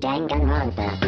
Danganronpa.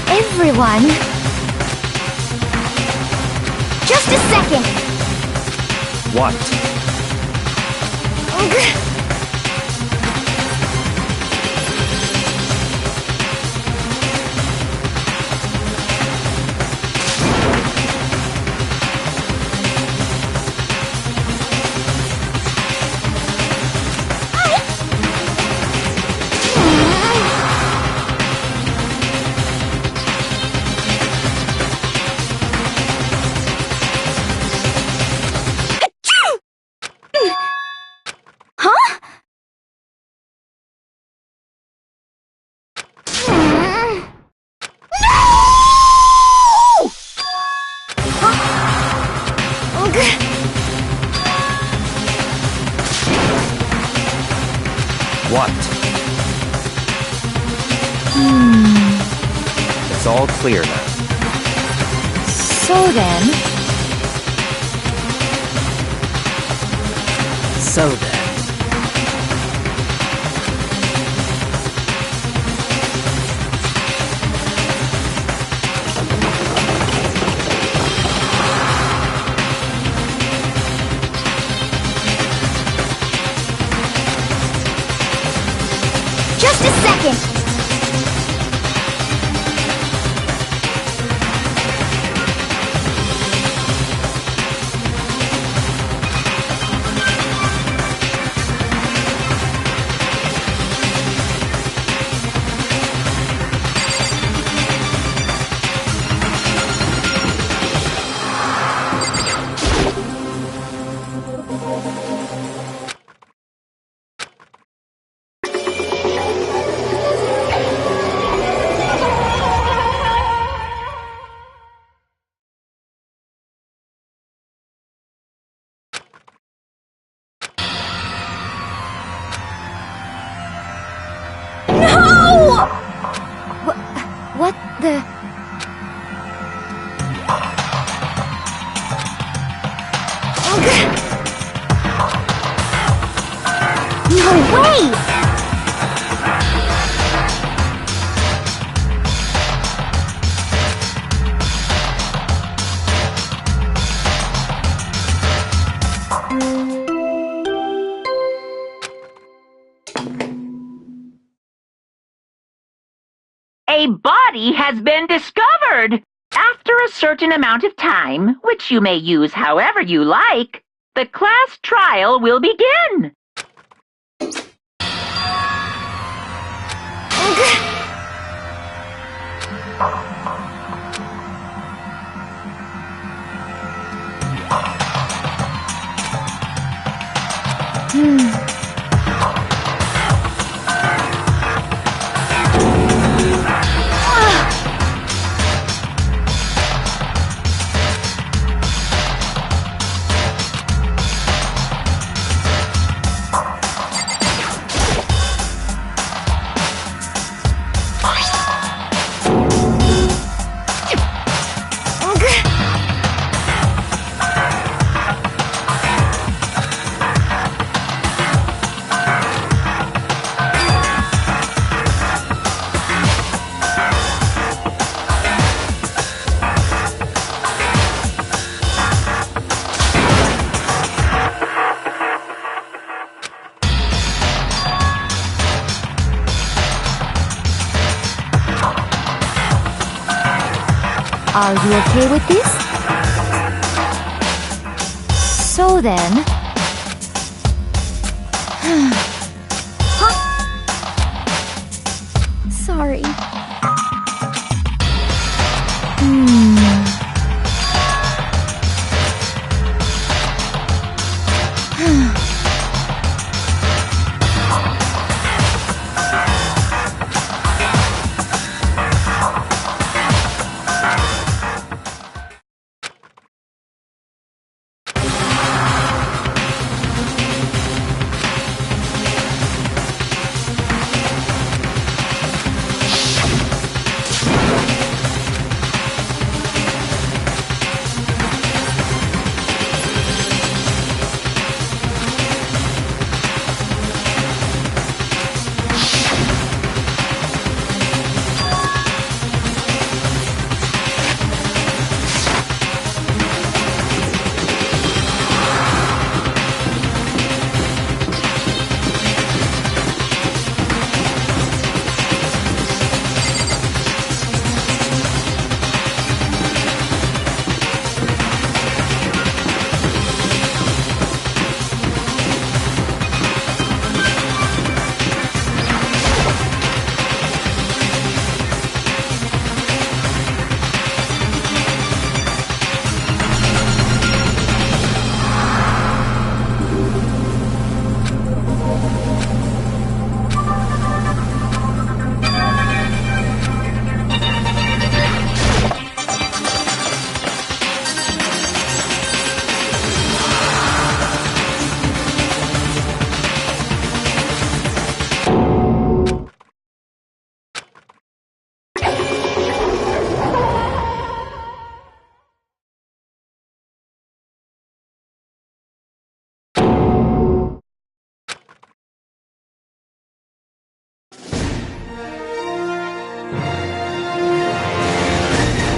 Everyone! Just a second! What? What? It's all clear now. So then... Just a second! What the... No way! A body has been discovered! After a certain amount of time, which you may use however you like, the class trial will begin. Are you okay with this? So then... Huh? Sorry.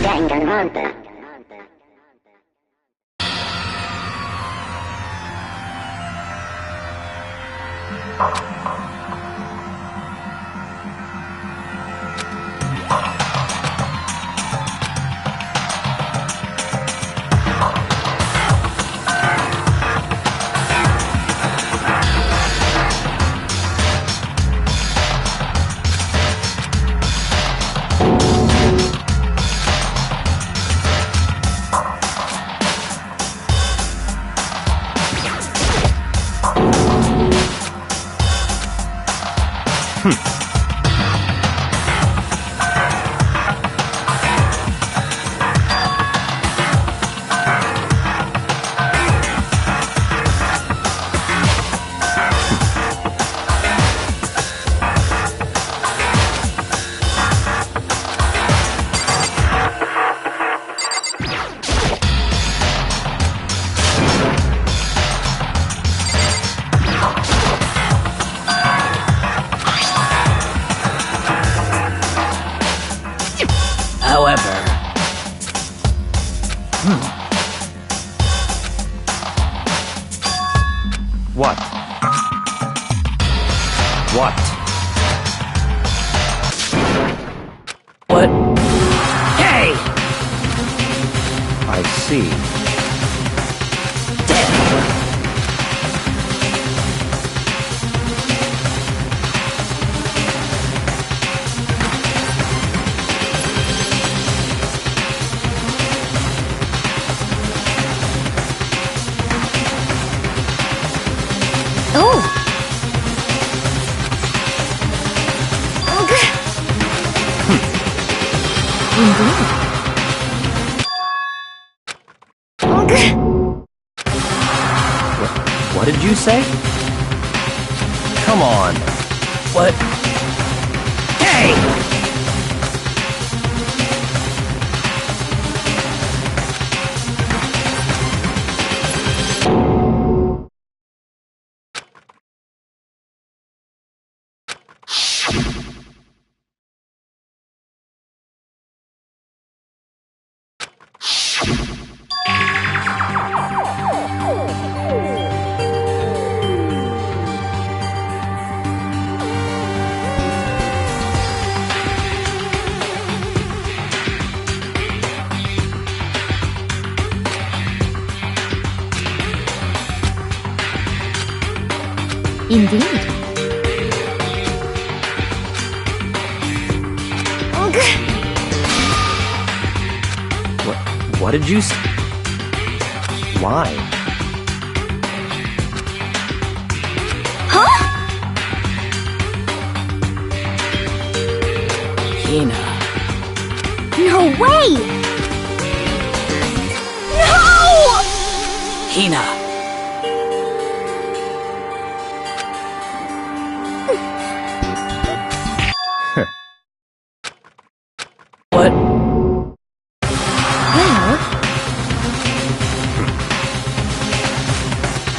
Danganronpa. However... What? What? What? Hey! I see. Oh! Indeed. What did you say? Come on. What? Hey! Indeed. What did you say? Why? Huh? Hina. No way! No! Hina. What? Well...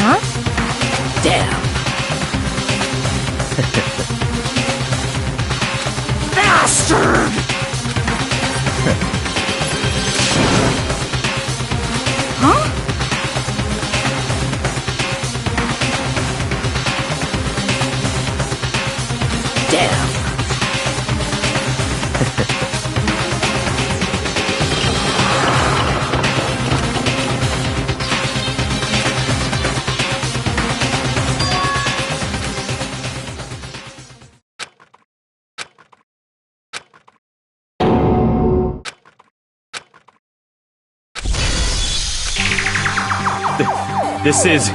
Huh? Damn. Bastard! Huh? Damn. This is...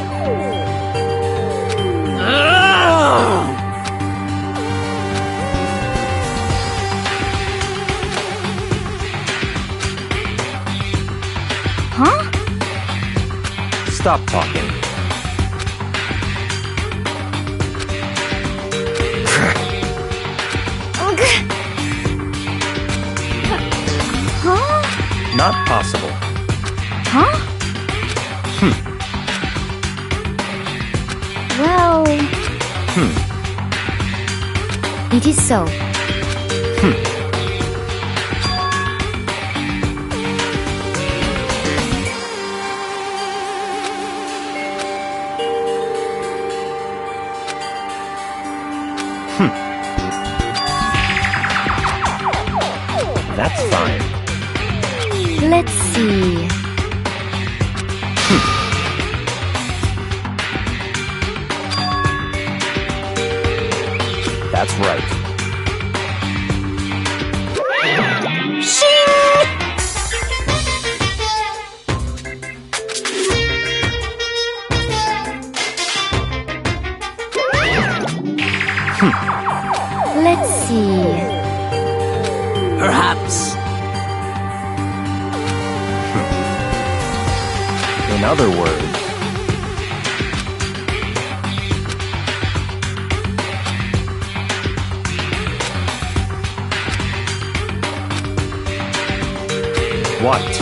Huh? Stop talking. Huh? Not possible. Huh? Well... It is so. That's fine. Let's see... That's right. Let's see... Perhaps. In other words... What?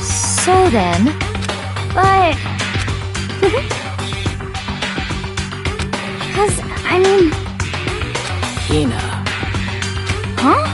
So then... But... Cause, I mean... Hina. Huh?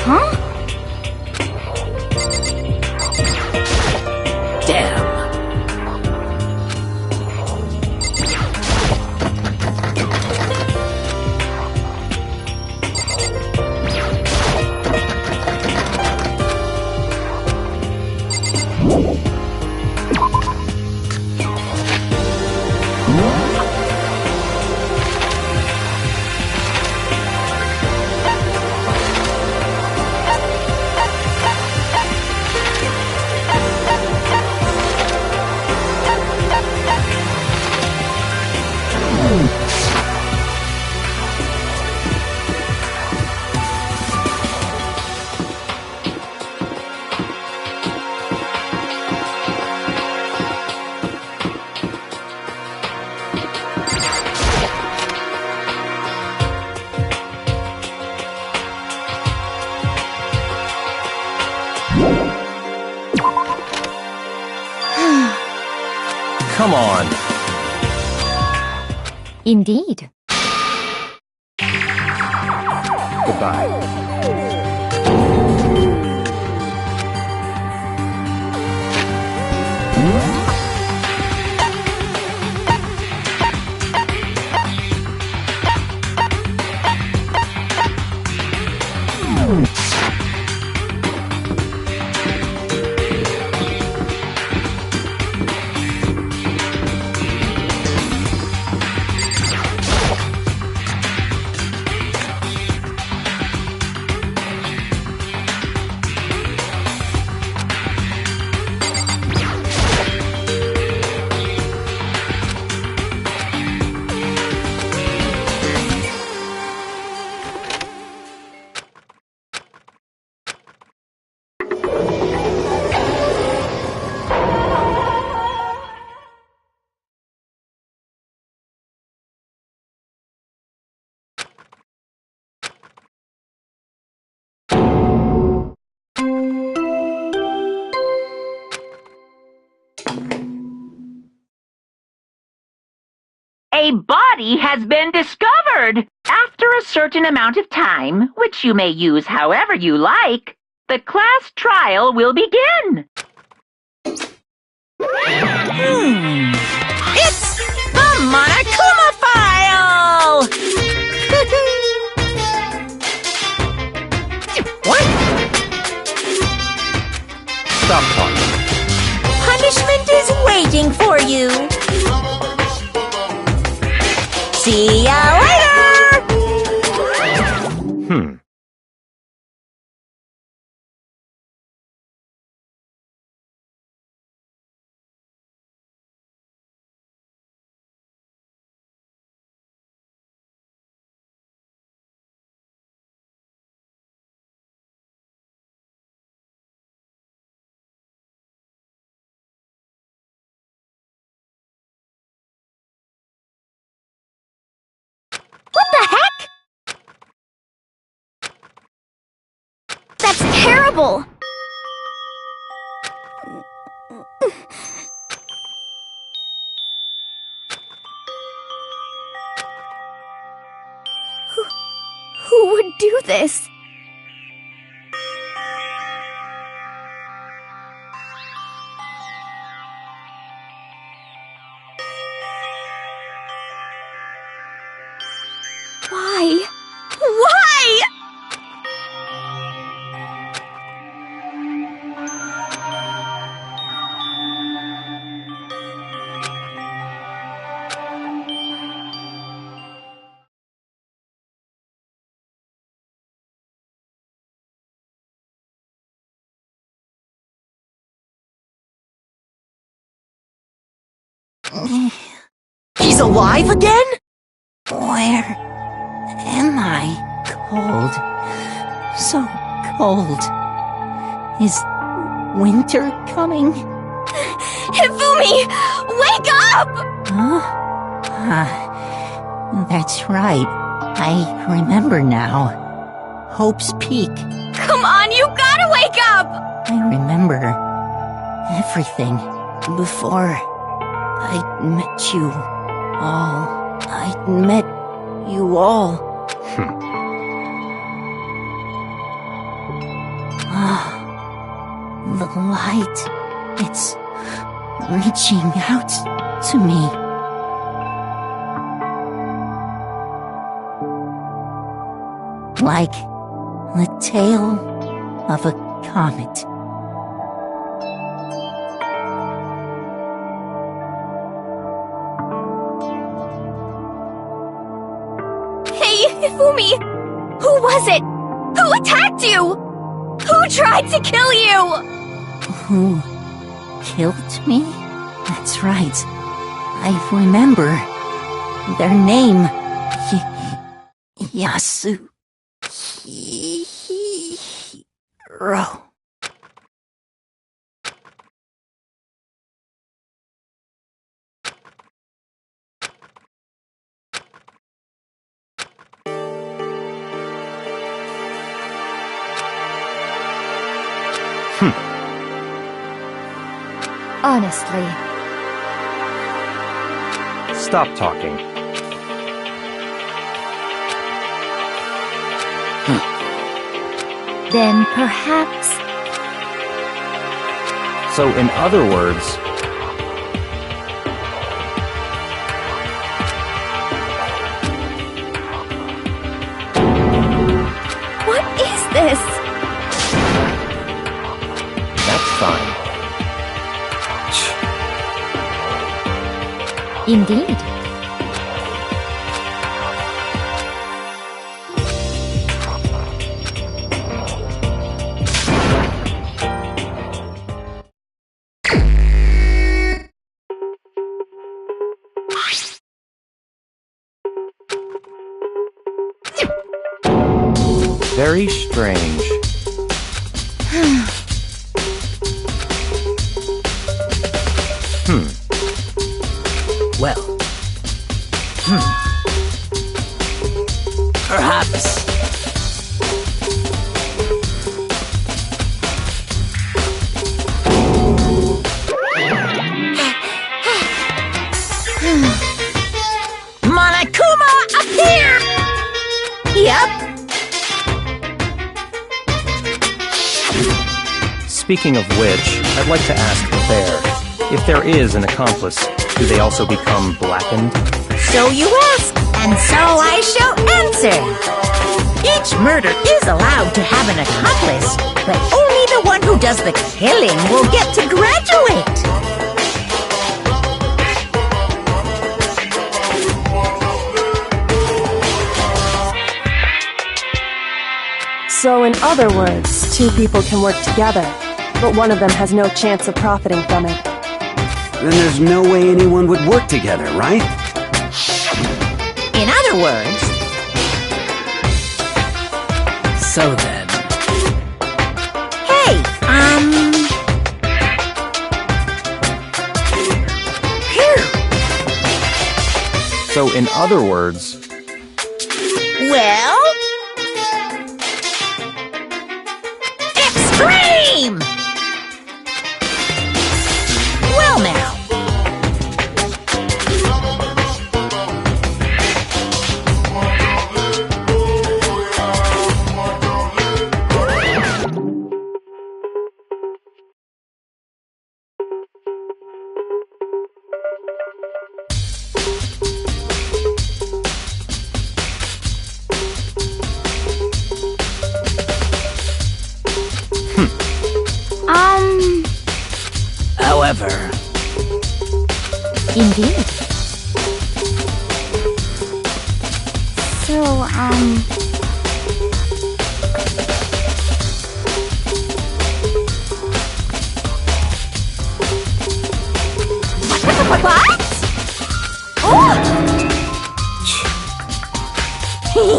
Huh? Damn. Come on. Indeed. Goodbye. A body has been discovered! After a certain amount of time, which you may use however you like, the class trial will begin. It's the Monokuma file! What? Stop talking. Punishment is waiting for you. See ya later! What the heck? That's terrible! Who would do this? Why? Why? He's alive again? Where my, cold. So cold. Is winter coming? Hifumi! Wake up! Huh? That's right. I remember now. Hope's Peak. Come on, you gotta wake up! I remember everything before I met you all. I met you all. The light. It's reaching out to me. Like the tail of a comet. Hey, Hifumi! Who was it? Who attacked you? Who tried to kill you? Who killed me? That's right. I remember their name. Yasuhiro. Honestly. Stop talking. Then perhaps... So, in other words, What is this? that's fine. Indeed. Very strange. Well, perhaps. Monokuma, appear! Yep. Speaking of which, I'd like to ask the bear, if there is an accomplice, do they also become blackened? So you ask, and so I shall answer. Each murder is allowed to have an accomplice, but only the one who does the killing will get to graduate. So in other words, two people can work together, but one of them has no chance of profiting from it. Then there's no way anyone would work together, right? In other words, So then, hey, Phew. So, in other words, Well, extreme! Well now. however, Indeed. So, What? Oh! You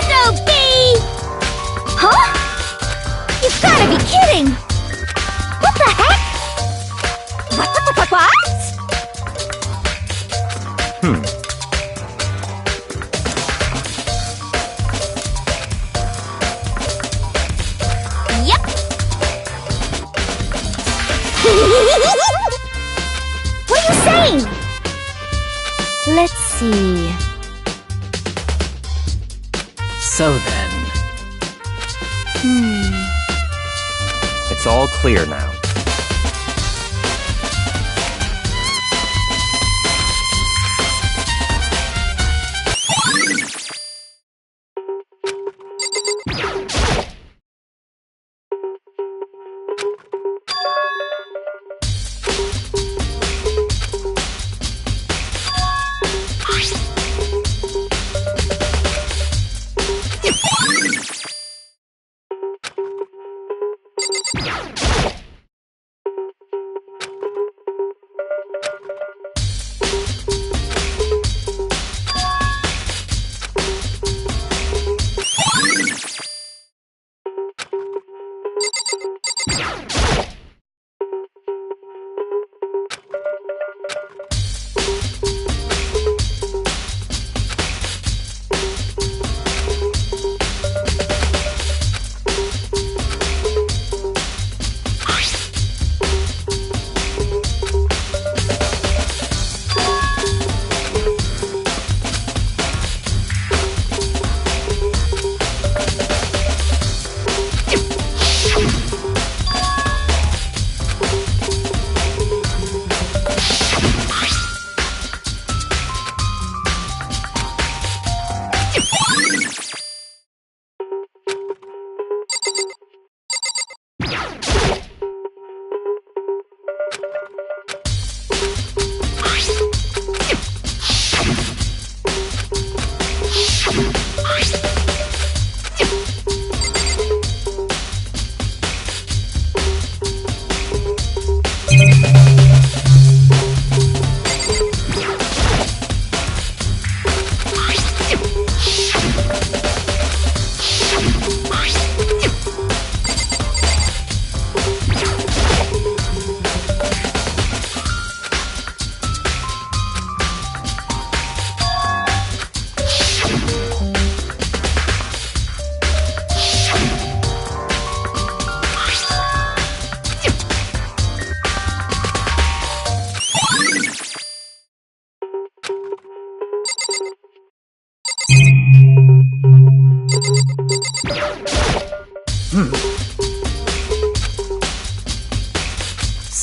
SOB! Huh? You've gotta be kidding! What the heck? What? Yep. What are you saying? Let's see. So then, It's all clear now.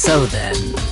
so then.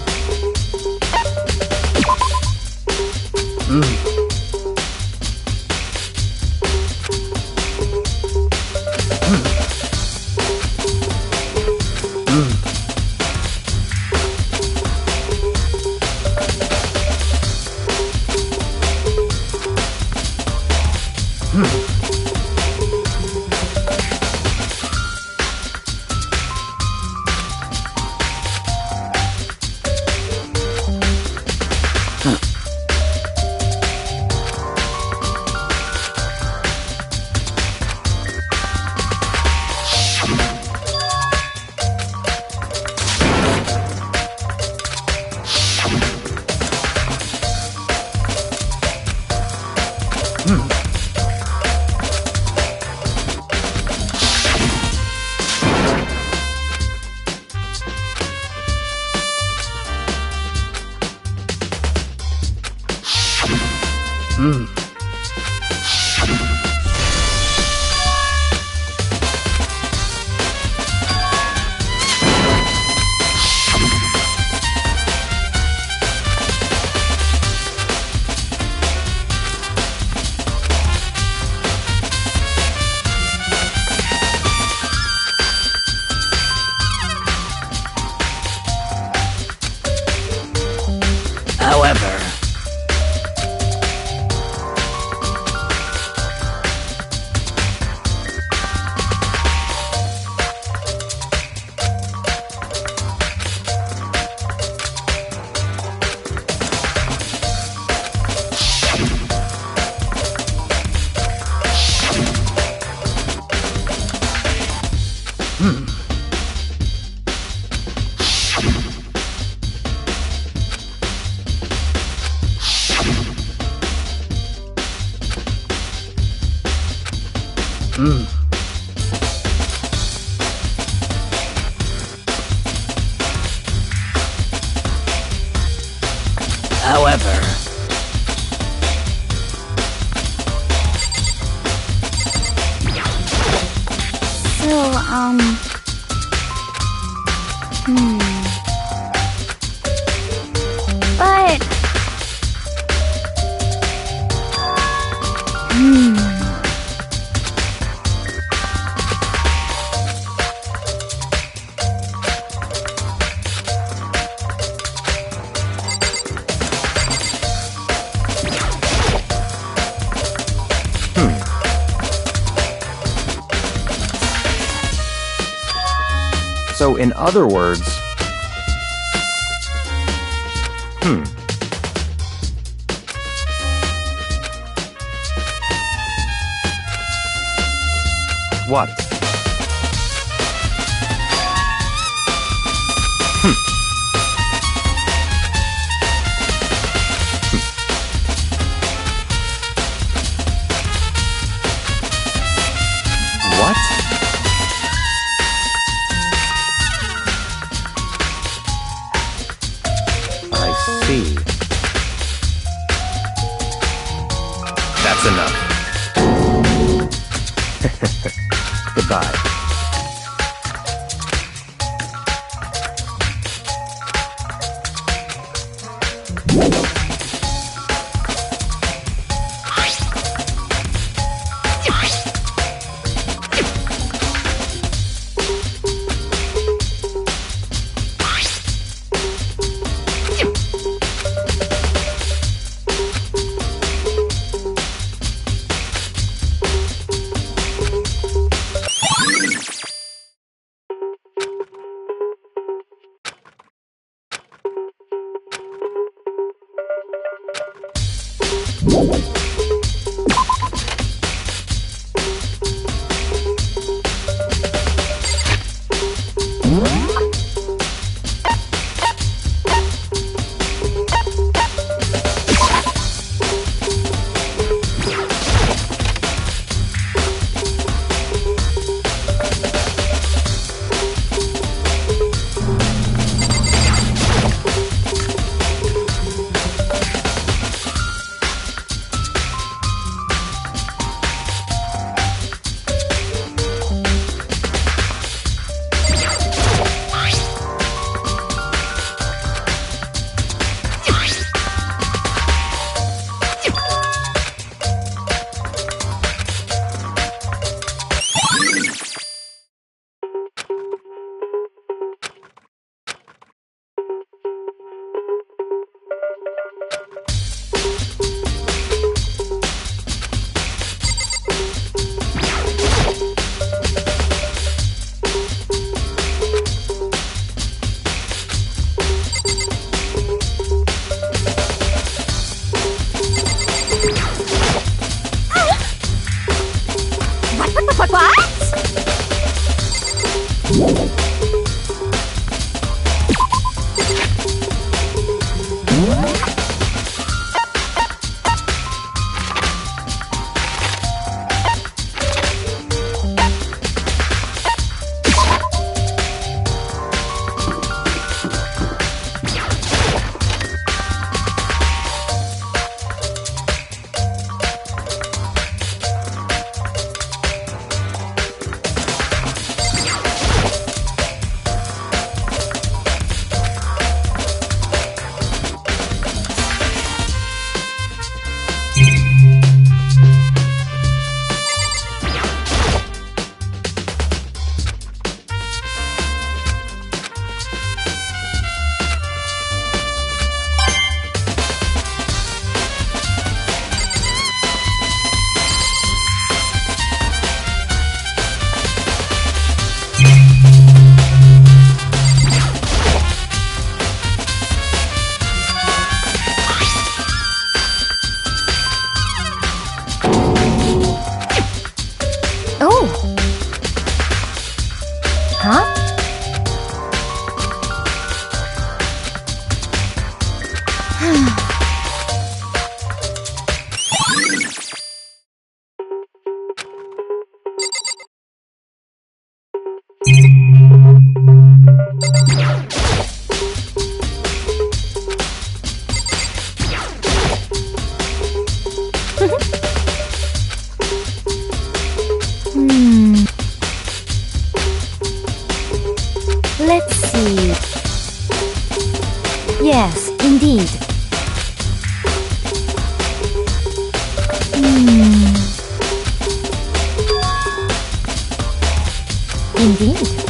However, However, But... So, in other words... What? What? I see. That's enough. Goodbye. Indeed.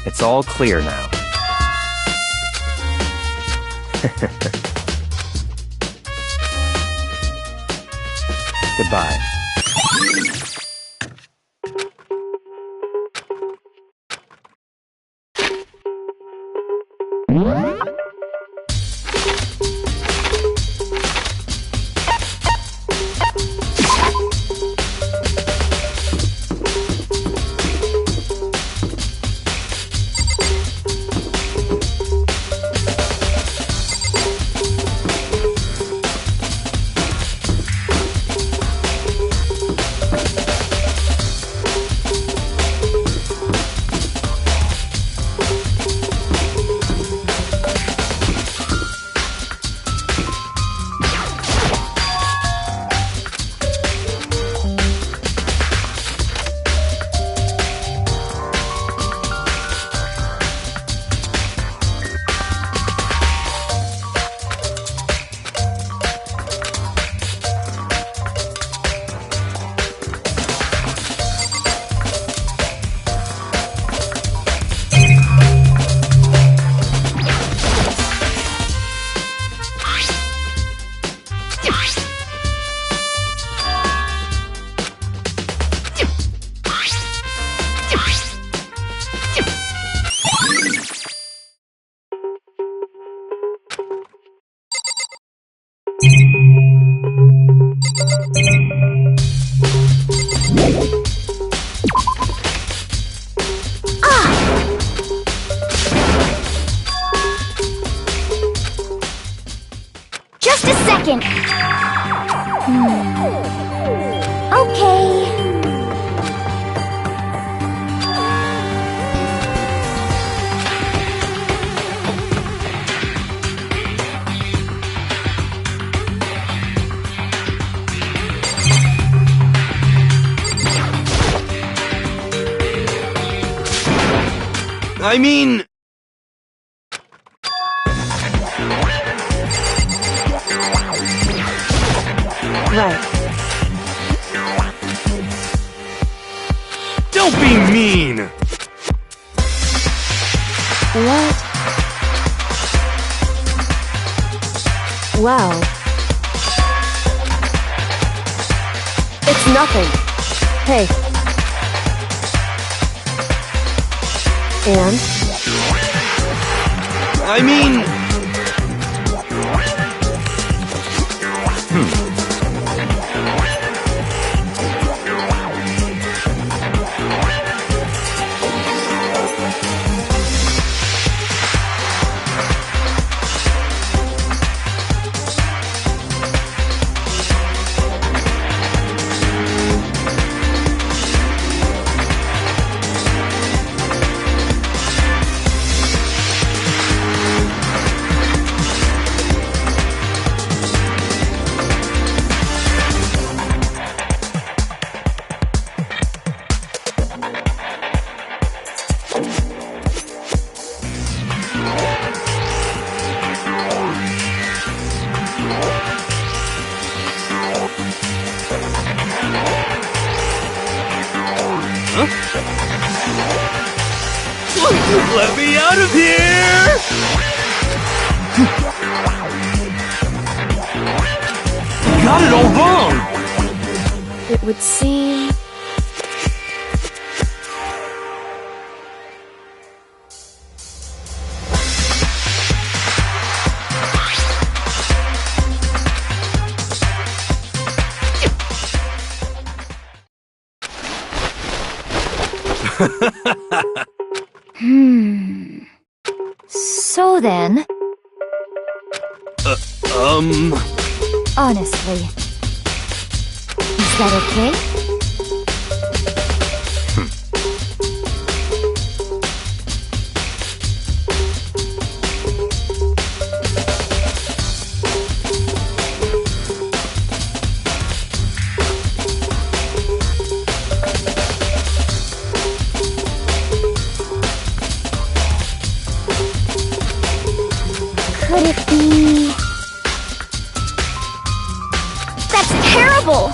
It's all clear now. Goodbye. Just a second. Okay. I mean... Right. Don't be mean! What? Well... It's nothing. Hey. And? I mean... Let me out of here! You got it all wrong! It would seem... So then... Honestly... Is that okay? Could it be... That's terrible!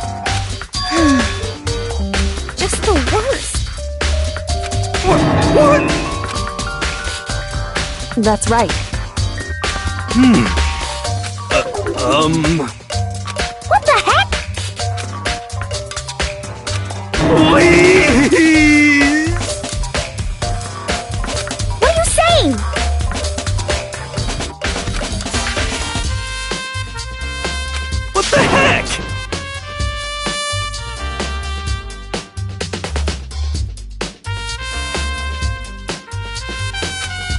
That's right. What the heck? Please! What are you saying? What the heck?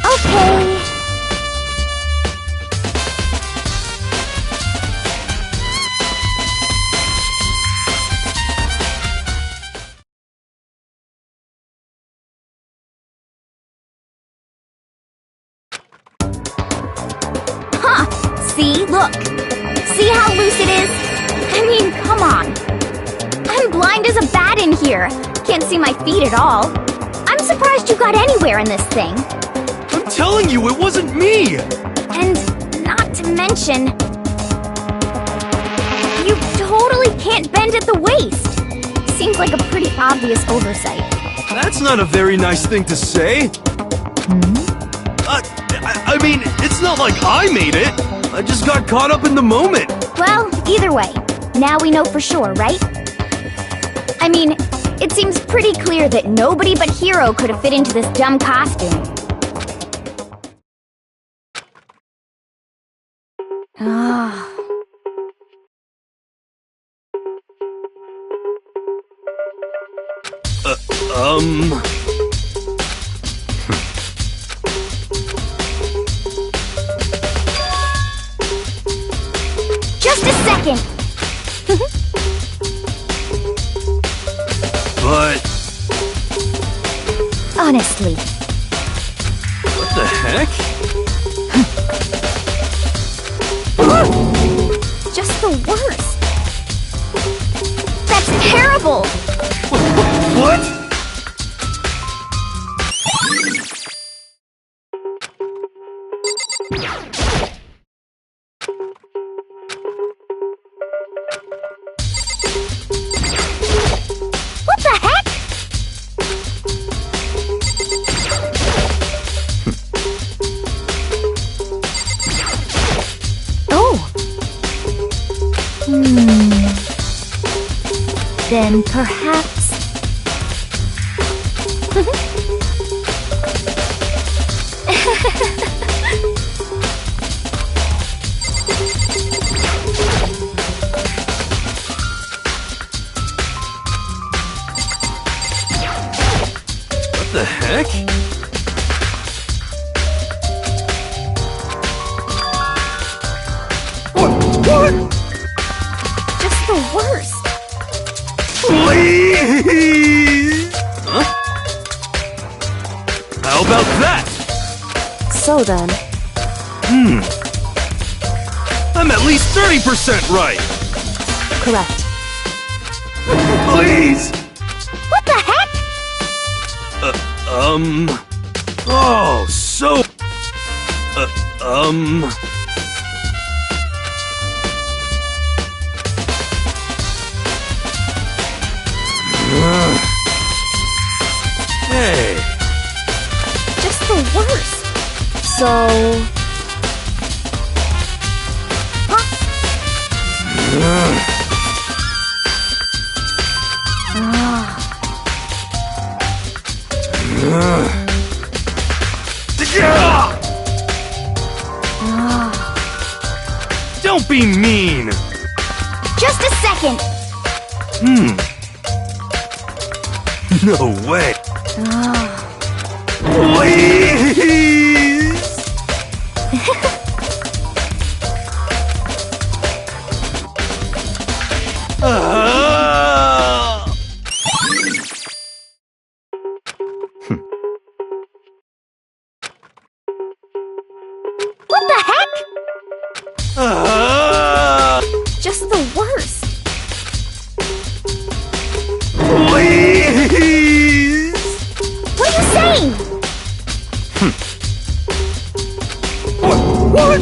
Okay. Huh. See? Look. See how loose it is? I mean, come on. I'm blind as a bat in here. Can't see my feet at all. I'm surprised you got anywhere in this thing. I'm telling you, it wasn't me! And not to mention, you totally can't bend at the waist. Seems like a pretty obvious oversight. That's not a very nice thing to say. I mean, it's not like I made it. I just got caught up in the moment. Well, either way, now we know for sure, right? I mean, it seems pretty clear that nobody but Hero could have fit into this dumb costume. Ah. Just a second! But Honestly. what the heck? Just the worst. That's terrible! What? What the heck? Oh. Then perhaps... What the heck? What? just the worst. Please! Huh? How about that? So then, I'm at least 30% right! correct. Please! What the heck? Oh, so... Hey, Just the worst. So, don't be mean! Just a second. No way! Please! What the heck? Just the worst. Please! What are you saying? What?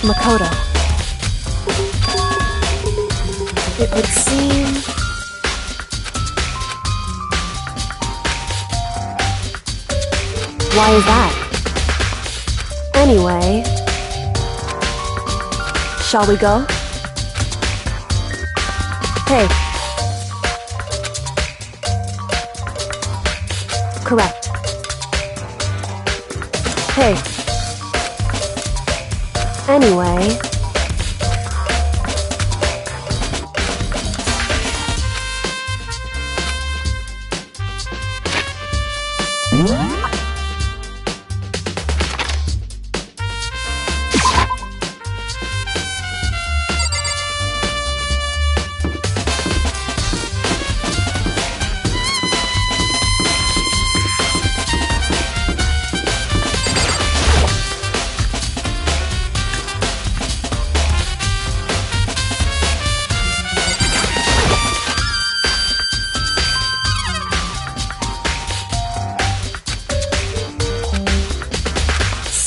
Makoto. It would seem... Why is that? Anyway... Shall we go? Hey. Correct. Hey. Anyway...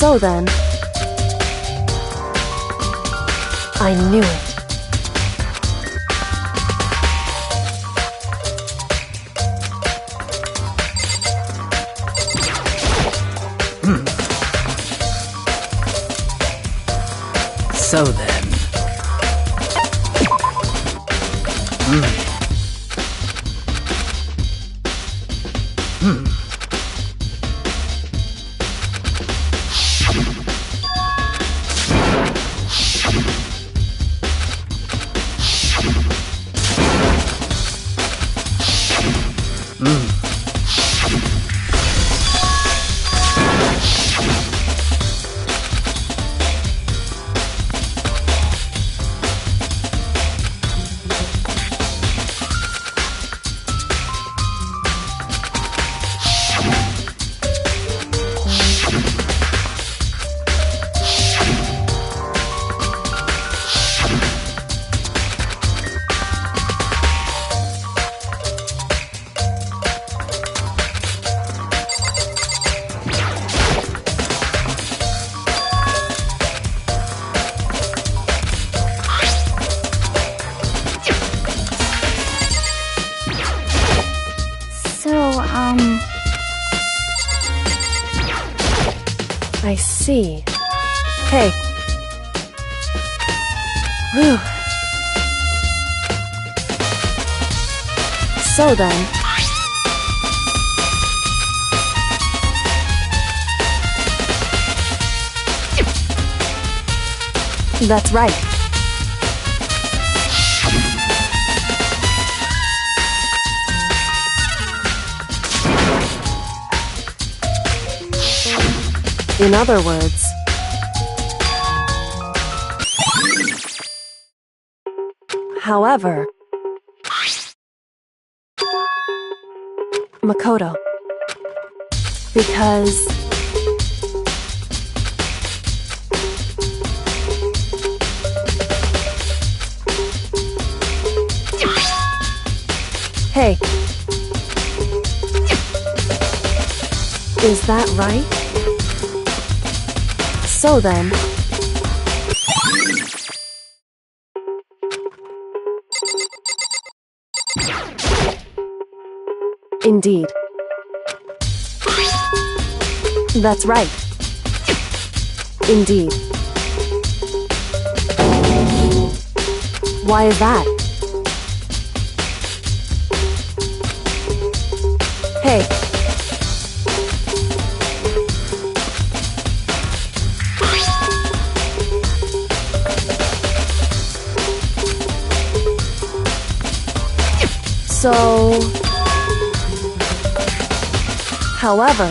So then... I knew it. So then. I see. Hey. Whew. So then... That's right. In other words... However... Makoto. Because... Hey. Is that right? So then... Indeed. That's right. Indeed. Why is that? Hey. So... However...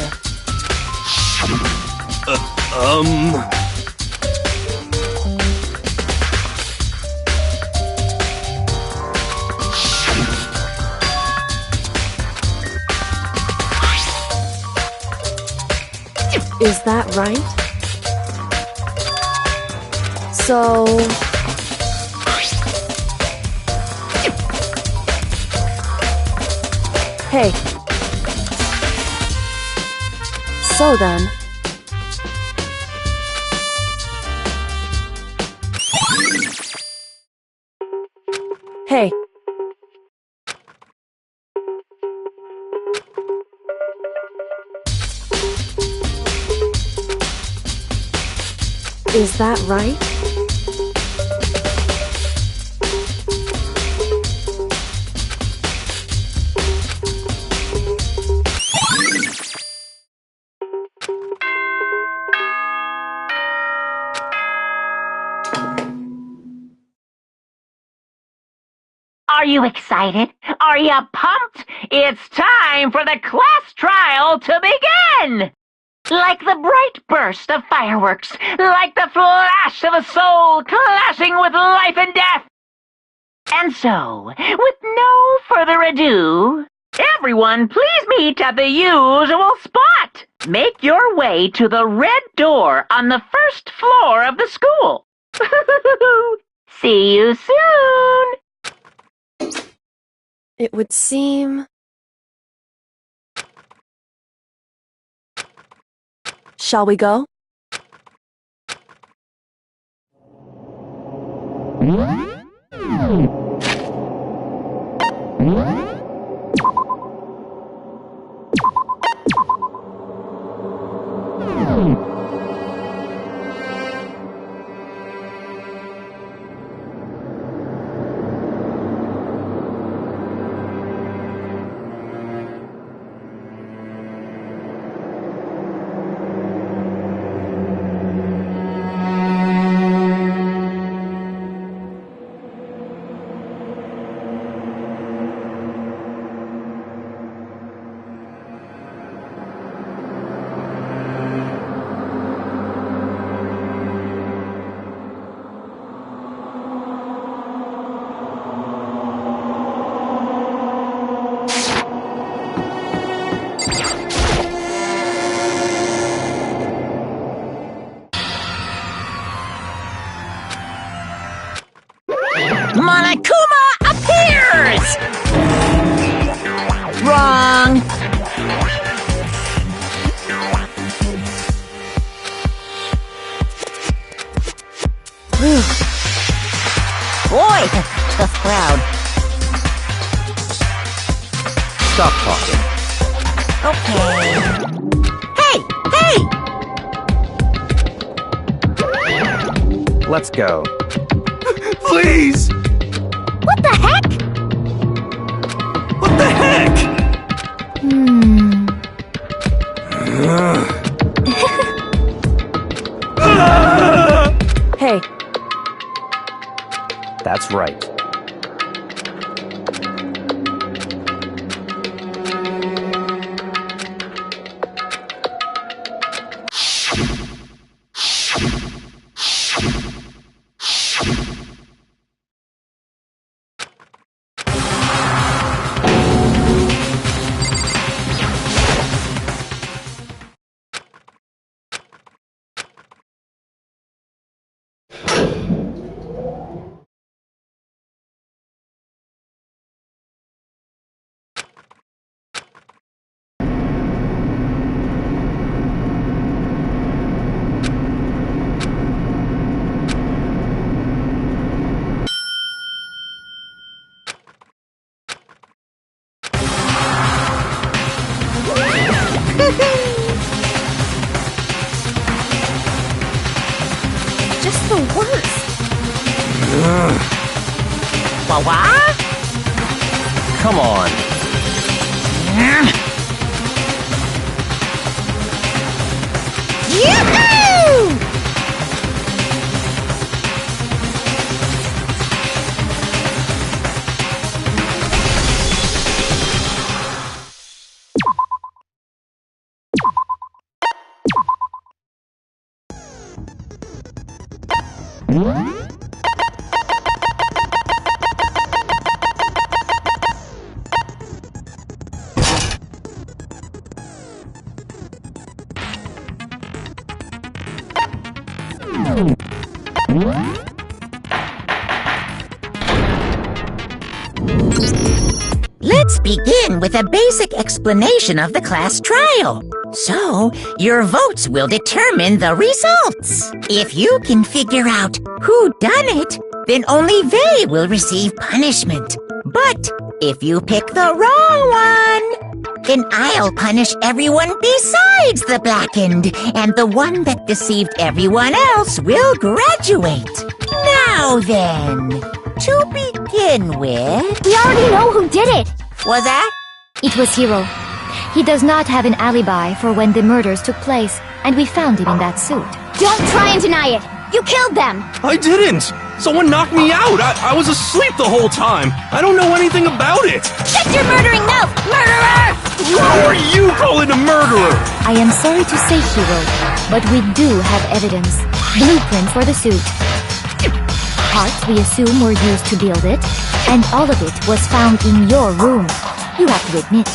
Is that right? So... Hey. So then... Hey. Is that right? Are you excited? Are you pumped? It's time for the class trial to begin! Like the bright burst of fireworks, like the flash of a soul clashing with life and death. And so, with no further ado, everyone please meet at the usual spot. Make your way to the red door on the first floor of the school. See you soon! It would seem... Shall we go? Monokuma appears! Wrong! Boy, tough crowd. Stop talking. Okay. Hey! Let's go. Please! What the heck? What the heck? Hey, That's right. Just the worst. What? Come on. Yoo-hoo! Let's begin with a basic explanation of the class trial. So, your votes will determine the results. If you can figure out who done it, then only they will receive punishment. But if you pick the wrong one, Then I'll punish everyone besides the blackened, and the one that deceived everyone else will graduate. Now then, to begin with... We already know who did it! Was that? It was Hiro. He does not have an alibi for when the murders took place, and we found him in that suit. Don't try and deny it! You killed them! I didn't! Someone knocked me out! I was asleep the whole time! I don't know anything about it! Shut your murdering mouth, murderer! Who are you calling a murderer? I am sorry to say, Hiro, but we do have evidence. Blueprint for the suit. Parts we assume were used to build it, and all of it was found in your room. You have to admit,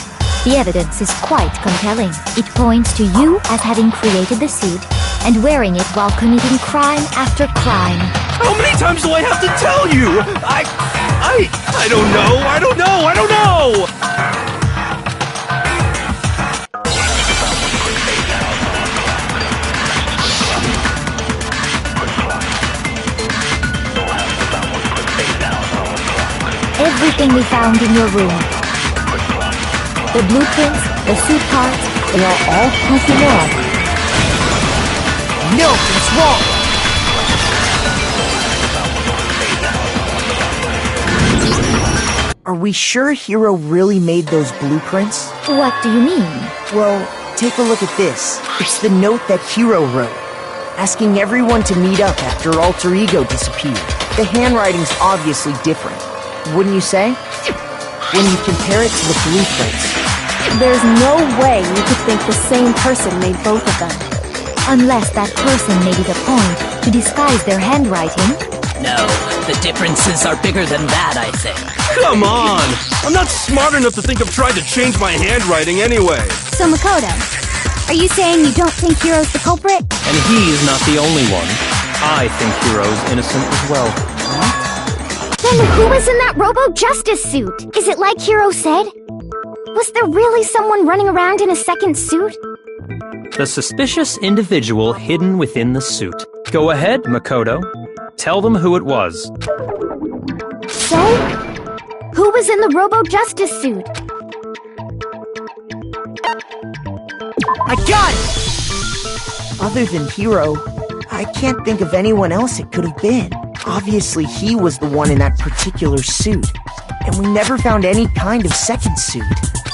the evidence is quite compelling. It points to you as having created the suit and wearing it while committing crime after crime. How many times do I have to tell you? I don't know! Everything we found in your room. The blueprints, the suit parts, they are all proof enough. No, it's wrong! Are we sure Hiro really made those blueprints? What do you mean? Well, take a look at this. It's the note that Hiro wrote, asking everyone to meet up after Alter Ego disappeared. The handwriting's obviously different, wouldn't you say? When you compare it to the blueprints. There's no way you could think the same person made both of them. Unless that person made it a point to disguise their handwriting. No, the differences are bigger than that, I think. Come on! I'm not smart enough to think of trying to change my handwriting anyway. So Makoto, are you saying you don't think Hiro's the culprit? And he's not the only one. I think Hiro's innocent as well. Then who was in that Robo-Justice suit? Is it like Hiro said? Was there really someone running around in a second suit? The suspicious individual hidden within the suit. Go ahead, Makoto. Tell them who it was. So? Who was in the Robo-Justice suit? I got it! Other than Hiro, I can't think of anyone else it could have been. Obviously, he was the one in that particular suit, and we never found any kind of second suit.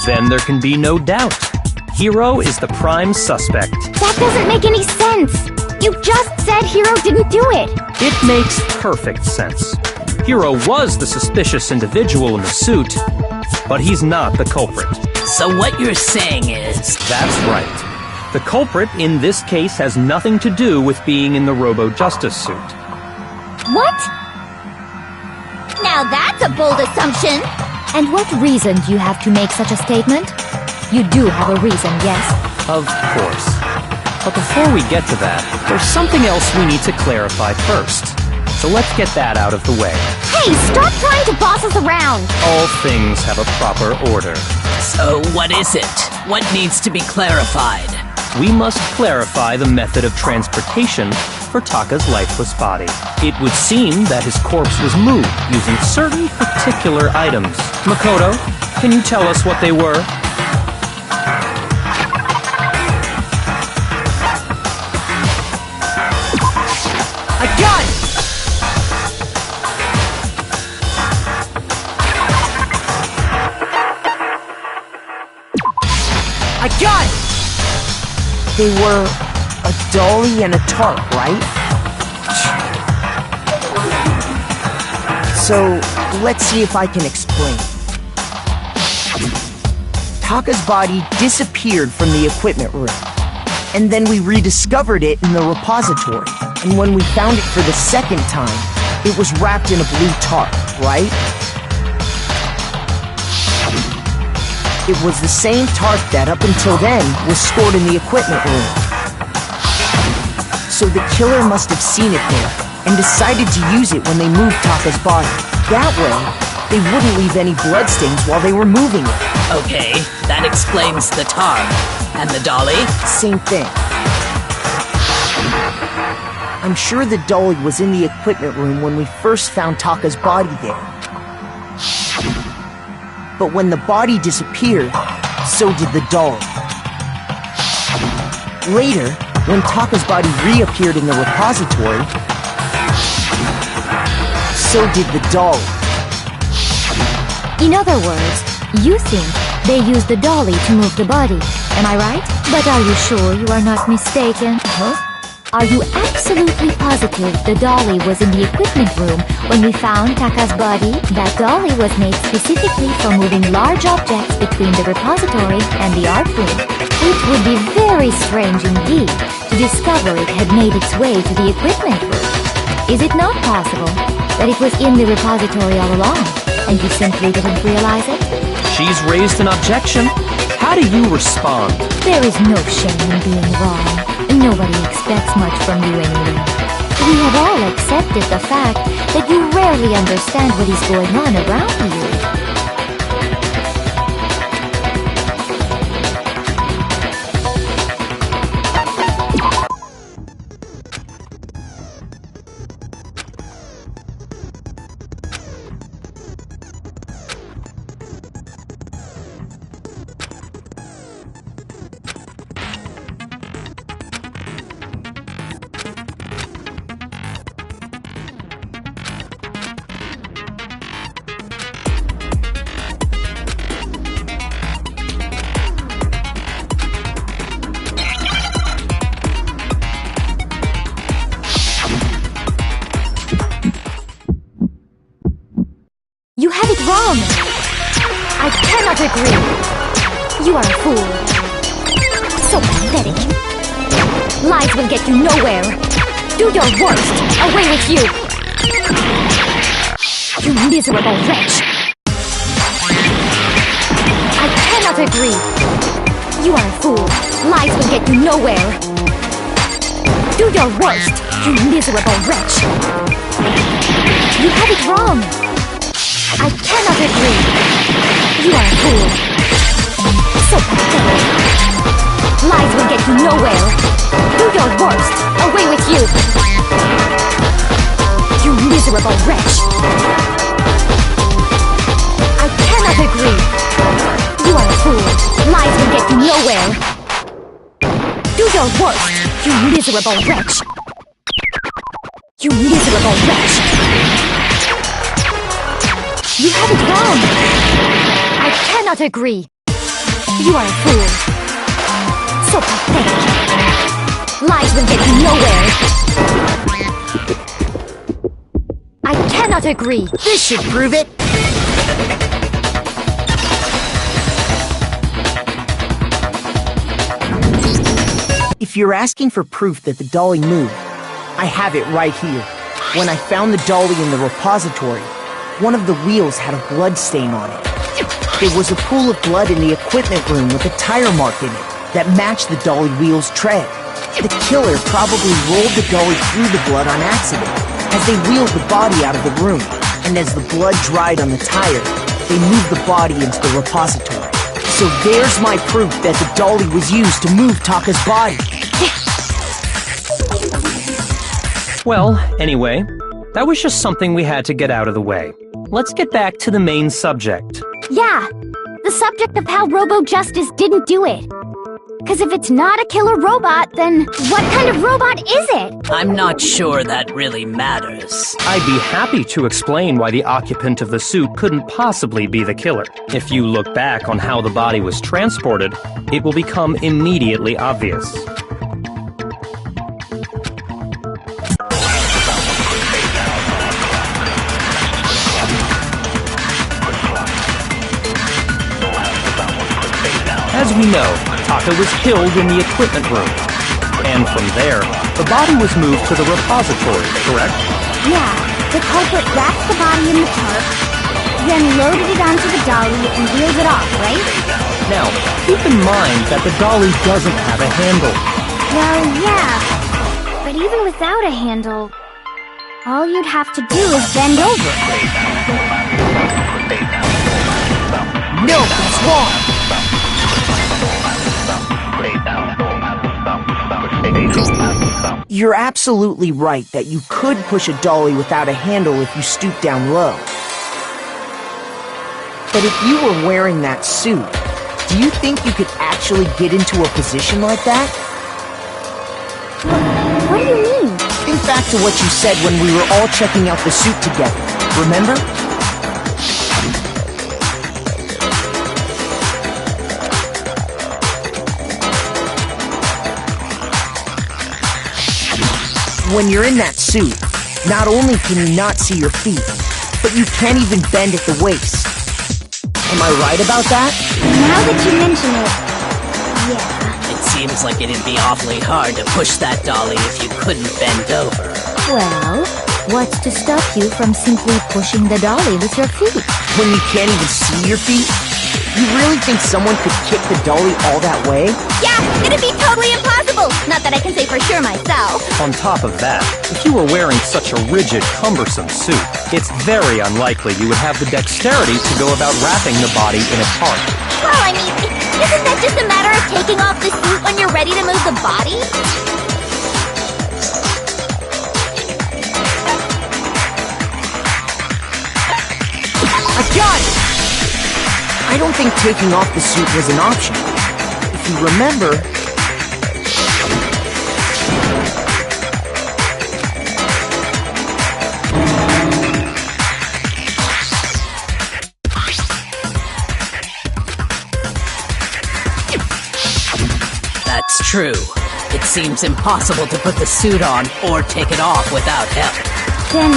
Then there can be no doubt. Hiro is the prime suspect. That doesn't make any sense! You just said Hiro didn't do it! It makes perfect sense. Hiro was the suspicious individual in the suit, but he's not the culprit. So what you're saying is... That's right. The culprit in this case has nothing to do with being in the Robo-Justice suit. What? Now that's a bold assumption! And what reason do you have to make such a statement? You do have a reason, yes? Of course. But before we get to that, there's something else we need to clarify first. So let's get that out of the way. Hey, stop trying to boss us around! All things have a proper order. So what is it? What needs to be clarified? We must clarify the method of transportation for Taka's lifeless body. It would seem that his corpse was moved using certain particular items. Makoto, can you tell us what they were? I got it! I got it! They were a dolly and a tarp, right? So, let's see if I can explain. Taka's body disappeared from the equipment room, and then we rediscovered it in the repository. And when we found it for the second time, it was wrapped in a blue tarp, right? It was the same tarp that, up until then, was stored in the equipment room. So the killer must have seen it there, and decided to use it when they moved Taka's body. That way, they wouldn't leave any bloodstains while they were moving it. Okay, that explains the tarp. And the dolly? Same thing. I'm sure the dolly was in the equipment room when we first found Taka's body there. But when the body disappeared, so did the dolly. Later, when Taka's body reappeared in the repository, so did the dolly. In other words, you think they used the dolly to move the body. Am I right? But are you sure you are not mistaken? Huh? Are you absolutely positive the dolly was in the equipment room when we found Taka's body? That dolly was made specifically for moving large objects between the repository and the art room. It would be very strange indeed to discover it had made its way to the equipment room. Is it not possible that it was in the repository all along, and you simply didn't realize it? She's raised an objection. How do you respond? There is no shame in being wrong. Nobody expects much from you anyway. We have all accepted the fact that you rarely understand what is going on around you. You have it wrong! I cannot agree! You are a fool. So pathetic. Lies will get you nowhere. Do your worst! Away with you! You miserable wretch! I cannot agree! You are a fool. Lies will get you nowhere. Do your worst, you miserable wretch! You have it wrong! I cannot agree! You are a fool. So pathetic. Lies will get you nowhere. Do your worst. Away with you! You miserable wretch! I cannot agree! You are a fool. Lies will get you nowhere. Do your worst, you miserable wretch! You miserable wretch! You have it wrong! I cannot agree! You are a fool. So pathetic. Lies will get you nowhere. I cannot agree! This should prove it! If you're asking for proof that the dolly moved, I have it right here. When I found the dolly in the repository, one of the wheels had a blood stain on it. There was a pool of blood in the equipment room with a tire mark in it that matched the dolly wheel's tread. The killer probably rolled the dolly through the blood on accident as they wheeled the body out of the room, and as the blood dried on the tire, they moved the body into the repository. So there's my proof that the dolly was used to move Taka's body. Well, anyway, that was just something we had to get out of the way. Let's get back to the main subject. Yeah, the subject of how Robo-Justice didn't do it. Because if it's not a killer robot, then what kind of robot is it? I'm not sure that really matters. I'd be happy to explain why the occupant of the suit couldn't possibly be the killer. If you look back on how the body was transported, it will become immediately obvious. As we know, Taka was killed in the equipment room. And from there, the body was moved to the repository, correct? Yeah, the culprit wrapped the body in the tarp, then loaded it onto the dolly and wheeled it off, right? Now, keep in mind that the dolly doesn't have a handle. Well, yeah, but even without a handle, all you'd have to do is bend over. No, that's wrong! You're absolutely right that you could push a dolly without a handle if you stoop down low. But if you were wearing that suit, Do you think you could actually get into a position like that? What do you mean? Think back to what you said when we were all checking out the suit together. Remember? When you're in that suit, not only can you not see your feet, but you can't even bend at the waist. Am I right about that? Now that you mention it, yeah. It seems like it'd be awfully hard to push that dolly if you couldn't bend over. Well, what's to stop you from simply pushing the dolly with your feet? When you can't even see your feet? You really think someone could kick the dolly all that way? Yeah, it'd be totally impossible! Not that I can say for sure myself. On top of that, if you were wearing such a rigid, cumbersome suit, it's very unlikely you would have the dexterity to go about wrapping the body in a tarp. Well, I mean, isn't that just a matter of taking off the suit when you're ready to move the body? I got it! I don't think taking off the suit was an option. If you remember... That's true. It seems impossible to put the suit on or take it off without help. Then,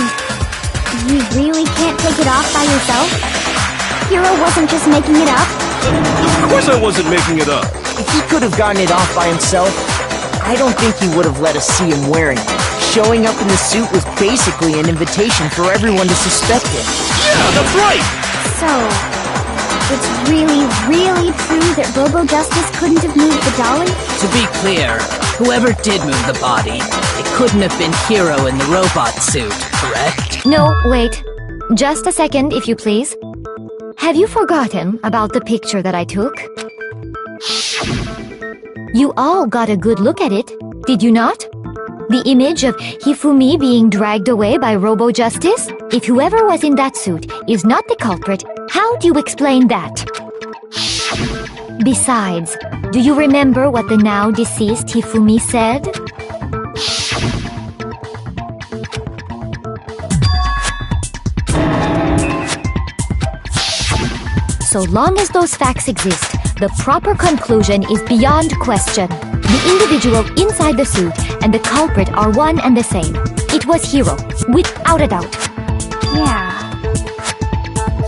you really can't take it off by yourself? Hero wasn't just making it up? Of course I wasn't making it up. If he could have gotten it off by himself, I don't think he would have let us see him wearing it. Showing up in the suit was basically an invitation for everyone to suspect him. Yeah, that's right! So, it's really, really true that Robo-Justice couldn't have moved the dolly? To be clear, whoever did move the body, it couldn't have been Hero in the robot suit, correct? No, wait. Just a second, if you please. Have you forgotten about the picture that I took? You all got a good look at it, did you not? The image of Hifumi being dragged away by Robo-Justice? If whoever was in that suit is not the culprit, how do you explain that? Besides, do you remember what the now deceased Hifumi said? So long as those facts exist, the proper conclusion is beyond question. The individual inside the suit and the culprit are one and the same. It was Hero, without a doubt.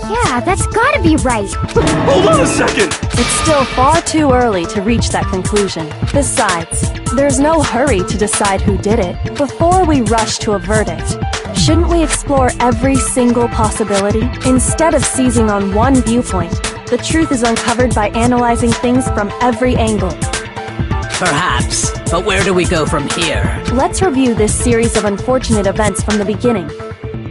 Yeah, that's gotta be right. Hold on a second! It's still far too early to reach that conclusion. Besides, there's no hurry to decide who did it. Before we rush to a verdict, shouldn't we explore every single possibility? Instead of seizing on one viewpoint, the truth is uncovered by analyzing things from every angle. Perhaps, but where do we go from here? Let's review this series of unfortunate events from the beginning.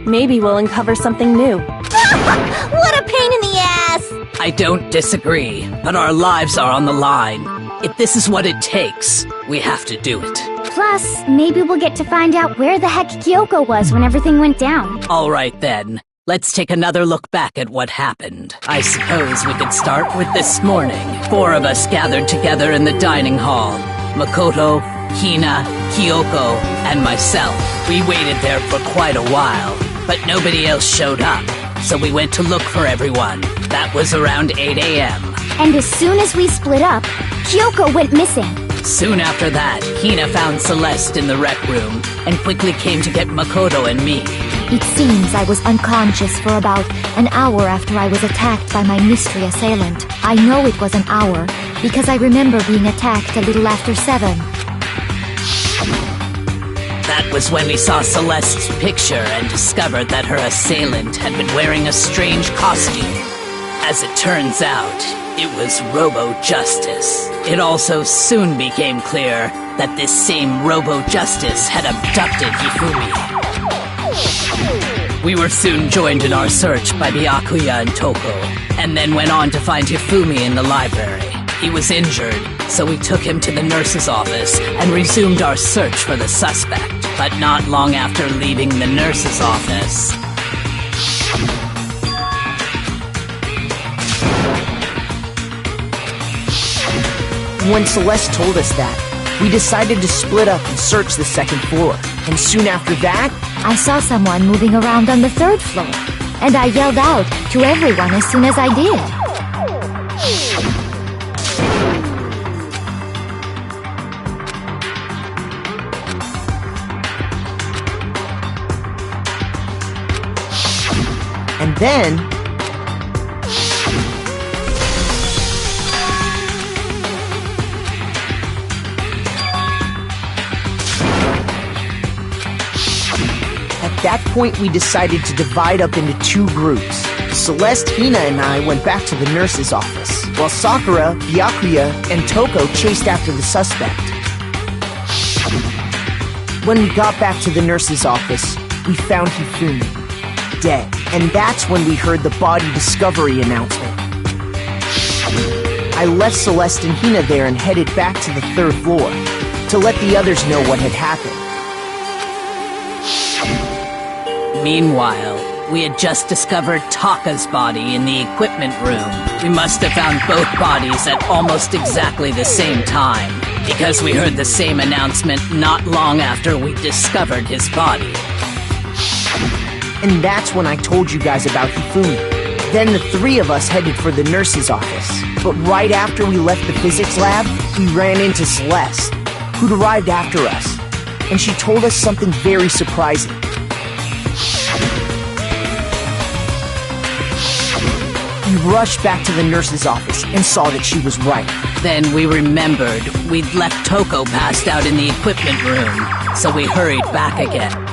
Maybe we'll uncover something new. What a pain in the ass! I don't disagree, but our lives are on the line. If this is what it takes, we have to do it. Plus, maybe we'll get to find out where the heck Kyoko was when everything went down. All right then, let's take another look back at what happened. I suppose we could start with this morning. 4 of us gathered together in the dining hall. Makoto, Hina, Kyoko, and myself. We waited there for quite a while, but nobody else showed up. So we went to look for everyone. That was around 8 a.m. And as soon as we split up, Kyoko went missing. Soon after that, Hina found Celeste in the rec room and quickly came to get Makoto and me. It seems I was unconscious for about an hour after I was attacked by my mystery assailant. I know it was an hour because I remember being attacked a little after 7. That was when we saw Celeste's picture and discovered that her assailant had been wearing a strange costume. As it turns out, it was Robo-Justice. It also soon became clear that this same Robo-Justice had abducted Hifumi. We were soon joined in our search by Byakuya and Toko, and then went on to find Hifumi in the library. He was injured, so we took him to the nurse's office and resumed our search for the suspect. But not long after leaving the nurse's office, When Celeste told us that, we decided to split up and search the second floor. And soon after that, I saw someone moving around on the third floor, and I yelled out to everyone as soon as I did. and then... At that point, we decided to divide up into two groups. Celeste, Hina, and I went back to the nurse's office, while Sakura, Byakuya, and Toko chased after the suspect. When we got back to the nurse's office, we found Hifumi, dead. And that's when we heard the body discovery announcement. I left Celeste and Hina there and headed back to the third floor to let the others know what had happened. Meanwhile, we had just discovered Taka's body in the equipment room. We must have found both bodies at almost exactly the same time, because we heard the same announcement not long after we discovered his body. And that's when I told you guys about Hifumi. Then the three of us headed for the nurse's office. But right after we left the physics lab, we ran into Celeste, who'd arrived after us. And she told us something very surprising. We rushed back to the nurse's office and saw that she was right. Then we remembered we'd left Toko passed out in the equipment room, so we hurried back again.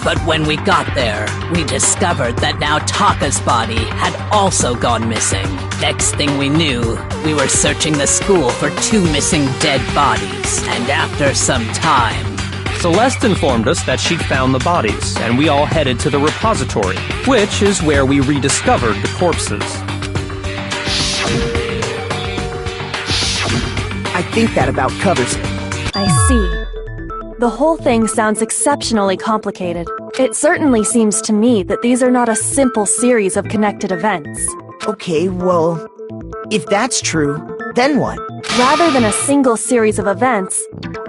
But when we got there, we discovered that now Taka's body had also gone missing. Next thing we knew, we were searching the school for two missing dead bodies. And after some time... Celeste informed us that she'd found the bodies, and we all headed to the repository, which is where we rediscovered the corpses. I think that about covers it. I see. The whole thing sounds exceptionally complicated. It certainly seems to me that these are not a simple series of connected events. Okay, well, if that's true, then what? Rather than a single series of events,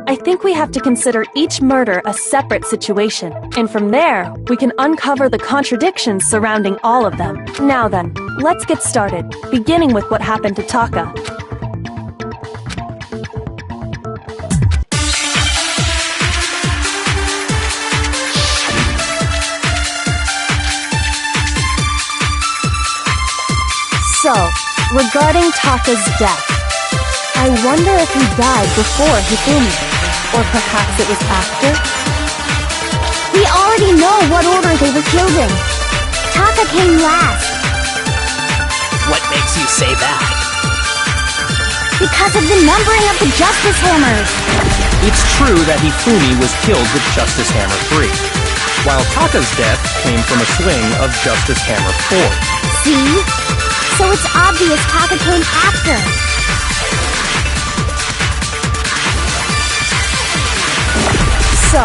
I think we have to consider each murder a separate situation, and from there, we can uncover the contradictions surrounding all of them. Now then, let's get started, beginning with what happened to Taka. So, regarding Taka's death, I wonder if he died before Hifumi, or perhaps it was after? We already know what order they were killed in. Taka came last. What makes you say that? Because of the numbering of the Justice Hammers. It's true that Hifumi was killed with Justice Hammer 3, while Taka's death came from a swing of Justice Hammer 4. See? So it's obvious Taka came after. So,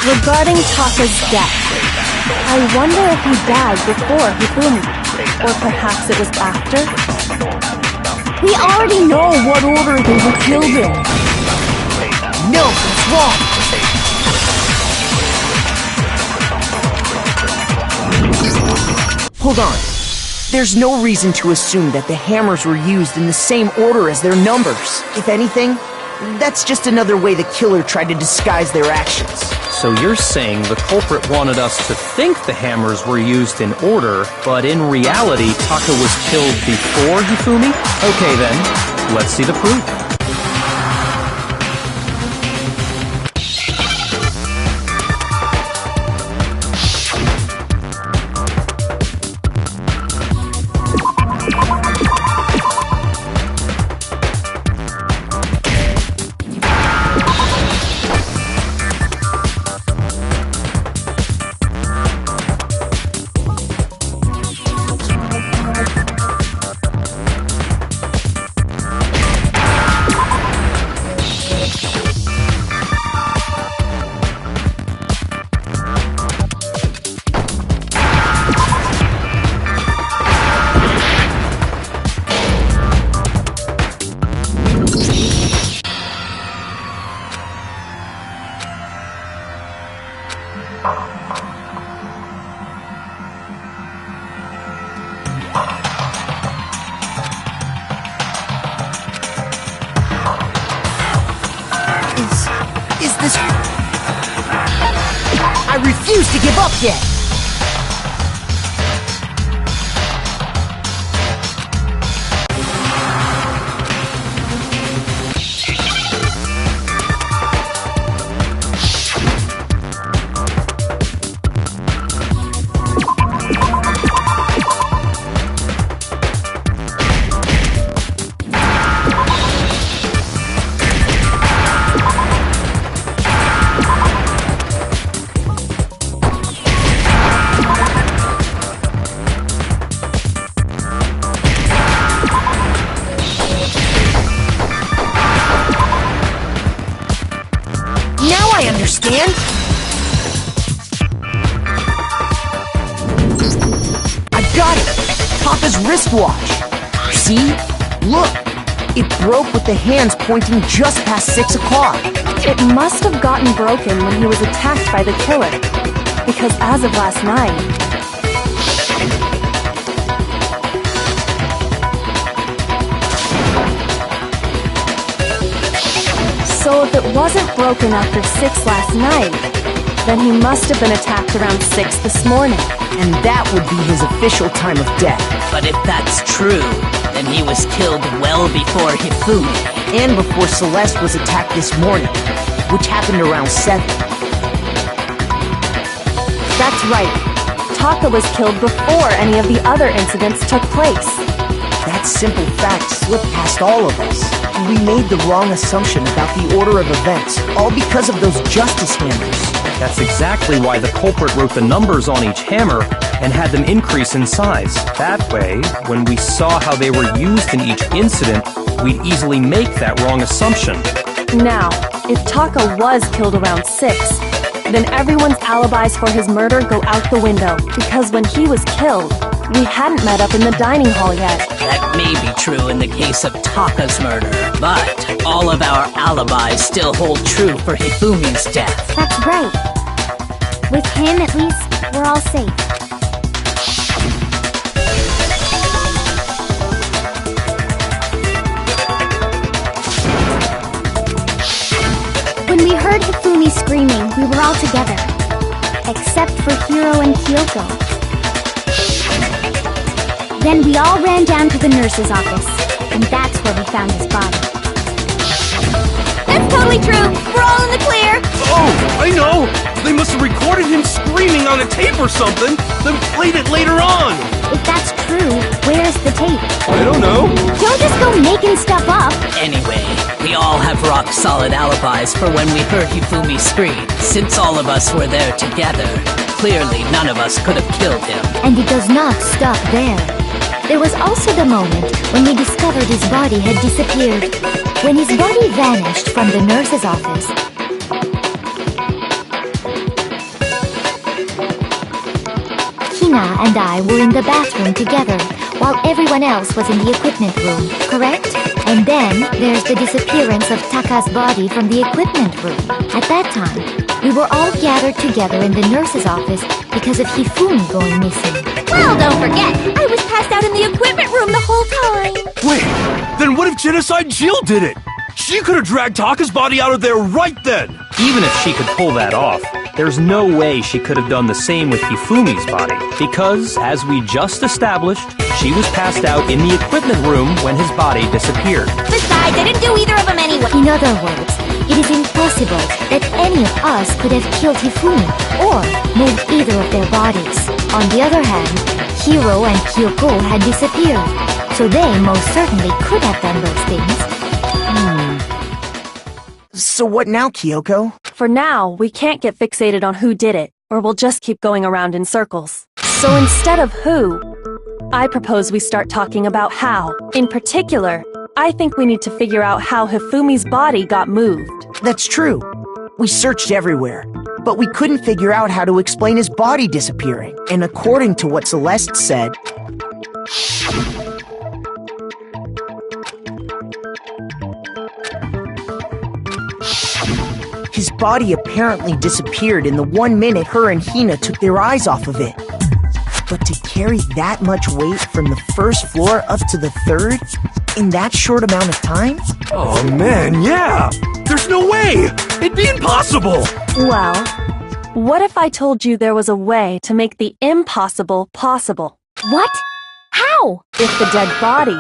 regarding Taka's death, I wonder if he died before Hifumi, or perhaps it was after? We already know what order they were killed in. No, it's wrong! Hold on. There's no reason to assume that the hammers were used in the same order as their numbers. If anything, that's just another way the killer tried to disguise their actions. So you're saying the culprit wanted us to think the hammers were used in order, but in reality, Taka was killed before Hifumi? Okay then, let's see the proof. refuse to give up yet! I understand. I got it! Papa's wristwatch. See? Look! It broke with the hands pointing just past 6 o'clock. It must have gotten broken when he was attacked by the killer. Because as of last night... So if it wasn't broken after 6 last night, then he must have been attacked around 6 this morning. And that would be his official time of death. But if that's true, then he was killed well before Hifumi. And before Celeste was attacked this morning, which happened around 7. That's right. Taka was killed before any of the other incidents took place. That simple fact slipped past all of us. We made the wrong assumption about the order of events, all because of those justice hammers. That's exactly why the culprit wrote the numbers on each hammer and had them increase in size. That way, when we saw how they were used in each incident, we'd easily make that wrong assumption. Now, if Taka was killed around 6, then everyone's alibis for his murder go out the window, because when he was killed, we hadn't met up in the dining hall yet. That may be true in the case of Taka's murder, but all of our alibis still hold true for Hifumi's death. That's right. With him, at least, we're all safe. When we heard Hifumi screaming, we were all together. Except for Hiro and Kyoko. Then we all ran down to the nurse's office, and that's where we found his body. That's totally true! We're all in the clear! Oh, I know! They must have recorded him screaming on a tape or something, then played it later on! If that's true, where's the tape? I don't know. Don't just go making stuff up! Anyway, we all have rock-solid alibis for when we heard Hifumi scream. Since all of us were there together, clearly none of us could have killed him. And it does not stop there. There was also the moment when we discovered his body had disappeared. When his body vanished from the nurse's office, Hina and I were in the bathroom together, while everyone else was in the equipment room, correct? And then there's the disappearance of Taka's body from the equipment room. At that time, we were all gathered together in the nurse's office because of Hifumi going missing. Well, don't forget, I was passed out in the equipment room the whole time! Wait, then what if Genocide Jill did it? She could have dragged Taka's body out of there right then! Even if she could pull that off, there's no way she could have done the same with Hifumi's body, because, as we just established, she was passed out in the equipment room when his body disappeared. Besides, I didn't do either of them anyway! In other words, it is impossible that any of us could have killed Hifumi or moved either of their bodies. On the other hand, Hiro and Kyoko had disappeared, so they most certainly could have done those things. So what now, Kyoko? For now, we can't get fixated on who did it, or we'll just keep going around in circles. So instead of who, I propose we start talking about how. In particular, I think we need to figure out how Hifumi's body got moved. That's true. We searched everywhere, but we couldn't figure out how to explain his body disappearing. And according to what Celeste said, his body apparently disappeared in the 1 minute her and Hina took their eyes off of it. But to carry that much weight from the first floor up to the 3rd in that short amount of time? Oh man, yeah! There's no way! It'd be impossible! Well, What if I told you there was a way to make the impossible possible? What? How? If the dead body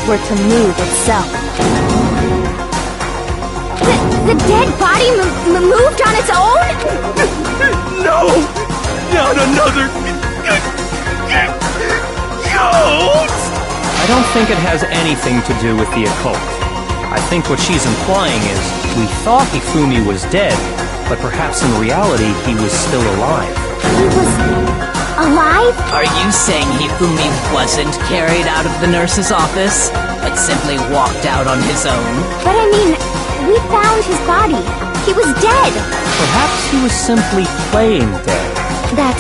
were to move itself. The dead body moved on its own? No! Not another... ghost! I don't think it has anything to do with the occult. I think what she's implying is we thought Hifumi was dead, but perhaps in reality he was still alive. He was alive? Are you saying Hifumi wasn't carried out of the nurse's office, but simply walked out on his own? But I mean, we found his body. He was dead. Perhaps he was simply playing dead. That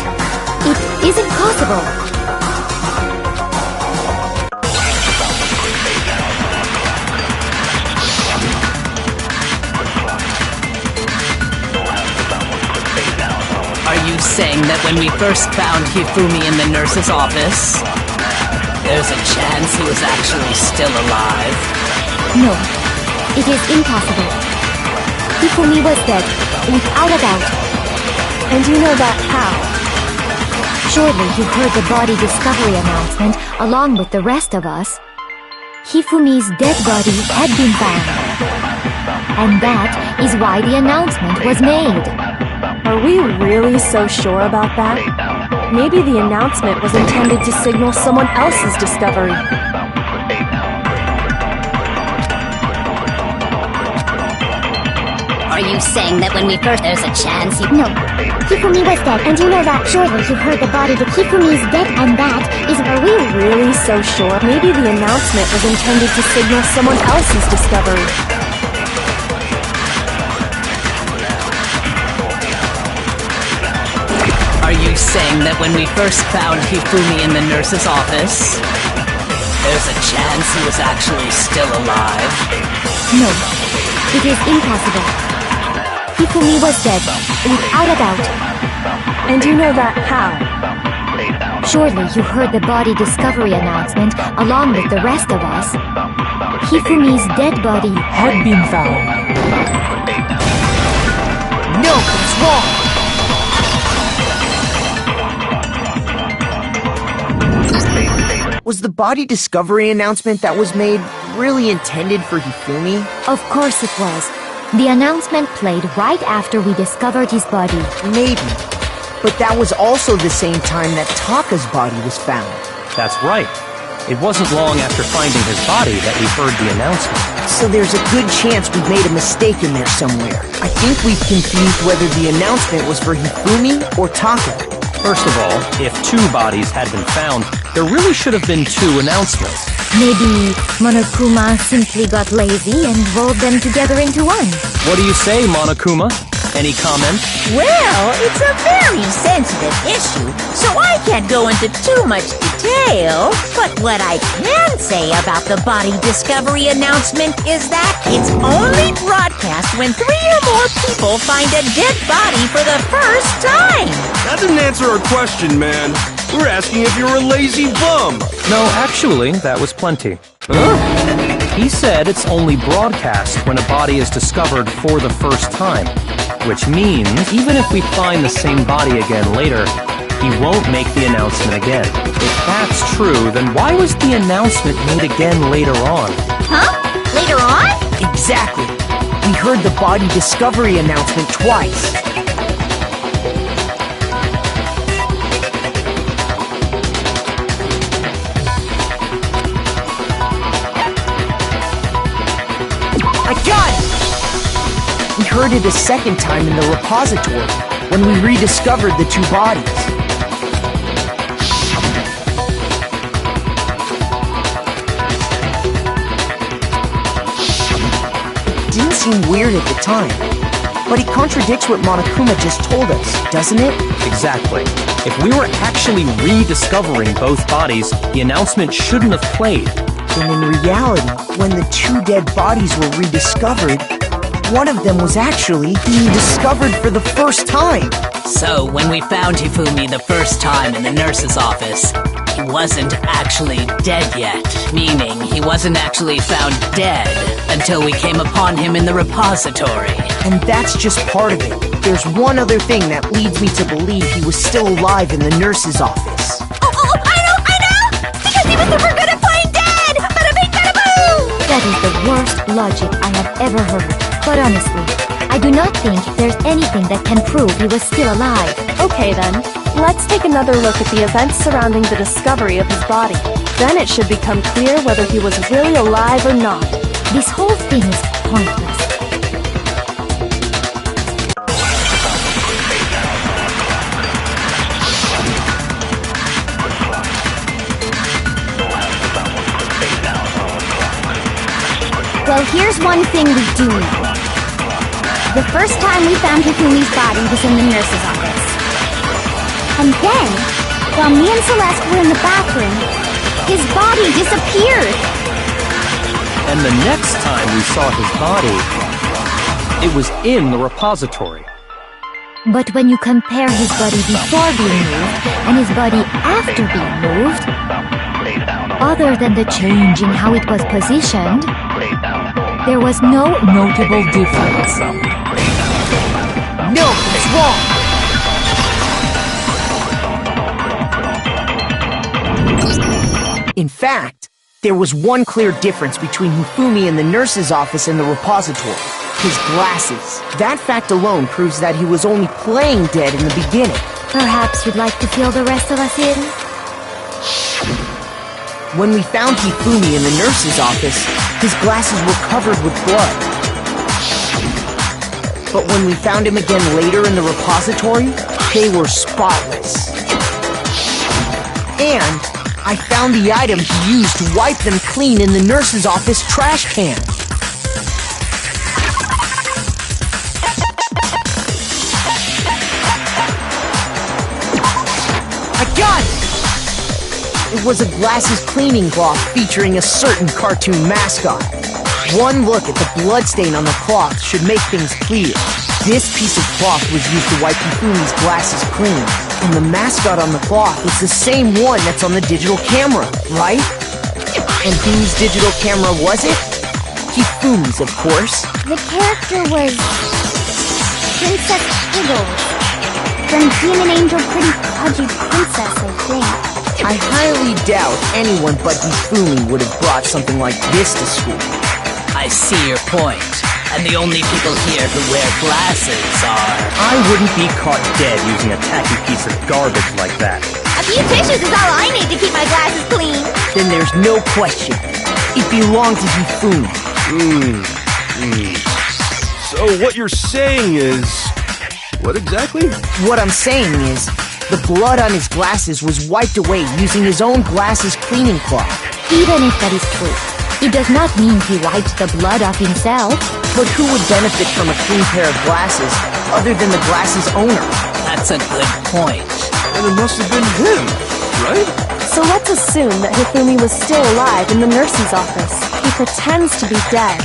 it isn't possible. Are you saying that when we first found Hifumi in the nurse's office, there's a chance he was actually still alive? No, it is impossible. Hifumi was dead, without a doubt. And you know that how? Surely you heard the body discovery announcement along with the rest of us. Hifumi's dead body had been found. And that is why the announcement was made. Are we really so sure about that? Maybe the announcement was intended to signal someone else's discovery. Are you saying that when we first... there's a chance he... No. Hifumi was dead, and you know that. Surely you've heard the body that Hifumi's dead, and that is... Are we really so sure? Maybe the announcement was intended to signal someone else's discovery. Are you saying that when we first found Hifumi in the nurse's office, there's a chance he was actually still alive? No, it is impossible. Hifumi was dead, without a doubt. And you know that how? Surely you heard the body discovery announcement along with the rest of us. Hifumi's dead body had been found. No, it's wrong! Was the body discovery announcement that was made really intended for Hifumi? Of course it was. The announcement played right after we discovered his body. Maybe. But that was also the same time that Taka's body was found. That's right. It wasn't long after finding his body that we heard the announcement. So there's a good chance we've made a mistake in there somewhere. I think we've confused whether the announcement was for Hifumi or Taka. First of all, if two bodies had been found, there really should have been two announcements. Maybe Monokuma simply got lazy and rolled them together into one. What do you say, Monokuma? Any comment? Well, it's a very sensitive issue, so I can't go into too much detail. But what I can say about the body discovery announcement is that it's only broadcast when 3 or more people find a dead body for the first time. That didn't answer our question, man. We're asking if you're a lazy bum. No, actually, that was plenty. He said it's only broadcast when a body is discovered for the first time. Which means, even if we find the same body again later, he won't make the announcement again. If that's true, then why was the announcement made again later on? Huh? Later on? Exactly. We heard the body discovery announcement twice. I got it! We heard it a second time in the repository, when we rediscovered the two bodies. It didn't seem weird at the time, but it contradicts what Monokuma just told us, doesn't it? Exactly. If we were actually rediscovering both bodies, the announcement shouldn't have played. And in reality, when the two dead bodies were rediscovered, one of them was actually being discovered for the first time. So, when we found Hifumi the first time in the nurse's office, he wasn't actually dead yet. Meaning, he wasn't actually found dead until we came upon him in the repository. And that's just part of it. There's one other thing that leads me to believe he was still alive in the nurse's office. Oh, I know! Because he was super good at playing dead! Bada bing, bada boom! That is the worst logic I have ever heard. But honestly, I do not think there's anything that can prove he was still alive. Okay then, let's take another look at the events surrounding the discovery of his body. Then it should become clear whether he was really alive or not. This whole thing is pointless. Well, here's one thing we do know. The first time we found Hifumi's body was in the nurse's office. And then, while me and Celeste were in the bathroom, his body disappeared. And the next time we saw his body, it was in the repository. But when you compare his body before being moved and his body after being moved, other than the change in how it was positioned, there was no notable difference. No, it's wrong! In fact, there was one clear difference between Hifumi in the nurse's office and the repository. His glasses. That fact alone proves that he was only playing dead in the beginning. Perhaps you'd like to fill the rest of us in? When we found Hifumi in the nurse's office, his glasses were covered with blood. But when we found him again later in the repository, they were spotless. And I found the item he used to wipe them clean in the nurse's office trash can. I got it! It was a glasses cleaning cloth featuring a certain cartoon mascot. One look at the bloodstain on the cloth should make things clear. This piece of cloth was used to wipe Hifumi's glasses clean, and the mascot on the cloth is the same one that's on the digital camera, right? And whose digital camera was it? Hifumi's, of course. The character was Princess Piggles from Demon Angel Pretty Pudgy Princess, I think. I highly doubt anyone but Hifumi would have brought something like this to school. I see your point. And the only people here who wear glasses are... I wouldn't be caught dead using a tacky piece of garbage like that. A few tissues is all I need to keep my glasses clean. Then there's no question. It belonged to Hifumi. So what you're saying is... what exactly? What I'm saying is, the blood on his glasses was wiped away using his own glasses cleaning cloth. Even if that is true, it does not mean he wiped the blood off himself. But who would benefit from a clean pair of glasses other than the glasses owner? That's a good point. And it must have been him, right? So let's assume that Hifumi was still alive in the nurse's office. He pretends to be dead.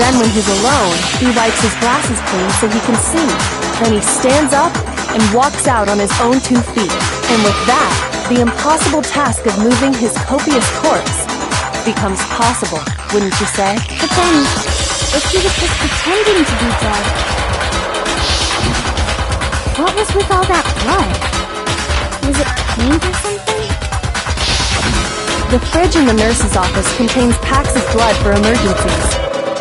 Then when he's alone, he wipes his glasses clean so he can see. Then he stands up and walks out on his own 2 feet. And with that, the impossible task of moving his copious corpse becomes possible, wouldn't you say? But then, if he was just pretending to be dead, what was with all that blood? Was it paint or something? The fridge in the nurse's office contains packs of blood for emergencies.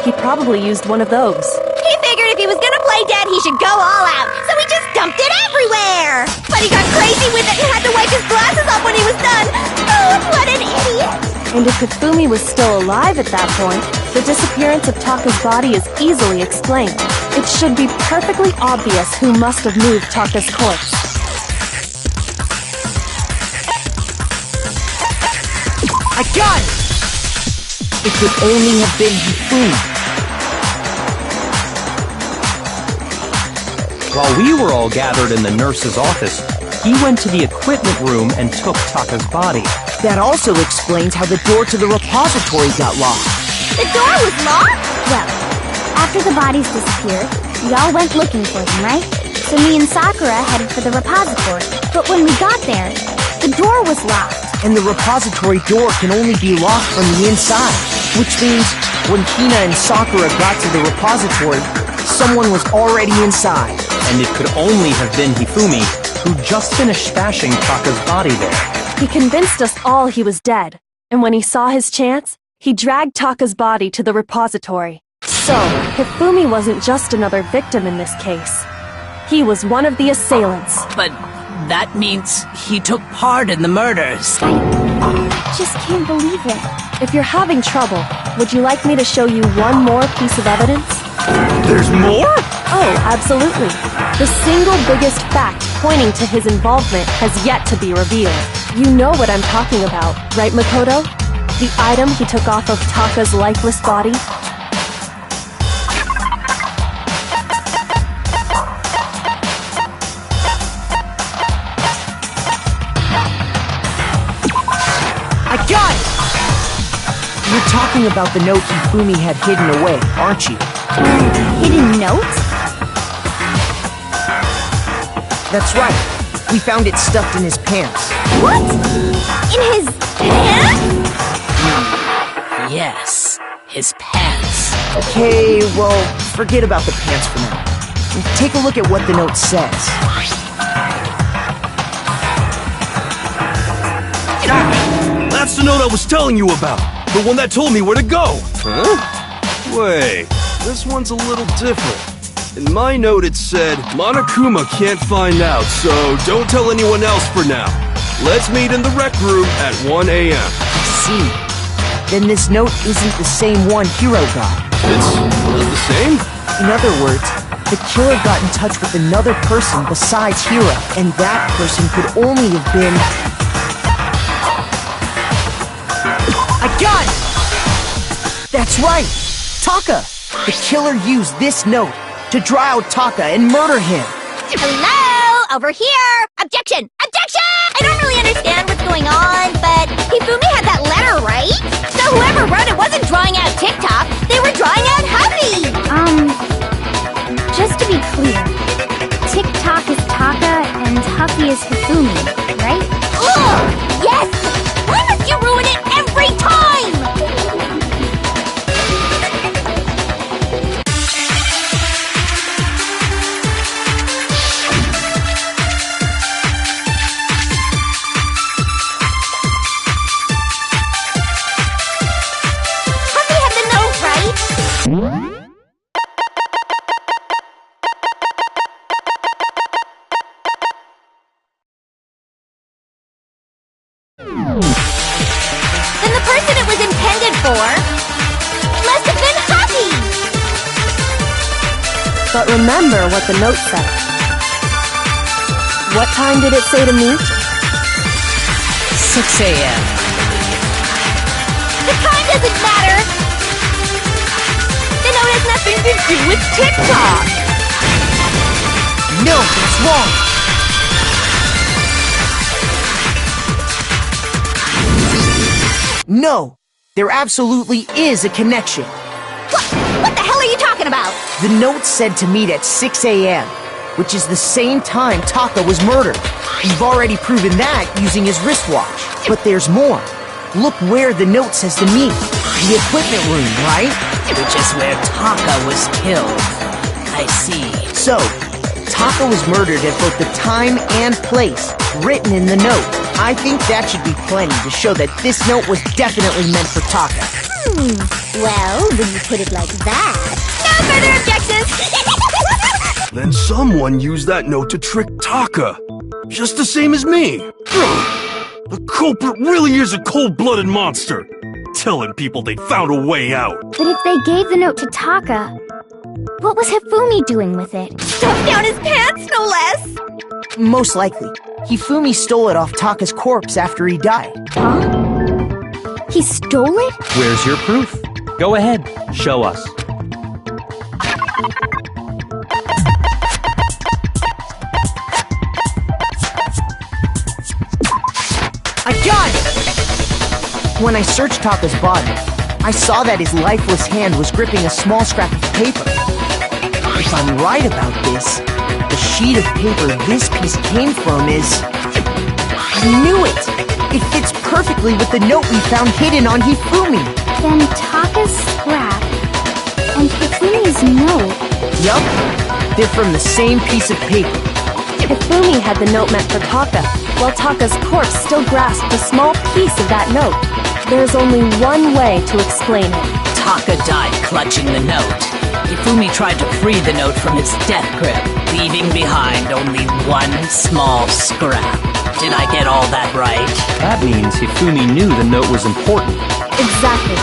He probably used one of those. He figured if he was gonna play dead, he should go all out, so he just dumped it everywhere! But he got crazy with it and had to wipe his glasses off when he was done! Oh, what an idiot! And if Hifumi was still alive at that point, the disappearance of Taka's body is easily explained. It should be perfectly obvious who must have moved Taka's corpse. I got it! It could only have been Hifumi. While we were all gathered in the nurse's office, he went to the equipment room and took Taka's body. That also explains how the door to the repository got locked. The door was locked? Well, after the bodies disappeared, we all went looking for them, right? So me and Sakura headed for the repository. But when we got there, the door was locked. And the repository door can only be locked from the inside, which means when Hina and Sakura got to the repository, someone was already inside. And it could only have been Hifumi, who just finished stashing Taka's body there. He convinced us all he was dead, and when he saw his chance, he dragged Taka's body to the repository. So, Hifumi wasn't just another victim in this case. He was one of the assailants. But that means he took part in the murders. I just can't believe it. If you're having trouble, would you like me to show you one more piece of evidence? There's more? Oh, absolutely. The single biggest fact pointing to his involvement has yet to be revealed. You know what I'm talking about, right, Makoto? The item he took off of Taka's lifeless body? I got it! You're talking about the note Hifumi had hidden away, aren't you? Hidden note? That's right. We found it stuffed in his pants. What? In his pants? Yes, his pants. Okay, well, forget about the pants for now. Take a look at what the note says. That's the note I was telling you about. The one that told me where to go. Huh? Wait, this one's a little different. In my note it said, Monokuma can't find out, so don't tell anyone else for now. Let's meet in the rec room at 1 a.m. I see. Then this note isn't the same one Hiro got. It's not the same? In other words, the killer got in touch with another person besides Hiro, and that person could only have been... I got it! That's right! Taka! The killer used this note to draw out Taka and murder him. Hello? Over here! Objection! Objection! I don't really understand what's going on, but Hifumi had that letter, right? So whoever wrote it wasn't drawing out TikTok, they were drawing out Hubby! Just to be clear, TikTok is Taka and Huffy is Hifumi, right? Ugh! Yes! Why must you ruin it every time? Huffy had the note, right? Then the person it was intended for must have been Huffy! But remember what the note said. What time did it say to meet? 6 a.m. The time doesn't matter! The note has nothing to do with TikTok! No, that's wrong! No! There absolutely is a connection! What the hell are you talking about? The note said to meet at 6 a.m., which is the same time Taka was murdered. You've already proven that using his wristwatch. But there's more. Look where the note says to meet. The equipment room, right? Which is where Taka was killed. I see. So, Taka was murdered at both the time and place written in the note. I think that should be plenty to show that this note was definitely meant for Taka. Well, when you put it like that... No further objections! Then someone used that note to trick Taka. Just the same as me. The culprit really is a cold-blooded monster. Telling people they found a way out. But if they gave the note to Taka, what was Hifumi doing with it? Stuffed down his pants, no less! Most likely. Hifumi stole it off Taka's corpse after he died. Huh? He stole it? Where's your proof? Go ahead, show us. I got it! When I searched Taka's body, I saw that his lifeless hand was gripping a small scrap of paper. If I'm right about this, the sheet of paper this piece came from is... I knew it! It fits perfectly with the note we found hidden on Hifumi. Then Taka's scrap and Hifumi's note. Yup, they're from the same piece of paper. Hifumi had the note meant for Taka, while Taka's corpse still grasped a small piece of that note. There's only one way to explain it. Taka died clutching the note. Hifumi tried to free the note from its death grip, leaving behind only one small scrap. Did I get all that right? That means Hifumi knew the note was important. Exactly.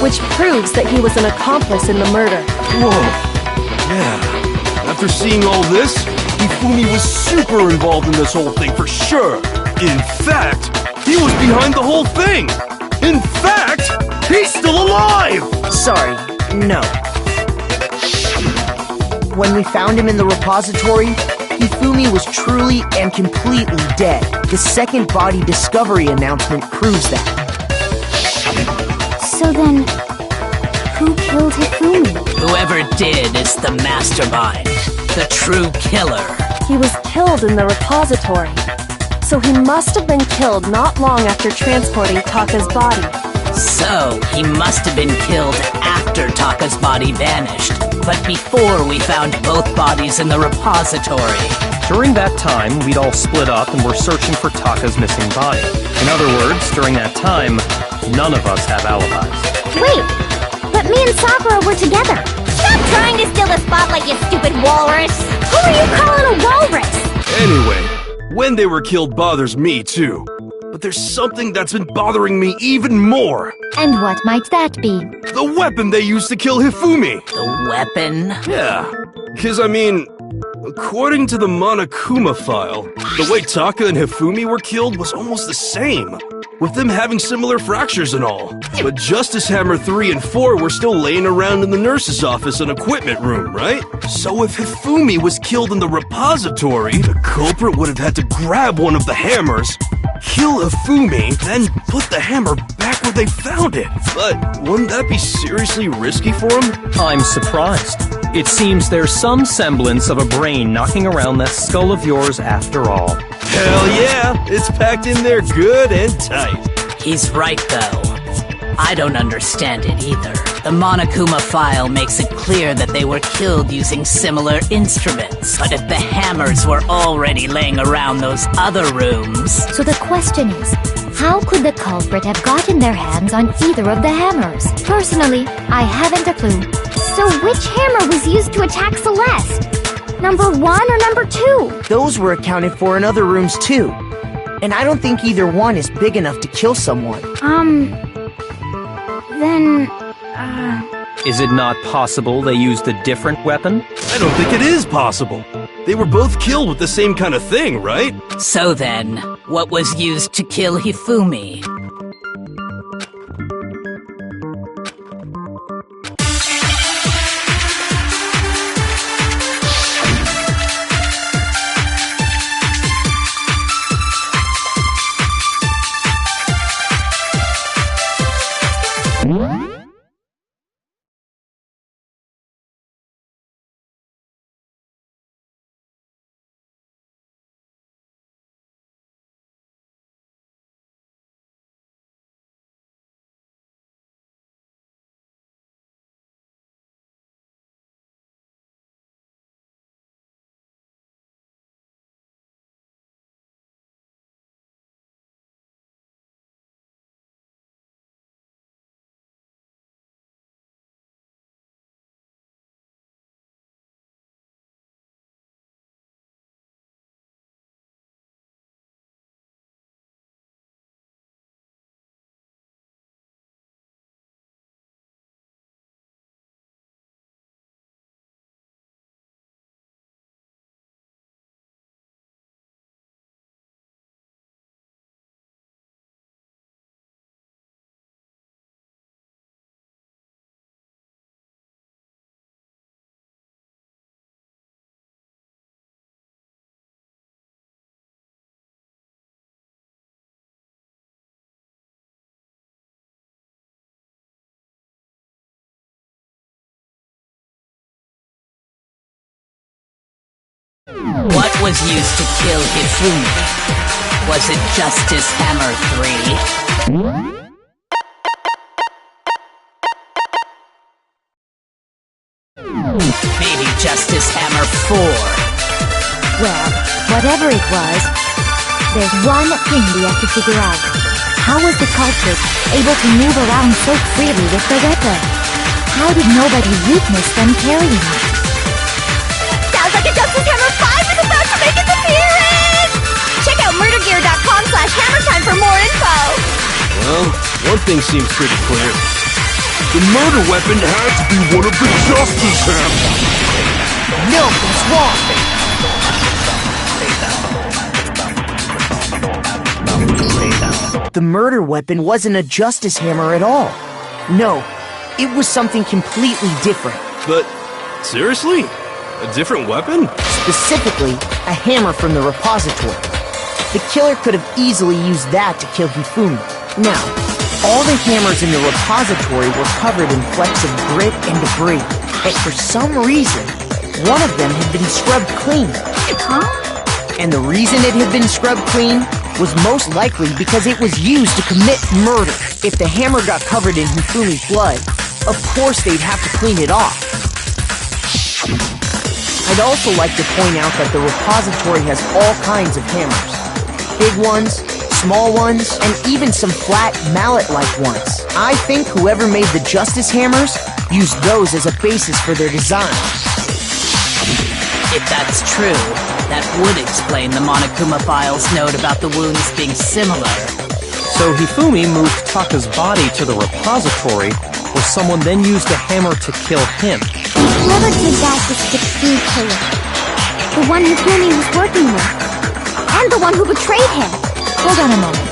Which proves that he was an accomplice in the murder. Whoa. Yeah. After seeing all this, Hifumi was super involved in this whole thing for sure. In fact, he was behind the whole thing. In fact, he's still alive! Sorry, no. When we found him in the repository, Hifumi was truly and completely dead. The second body discovery announcement proves that. So then, who killed Hifumi? Whoever did is the mastermind, the true killer. He was killed in the repository. So he must have been killed not long after transporting Taka's body. So, he must have been killed after Taka's body vanished, but before we found both bodies in the repository. During that time, we'd all split up and were searching for Taka's missing body. In other words, during that time, none of us have alibis. Wait, but me and Sakura were together. Stop trying to steal the spotlight, you stupid walrus! Who are you calling a walrus? Anyway, when they were killed bothers me too. But there's something that's been bothering me even more. And what might that be? The weapon they used to kill Hifumi. The weapon? Yeah, because I mean, according to the Monokuma file, the way Taka and Hifumi were killed was almost the same, with them having similar fractures and all. But Justice Hammer 3 and 4 were still laying around in the nurse's office and equipment room, right? So if Hifumi was killed in the repository, the culprit would have had to grab one of the hammers, kill Hifumi, then put the hammer back where they found it. But wouldn't that be seriously risky for him? I'm surprised. It seems there's some semblance of a brain knocking around that skull of yours after all. Hell yeah, it's packed in there good and tight. He's right, though. I don't understand it either. The Monokuma file makes it clear that they were killed using similar instruments. But if the hammers were already laying around those other rooms... So the question is, how could the culprit have gotten their hands on either of the hammers? Personally, I haven't a clue. So which hammer was used to attack Celeste? Number 1 or number 2? Those were accounted for in other rooms too. And I don't think either one is big enough to kill someone. Then... Is it not possible they used a different weapon? I don't think it is possible. They were both killed with the same kind of thing, right? So then, what was used to kill Hifumi? What was used to kill Hifumi? Was it Justice Hammer 3? Maybe Justice Hammer 4? Well, whatever it was, there's one thing we have to figure out. How was the culprit able to move around so freely with the weapon? How did nobody witness them carrying it? Sounds like a Justice Hammer 5 is about to make its appearance! Check out murdergear.com/hammertime for more info! Well, one thing seems pretty clear. The murder weapon had to be one of the Justice Hammers! Milk and swamp! The murder weapon wasn't a Justice Hammer at all. No, it was something completely different. But, seriously? A different weapon? Specifically, a hammer from the repository. The killer could have easily used that to kill Hifumi. Now, all the hammers in the repository were covered in flecks of grit and debris, but for some reason, one of them had been scrubbed clean. Huh? And the reason it had been scrubbed clean was most likely because it was used to commit murder. If the hammer got covered in Hifumi's blood, of course they'd have to clean it off. I'd also like to point out that the repository has all kinds of hammers. Big ones, small ones, and even some flat mallet-like ones. I think whoever made the Justice Hammers used those as a basis for their design. If that's true, that would explain the Monokuma Files note about the wounds being similar. So Hifumi moved Taka's body to the repository, where someone then used a hammer to kill him. Whoever did that was the true killer. The one Hifumi was working with. And the one who betrayed him. Hold on a moment.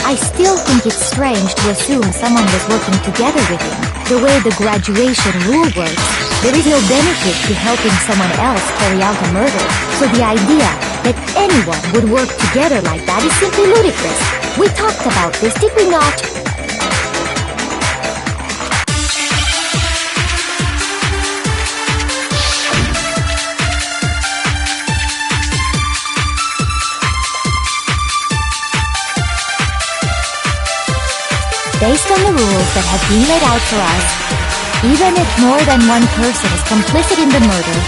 I still think it's strange to assume someone was working together with him. The way the graduation rule works, there is no benefit to helping someone else carry out a murder. So the idea that anyone would work together like that is simply ludicrous. We talked about this, did we not? Based on the rules that have been laid out for us, even if more than one person is complicit in the murder,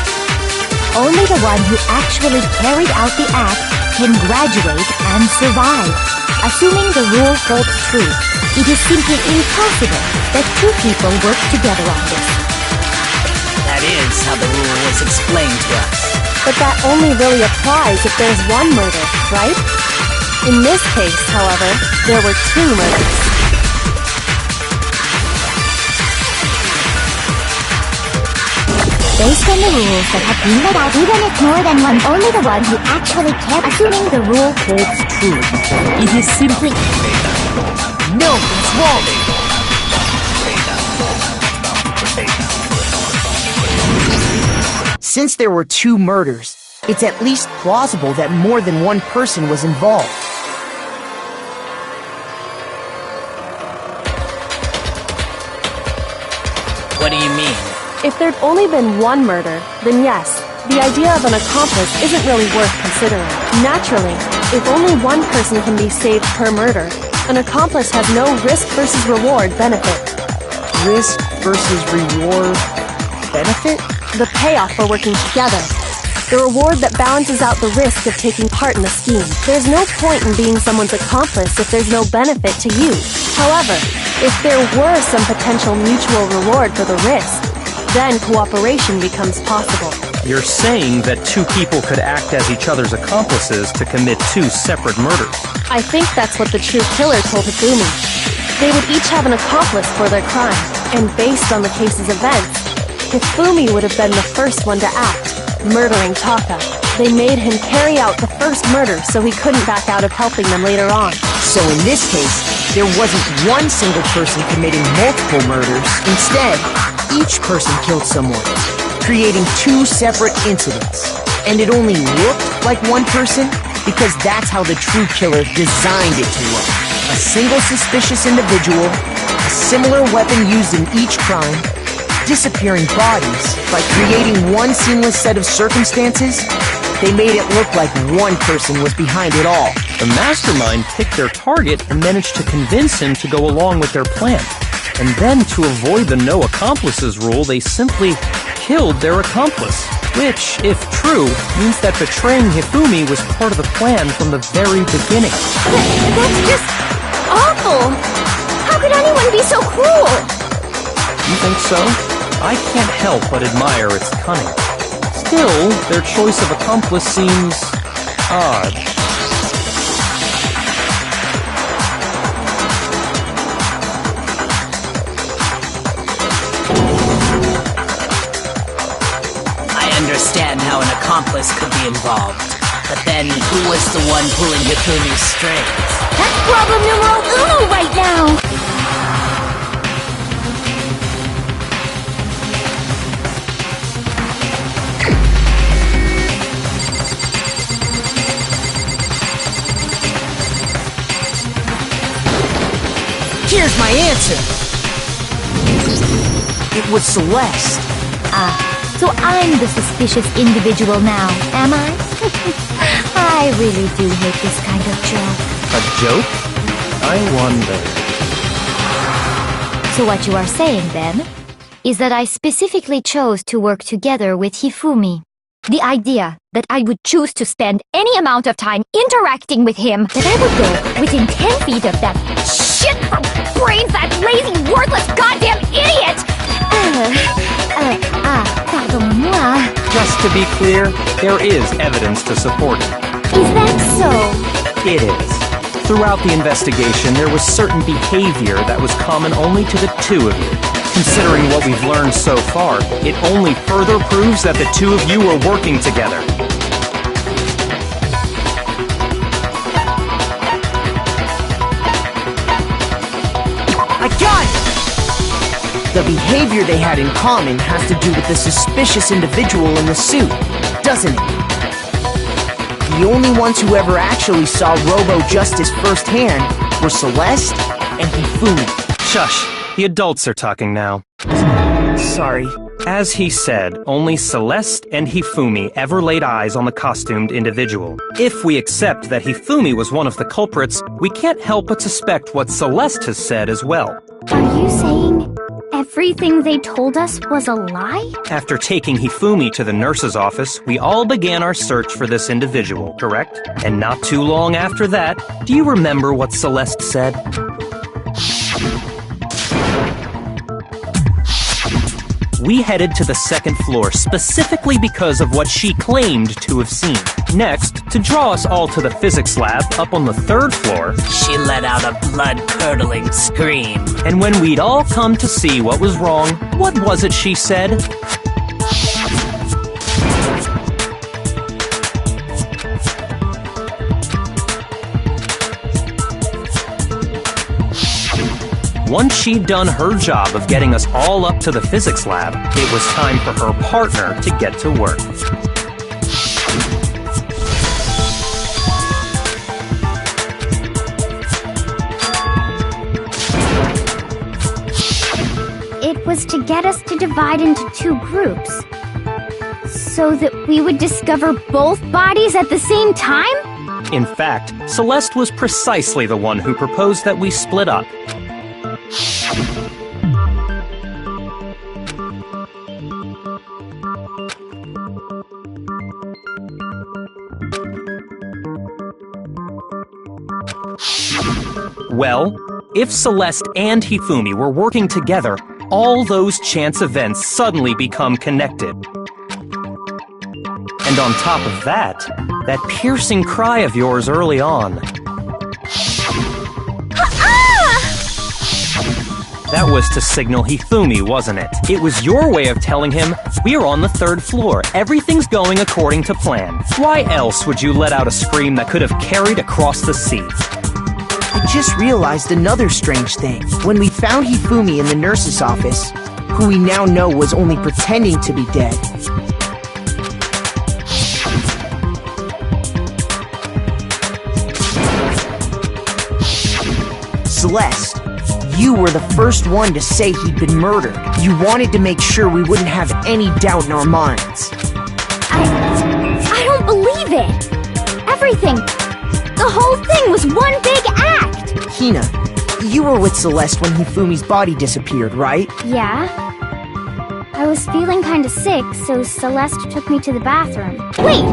only the one who actually carried out the act can graduate and survive. Assuming the rule holds true, it is simply impossible that two people work together on this. That is how the rule was explained to us. But that only really applies if there's one murder, right? In this case, however, there were two murders. Based on the rules that have been laid out, even if more than one, only the one who actually kept, assuming the rule holds true. It is simply Milk and swamp! Since there were two murders, it's at least plausible that more than one person was involved. What do you mean? If there'd only been one murder, then yes, the idea of an accomplice isn't really worth considering. Naturally, if only one person can be saved per murder, an accomplice has no risk versus reward benefit. Risk versus reward benefit? The payoff for working together. The reward that balances out the risk of taking part in the scheme. There's no point in being someone's accomplice if there's no benefit to you. However, if there were some potential mutual reward for the risk, then cooperation becomes possible. You're saying that two people could act as each other's accomplices to commit two separate murders. I think that's what the true killer told Hifumi. They would each have an accomplice for their crime, and based on the case's events, Hifumi would have been the first one to act, murdering Taka. They made him carry out the first murder so he couldn't back out of helping them later on. So in this case, there wasn't one single person committing multiple murders. Instead, each person killed someone, creating two separate incidents. And it only looked like one person because that's how the true killer designed it to look. A single suspicious individual, a similar weapon used in each crime, disappearing bodies. By creating one seamless set of circumstances, they made it look like one person was behind it all. The mastermind picked their target and managed to convince him to go along with their plan. And then, to avoid the no accomplices rule, they simply killed their accomplice. Which, if true, means that betraying Hifumi was part of the plan from the very beginning. That's just awful! How could anyone be so cruel? You think so? I can't help but admire its cunning. Still, their choice of accomplice seems odd. I understand how an accomplice could be involved. But then, who was the one pulling Hifumi's strings? That's problem numero uno right now! Here's my answer. It was Celeste. So I'm the suspicious individual now, am I? I really do hate this kind of joke. A joke? I wonder. So what you are saying, then, is that I specifically chose to work together with Hifumi. The idea that I would choose to spend any amount of time interacting with him, that I would go within 10 feet of that shit from brains, that lazy, worthless, goddamn idiot! Pardon-moi. Just to be clear, there is evidence to support it. Is that so? It is. Throughout the investigation, there was certain behavior that was common only to the two of you. Considering what we've learned so far, it only further proves that the two of you were working together. I got it! The behavior they had in common has to do with the suspicious individual in the suit, doesn't it? The only ones who ever actually saw Robo-Justice firsthand were Celeste and Hifumi. Shush! The adults are talking now. Sorry. As he said, only Celeste and Hifumi ever laid eyes on the costumed individual. If we accept that Hifumi was one of the culprits, we can't help but suspect what Celeste has said as well. Are you saying everything they told us was a lie? After taking Hifumi to the nurse's office, we all began our search for this individual, correct? And not too long after that, do you remember what Celeste said? We headed to the second floor specifically because of what she claimed to have seen. Next, to draw us all to the physics lab up on the third floor, She let out a blood-curdling scream. and when we'd all come to see what was wrong, what was it she said? Once she'd done her job of getting us all up to the physics lab, it was time for her partner to get to work. It was to get us to divide into two groups. So that we would discover both bodies at the same time? In fact, Celeste was precisely the one who proposed that we split up. Well, if Celeste and Hifumi were working together, all those chance events suddenly become connected. And on top of that, that piercing cry of yours early on. That was to signal Hifumi, wasn't it? It was your way of telling him, we're on the third floor, everything's going according to plan. Why else would you let out a scream that could have carried across the sea? I just realized another strange thing. When we found Hifumi in the nurse's office, who we now know was only pretending to be dead, Celeste, you were the first one to say he'd been murdered. You wanted to make sure we wouldn't have any doubt in our minds. I don't believe it. Everything. The The whole thing was one big act! Hina, you were with Celeste when Hifumi's body disappeared, right? Yeah. I was feeling kinda sick, so Celeste took me to the bathroom. Wait!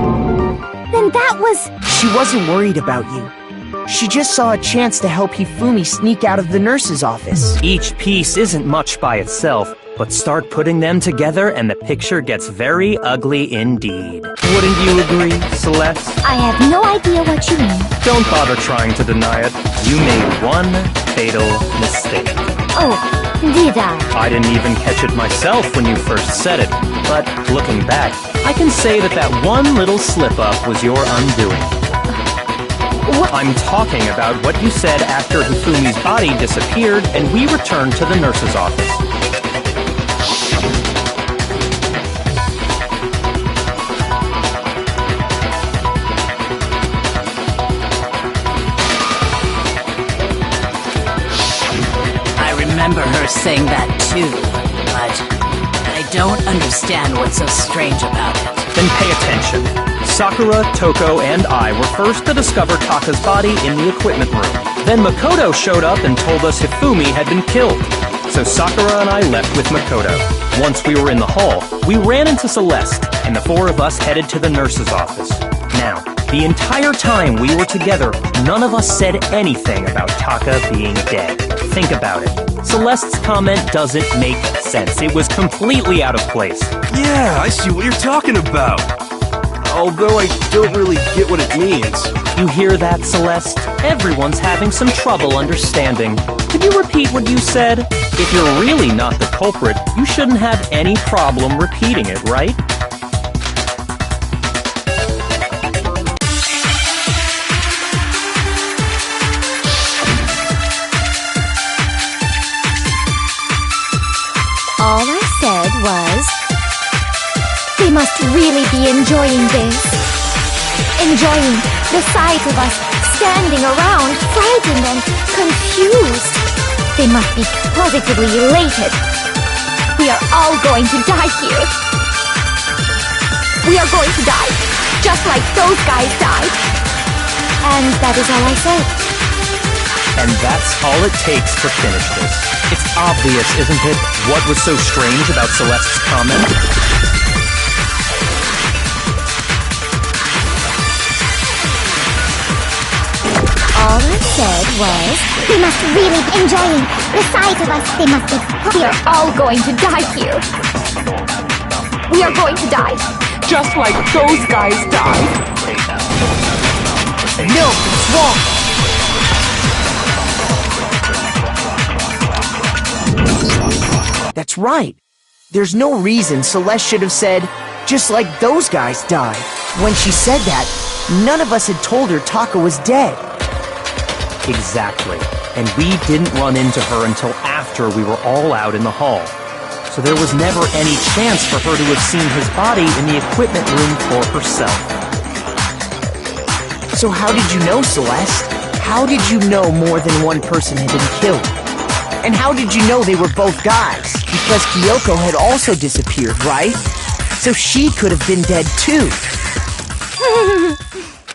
Then that was... She wasn't worried about you. She just saw a chance to help Hifumi sneak out of the nurse's office. Each piece isn't much by itself, but start putting them together and the picture gets very ugly indeed. Wouldn't you agree, Celeste? I have no idea what you mean. Don't bother trying to deny it. You made one fatal mistake. Oh, did I? I didn't even catch it myself when you first said it, but looking back, I can say that that one little slip-up was your undoing. What? I'm talking about what you said after Hifumi's body disappeared and we returned to the nurse's office. I remember her saying that too, but I don't understand what's so strange about it. Then pay attention. Sakura, Toko, and I were first to discover Taka's body in the equipment room. Then Makoto showed up and told us Hifumi had been killed. So Sakura and I left with Makoto. Once we were in the hall, we ran into Celeste, and the four of us headed to the nurse's office. Now, the entire time we were together, none of us said anything about Taka being dead. Think about it. Celeste's comment doesn't make sense. It was completely out of place. Yeah, I see what you're talking about. Although I don't really get what it means. You hear that, Celeste? Everyone's having some trouble understanding. Could you repeat what you said? If you're really not the culprit, you shouldn't have any problem repeating it, right? All I said was... They must really be enjoying this. Enjoying the sight of us standing around, frightened and confused. They must be positively elated. We are all going to die here. We are going to die, just like those guys died. And that is all I said. And that's all it takes to finish this. It's obvious, isn't it, what was so strange about Celeste's comment? All I said was, they must really be enjoying the sight of us. They must be... We are all going to die here. We are going to die, just like those guys died. No, it's wrong. That's right. There's no reason Celeste should have said, just like those guys died. When she said that, none of us had told her Taka was dead. Exactly. And we didn't run into her until after we were all out in the hall. So there was never any chance for her to have seen his body in the equipment room for herself. So how did you know, Celeste? How did you know more than one person had been killed? And how did you know they were both guys? Because Kyoko had also disappeared, right? So she could have been dead too.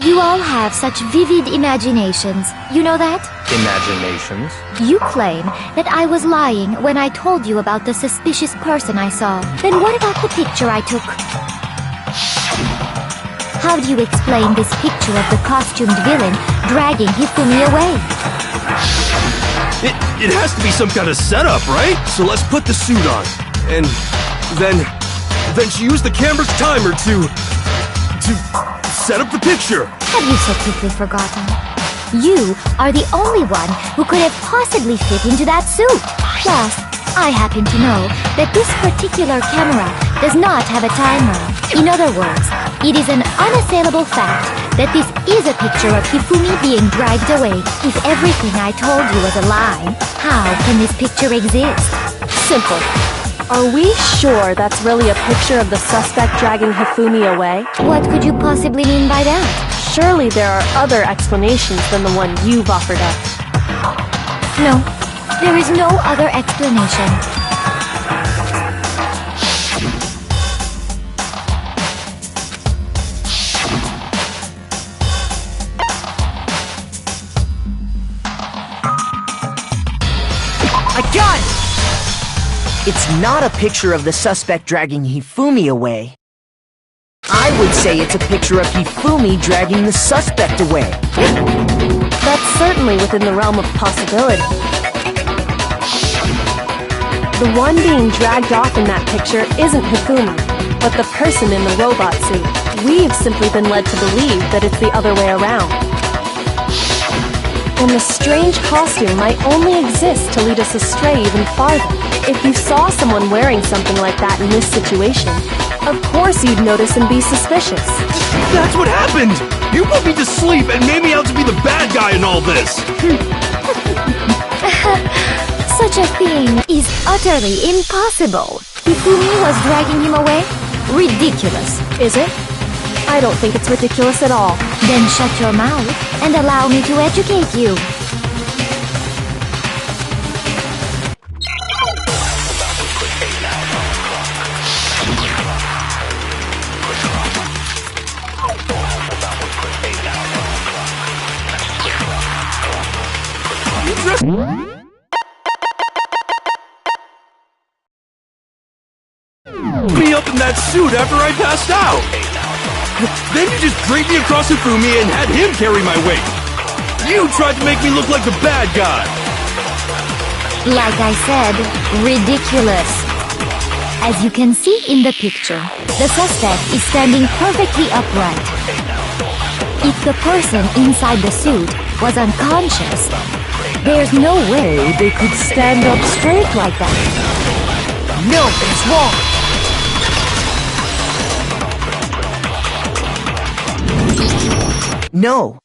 You all have such vivid imaginations. You know that? Imaginations? You claim that I was lying when I told you about the suspicious person I saw. Then what about the picture I took? How do you explain this picture of the costumed villain dragging Hifumi away? It has to be some kind of setup, right? So let's put the suit on. And then she used the camera's timer to set up the picture. Have you so quickly forgotten? You are the only one who could have possibly fit into that suit. Plus, I happen to know that this particular camera does not have a timer. In other words, it is an unassailable fact that this is a picture of Hifumi being dragged away. If everything I told you was a lie, how can this picture exist? Simple. Are we sure that's really a picture of the suspect dragging Hifumi away? What could you possibly mean by that? Surely there are other explanations than the one you've offered up. No, there is no other explanation. It's not a picture of the suspect dragging Hifumi away. I would say it's a picture of Hifumi dragging the suspect away. That's certainly within the realm of possibility. The one being dragged off in that picture isn't Hifumi, but the person in the robot suit. We've simply been led to believe that it's the other way around. And the strange costume might only exist to lead us astray even farther. If you saw someone wearing something like that in this situation, of course you'd notice and be suspicious. That's what happened! You put me to sleep and made me out to be the bad guy in all this! Such a thing is utterly impossible. Hifumi was dragging him away? Ridiculous. Is it? I don't think it's ridiculous at all. Then shut your mouth and allow me to educate you. Me up in that suit after I passed out! Then you just draped me across Hifumi and had him carry my weight! You tried to make me look like the bad guy! Like I said, ridiculous. As you can see in the picture, the suspect is standing perfectly upright. If the person inside the suit was unconscious, there's no way they could stand up straight like that. No, it's wrong! No.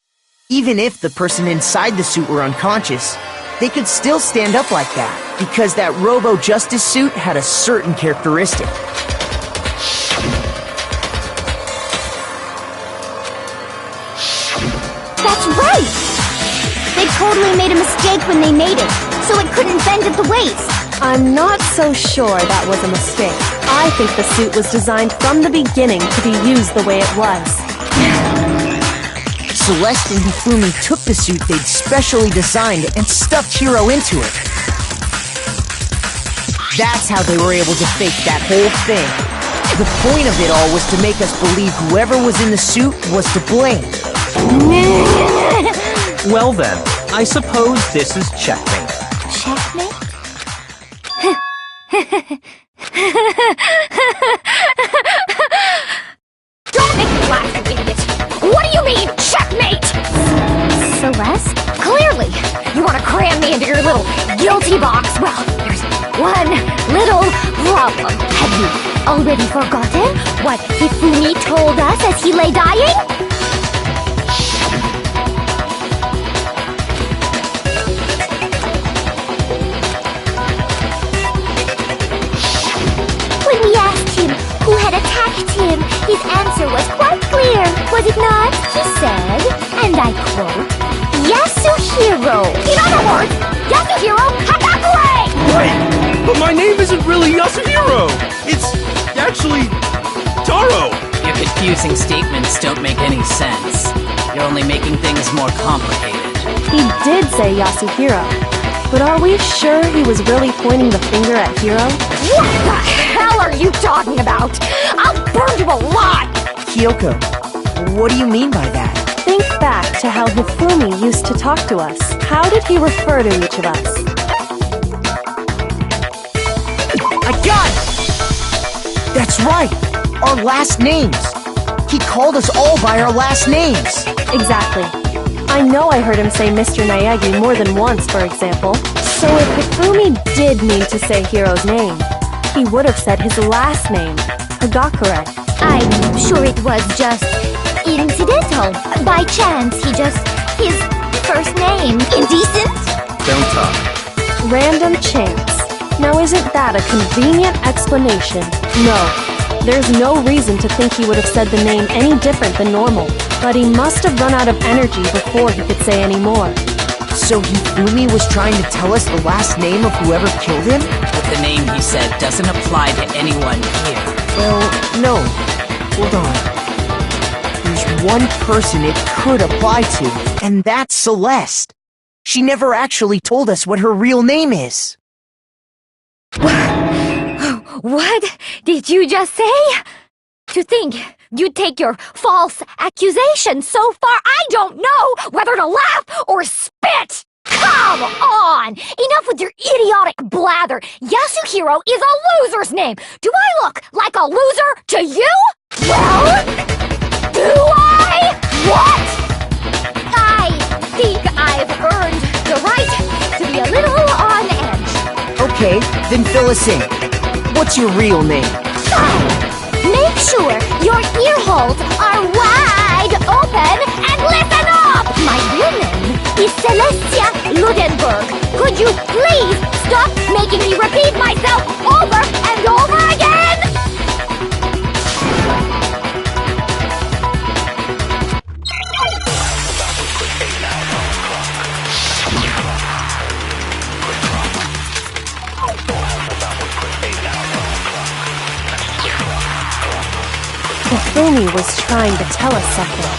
Even if the person inside the suit were unconscious, they could still stand up like that, because that Robo-Justice suit had a certain characteristic. That's right! They totally made a mistake when they made it, so it couldn't bend at the waist. I'm not so sure that was a mistake. I think the suit was designed from the beginning to be used the way it was. Celeste and Hifumi took the suit they'd specially designed and stuffed Hiro into it. That's how they were able to fake that whole thing. The point of it all was to make us believe whoever was in the suit was to blame. Well then, I suppose this is checkmate. Checkmate? Don't make me laugh, you idiot! What do you mean, checkmate? Celeste? Clearly! You want to cram me into your little guilty box? Well, there's one little problem. Have you already forgotten what Hifumi told us as he lay dying? When we asked him who had attacked him, his answer was quite clear, was it not? He said, and I quote, Yasuhiro! In other words, Yasuhiro Hagakure! Wait! But my name isn't really Yasuhiro! It's actually Taro! Your confusing statements don't make any sense. You're only making things more complicated. He did say Yasuhiro, but are we sure he was really pointing the finger at Hiro? What the hell are you talking about? I'll burn you alive! Kyoko, what do you mean by that? Think back to how Hifumi used to talk to us. How did he refer to each of us? I got it! That's right! Our last names! He called us all by our last names! Exactly. I know I heard him say Mr. Naegi more than once, for example. So if Hifumi did mean to say Hiro's name, he would have said his last name, Hagakure. I'm sure it was just incidental. By chance, his first name. Indecent? Don't talk. Random chance. Now isn't that a convenient explanation? No. There's no reason to think he would have said the name any different than normal. But he must have run out of energy before he could say any more. So Hifumi was trying to tell us the last name of whoever killed him? But the name he said doesn't apply to anyone here. Well, no. Hold on. There's one person it could apply to, and that's Celeste. She never actually told us what her real name is. What did you just say? To think you'd take your false accusation so far, I don't know whether to laugh or spit! Come on! Enough with your idiotic blather! Yasuhiro is a loser's name! Do I look like a loser to you? Well, do I? What? I think I've earned the right to be a little on edge. Okay, then fill us in. What's your real name? Make sure your ear holes are wide open and listen up! My real name is Celestia Ludenberg. Could you please stop making me repeat myself over and over again? Hifumi was trying to tell us something.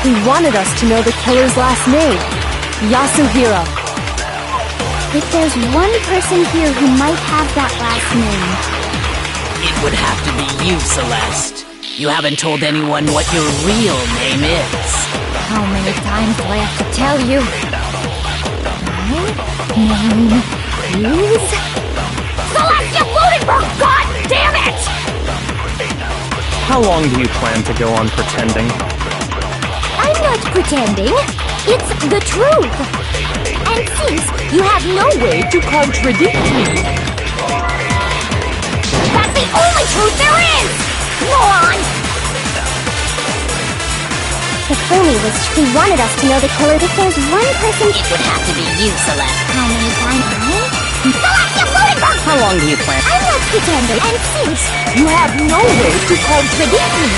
He wanted us to know the killer's last name, Yasuhiro. If there's one person here who might have that last name... It would have to be you, Celeste. You haven't told anyone what your real name is. How many times do I have to tell you? My name is... Celestia Ludenberg! God damn it! How long do you plan to go on pretending? I'm not pretending. It's the truth. And since you have no way to contradict me... That's the only truth there is! Moron! He wanted us to know the killer. If there's one person... It would have to be you, Celeste. How many times? Celestia Ludenberg! How long do you plan? I'm not pretending. And since you have no way to contradict me...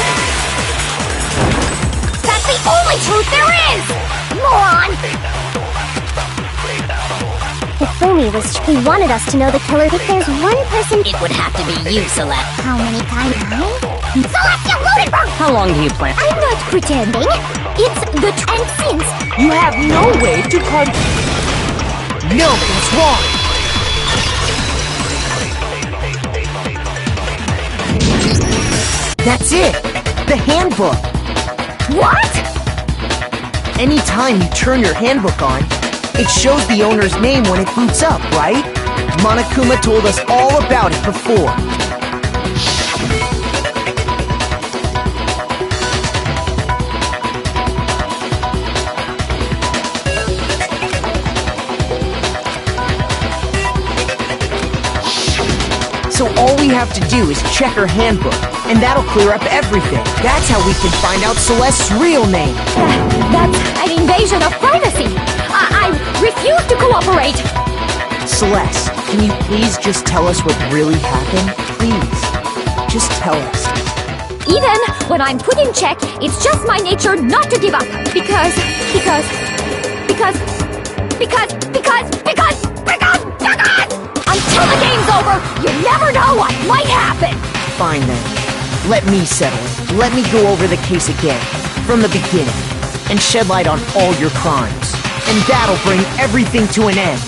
That's the only truth there is! Moron! He wanted us to know the killer. If there's one person... It would have to be you, Celeste. How many times? Celestia Ludenberg! How long do you plan? I'm not pretending. It's the truth. And since you have no way to No, it's wrong! That's it! The handbook! What? Anytime you turn your handbook on, it shows the owner's name when it boots up, right? Monokuma told us all about it before. So all we have to do is check her handbook, and that'll clear up everything. That's how we can find out Celeste's real name. That's an invasion of privacy. I refuse to cooperate. Celeste, can you please just tell us what really happened? Please, just tell us. Even when I'm put in check, it's just my nature not to give up. Because... Until the game's over, you never know what might happen! Fine then. Let me settle it. Let me go over the case again, from the beginning, and shed light on all your crimes. And that'll bring everything to an end.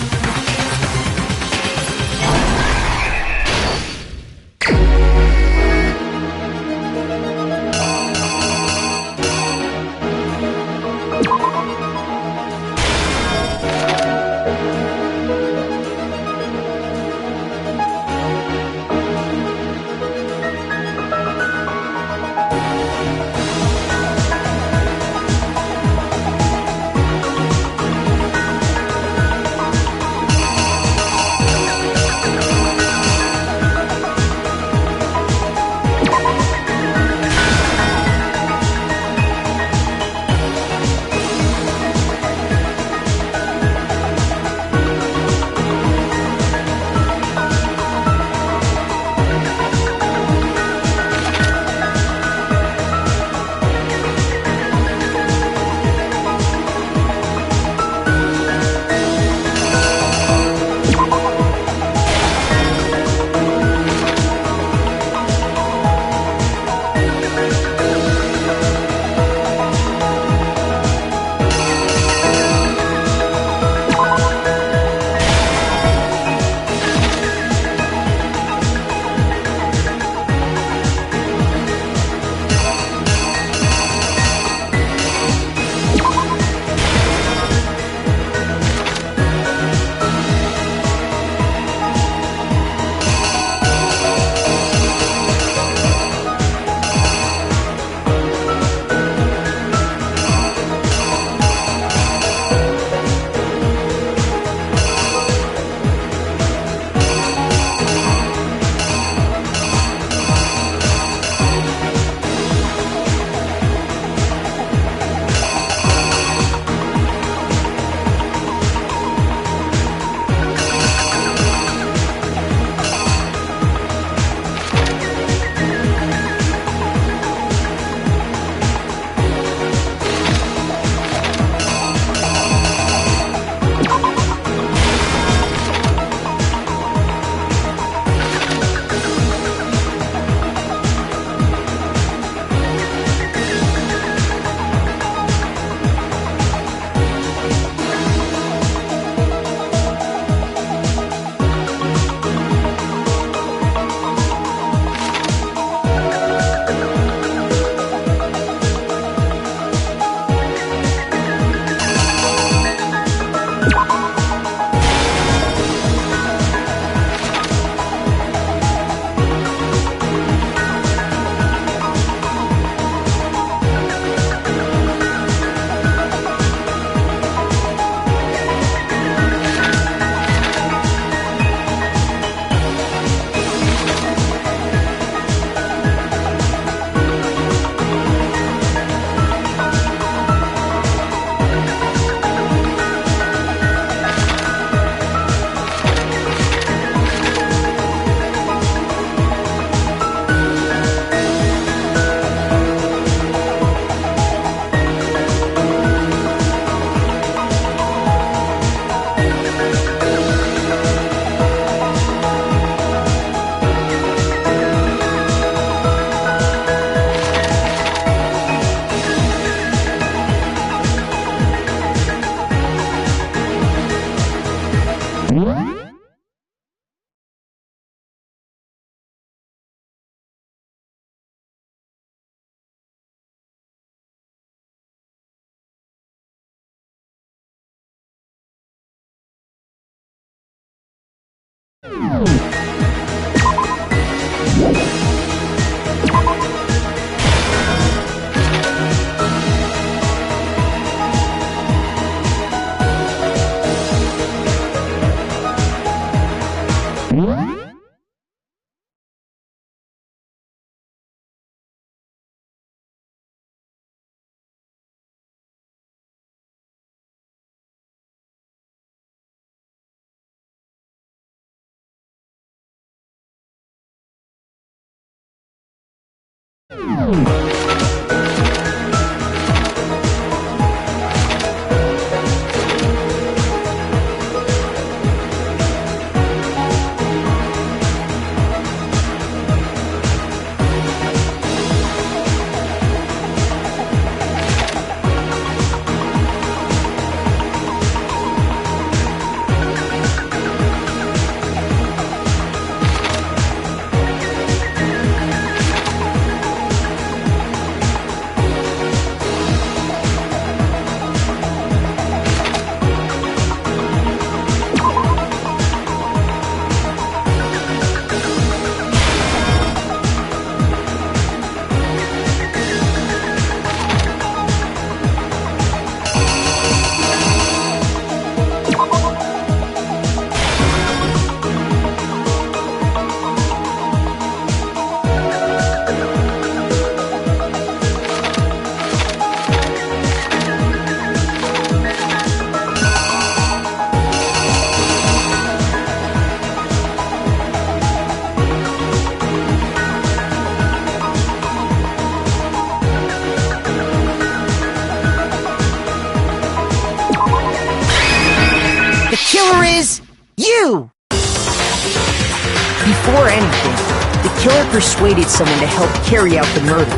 Killer is you! Before anything, the killer persuaded someone to help carry out the murder.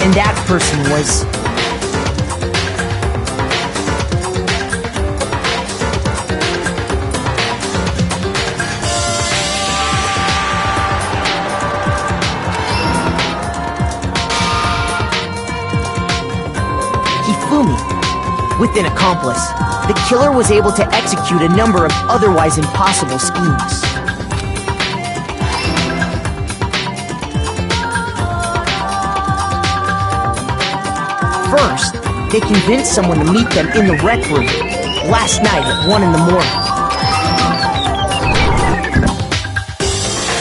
And that person was... Hifumi. With an accomplice, the killer was able to execute a number of otherwise impossible schemes. First, they convinced someone to meet them in the rec room last night at 1 in the morning.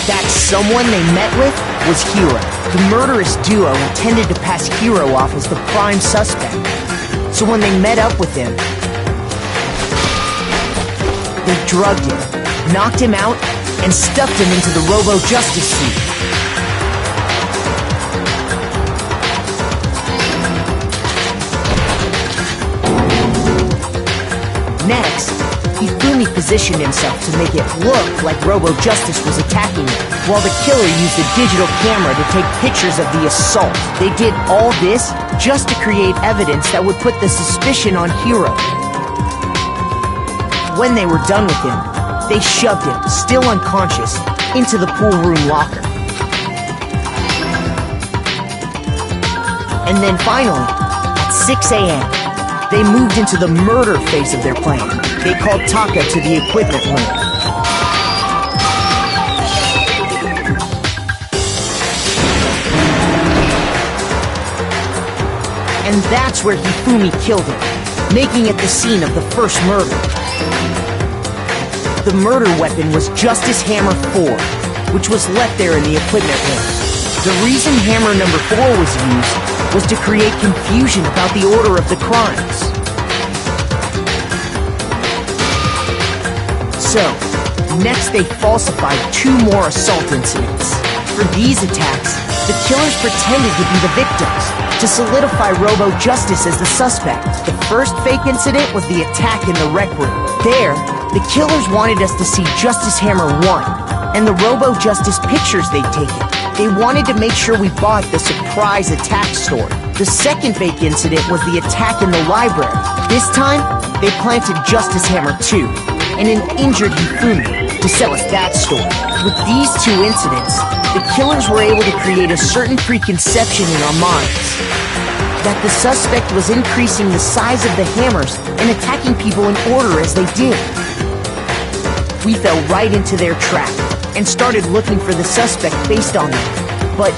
That someone they met with was Hiro. The murderous duo intended to pass Hiro off as the prime suspect. So when they met up with him, they drugged him, knocked him out, and stuffed him into the Robo-Justice suit. Next, Hifumi positioned himself to make it look like Robo-Justice was attacking him, while the killer used a digital camera to take pictures of the assault. They did all this just to create evidence that would put the suspicion on Hiro. When they were done with him, they shoved him, still unconscious, into the pool room locker. And then finally, at 6 a.m., they moved into the murder phase of their plan. They called Taka to the equipment room. And that's where Hifumi killed him, making it the scene of the first murder. The murder weapon was Justice Hammer 4, which was left there in the equipment room. The reason Hammer number 4 was used was to create confusion about the order of the crimes. So, next they falsified 2 more assault incidents. For these attacks, the killers pretended to be the victims, to solidify Robo-Justice as the suspect. The first fake incident was the attack in the rec room. There, the killers wanted us to see Justice Hammer 1 and the Robo-Justice pictures they'd taken. They wanted to make sure we bought the surprise attack story. The second fake incident was the attack in the library. This time, they planted Justice Hammer 2 and an injured Hifumi to sell us that story. With these 2 incidents, the killers were able to create a certain preconception in our minds that the suspect was increasing the size of the hammers and attacking people in order as they did. we fell right into their trap and started looking for the suspect based on them. But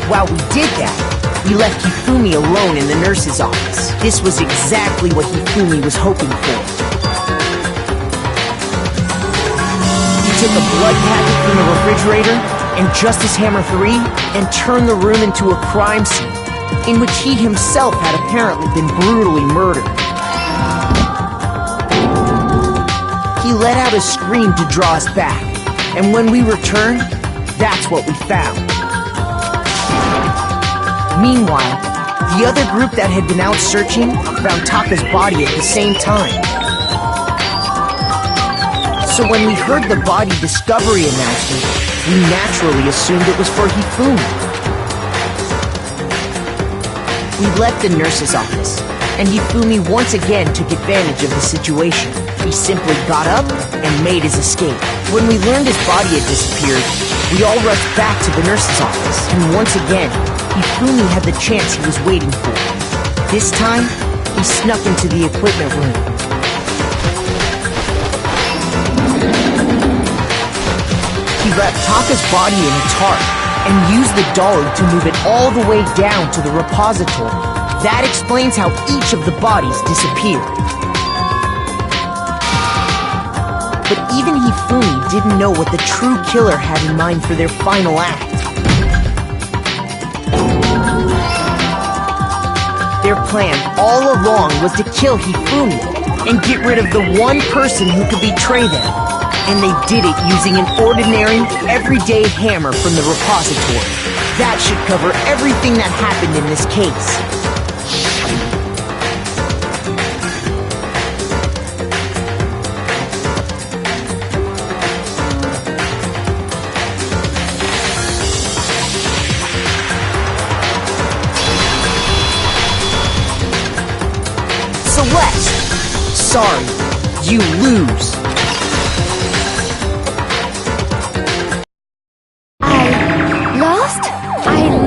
while we did that, we left Hifumi alone in the nurse's office. This was exactly what Hifumi was hoping for. He took a blood packet from the refrigerator and Justice Hammer 3 and turned the room into a crime scene in which he himself had apparently been brutally murdered. He let out a scream to draw us back, and when we returned, that's what we found. Meanwhile, the other group that had been out searching found Taka's body at the same time. So when we heard the body discovery announcement, we naturally assumed it was for Hifumi. We left the nurse's office, and Hifumi once again took advantage of the situation. He simply got up and made his escape. When we learned his body had disappeared, we all rushed back to the nurse's office, and once again, Hifumi had the chance he was waiting for. This time, he snuck into the equipment room. He wrapped Taka's body in a tarp and used the dolly to move it all the way down to the repository. That explains how each of the bodies disappeared. But even Hifumi didn't know what the true killer had in mind for their final act. Their plan all along was to kill Hifumi and get rid of the one person who could betray them. And they did it using an ordinary, everyday hammer from the repository. That should cover everything that happened in this case. Celeste! Sorry, you lose.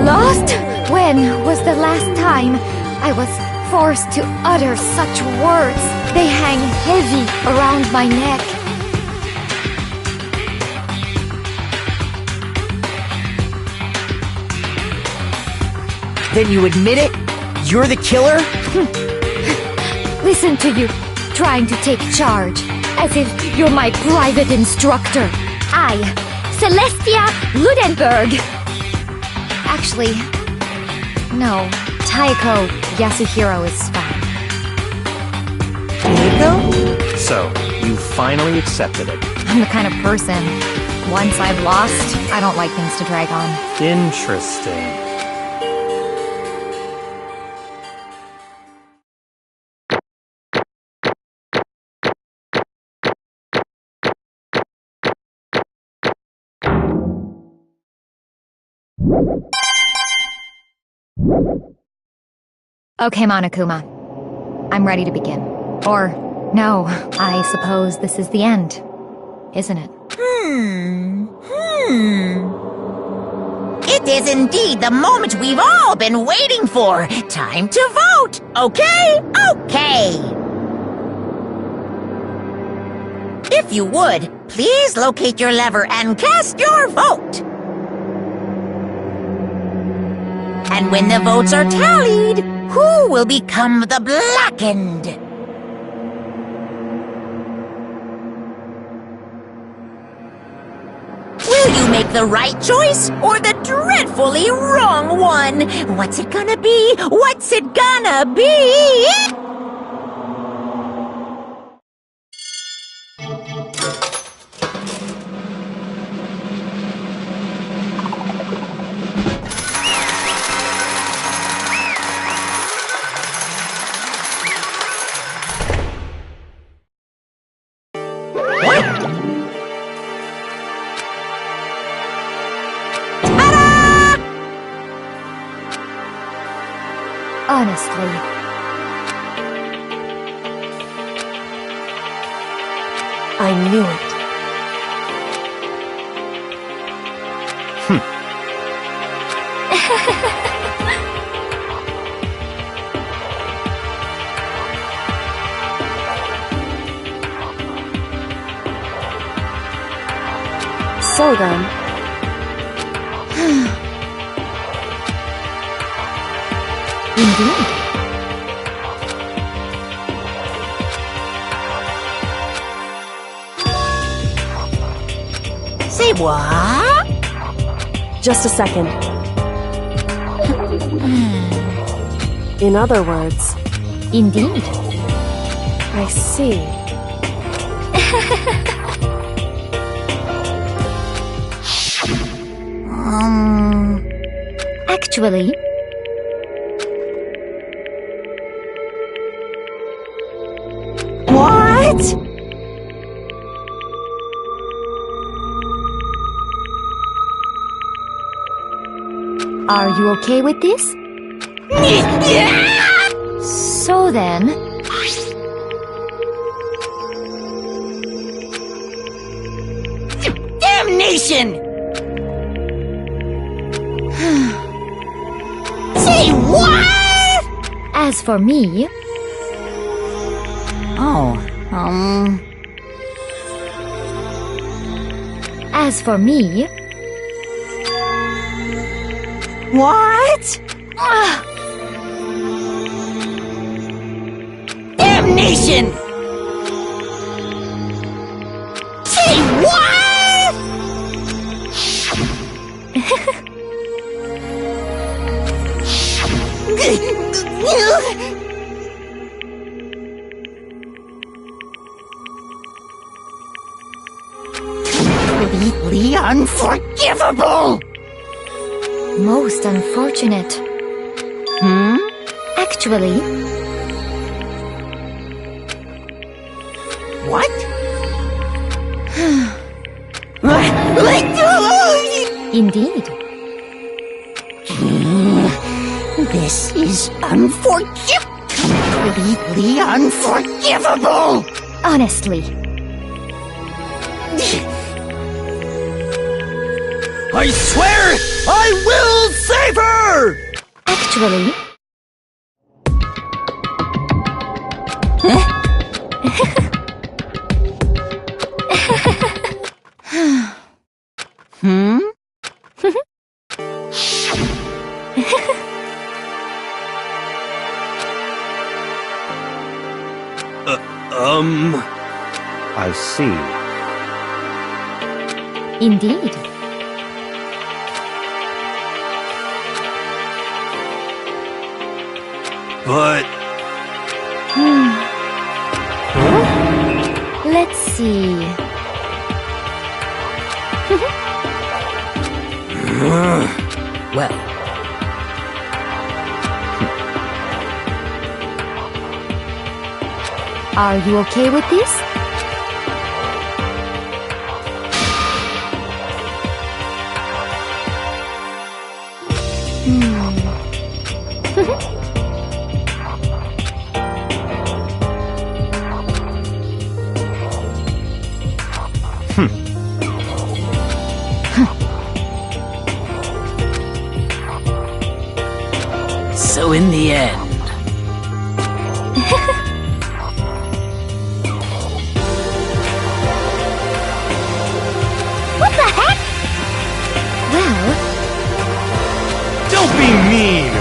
Lost? When was the last time I was forced to utter such words? They hang heavy around my neck. Then you admit it? You're the killer? Listen to you, trying to take charge, as if you're my private instructor. I, Celestia Ludenberg. Actually, no. Taiko Yasuhiro is fine. Taiko? So, you finally accepted it. I'm the kind of person, once I've lost, I don't like things to drag on. Interesting. Okay, Monokuma. I'm ready to begin. Or, no, I suppose this is the end, isn't it? It is indeed the moment we've all been waiting for. Time to vote, okay? Okay. If you would, please locate your lever and cast your vote. And when the votes are tallied, who will become the blackened? Will you make the right choice or the dreadfully wrong one? What's it gonna be? What's it gonna be? Honestly. I knew it. So then, Indeed. Say what? just a second. In other words, Indeed. I see. Actually, What? are you okay with this? So then, Damnation! Say what? as for me, as for me, What? Damnation! Say what? Completely unforgivable! most unfortunate. Actually, What? Let go! indeed. This is completely unforgivable! Honestly, I swear I will save her! actually, I see. indeed. But Let's see. Well, Are you okay with this? so in the end, What the heck? Well, don't be mean!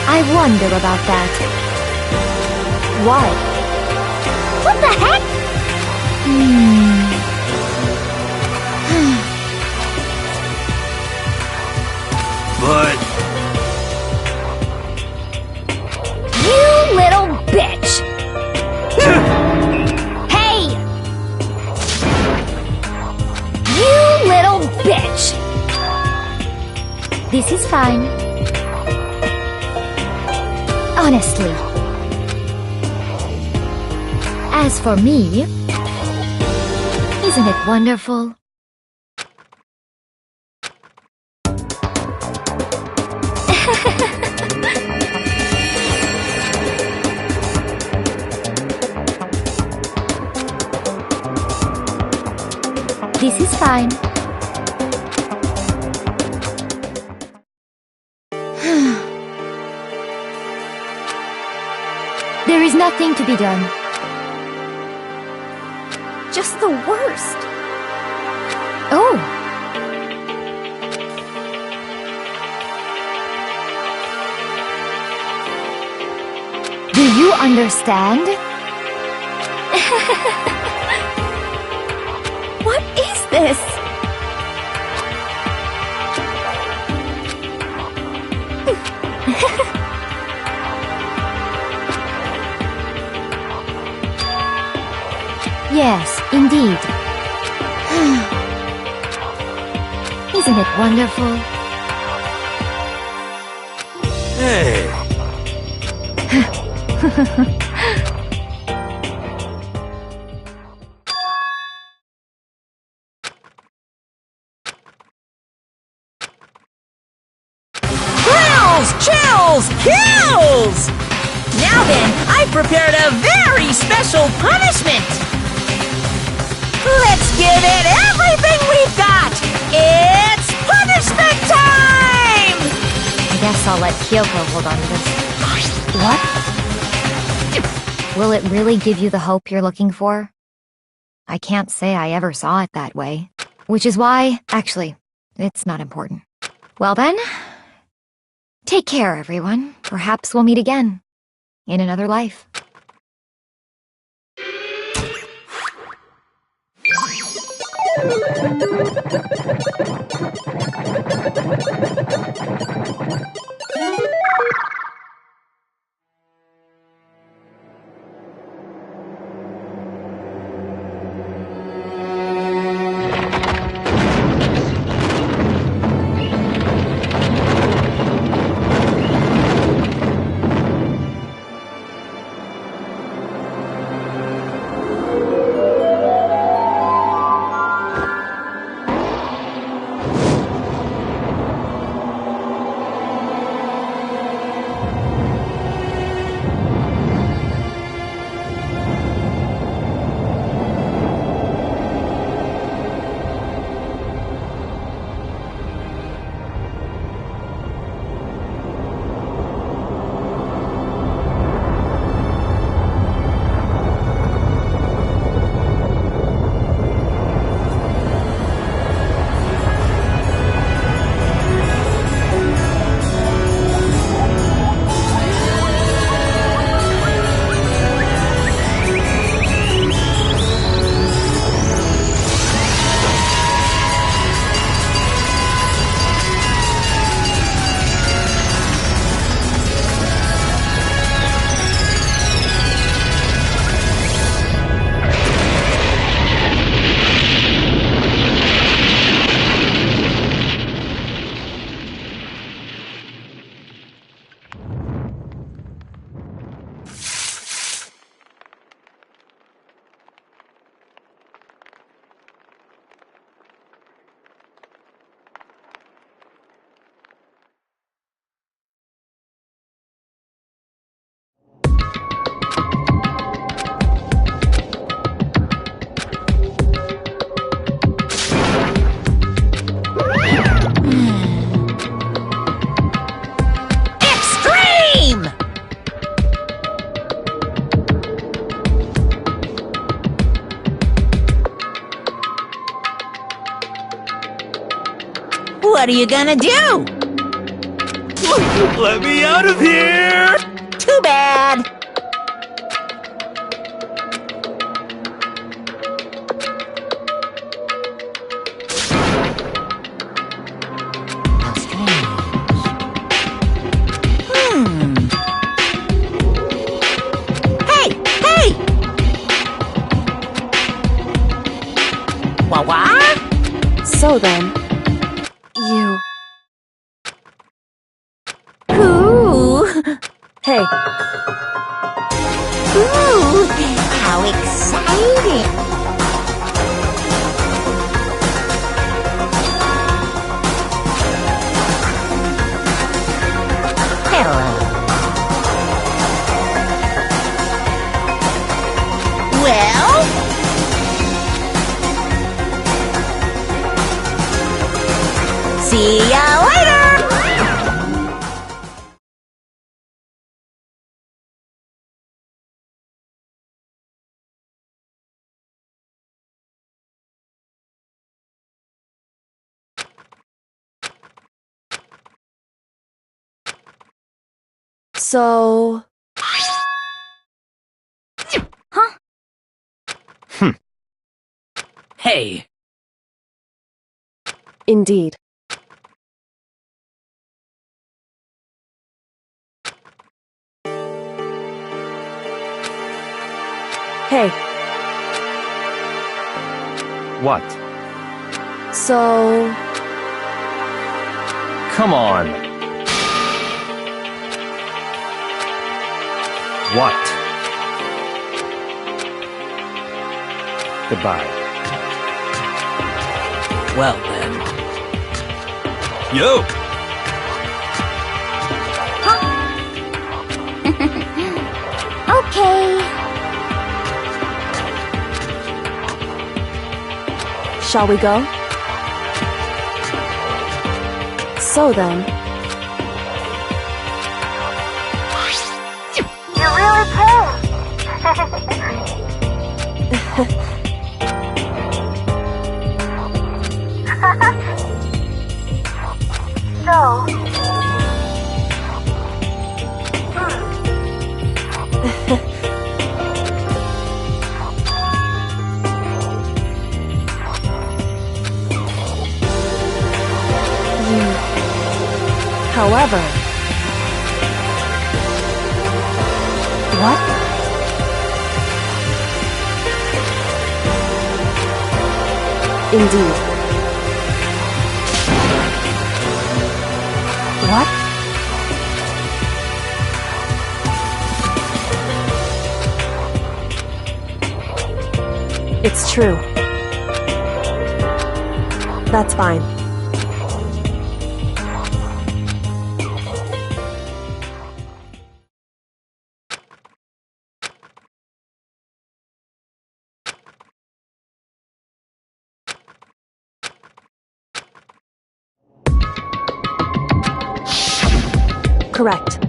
I wonder about that. Why? What the heck? But You little bitch! Hey! You little bitch! This is fine. Honestly. As for me, isn't it wonderful? This is fine. There is nothing to be done. Just the worst. Oh, understand? What is this? Yes, indeed. Isn't it wonderful? Hey. Thrills, chills, kills! Now then, I've prepared a very special punishment! Let's give it everything we've got! It's punishment time! I guess I'll let Kyoko hold on to this. What? Will it really give you the hope you're looking for? I can't say I ever saw it that way. Which is why, actually, it's not important. Well then, take care, everyone. Perhaps we'll meet again. In another life. What are you gonna do? Let me out of here! Too bad. How strange. Hey! Hey! Wah-wah? So then, you... Ooh! Hey, Ooh! How exciting! Hello. Well? See ya later! so... Hey, Indeed. Hey, What? so... Come on. What? Goodbye. well then. Yo! Okay. Shall we go? So then, You really can. So, however... What? Indeed. What? It's true. That's fine. Correct.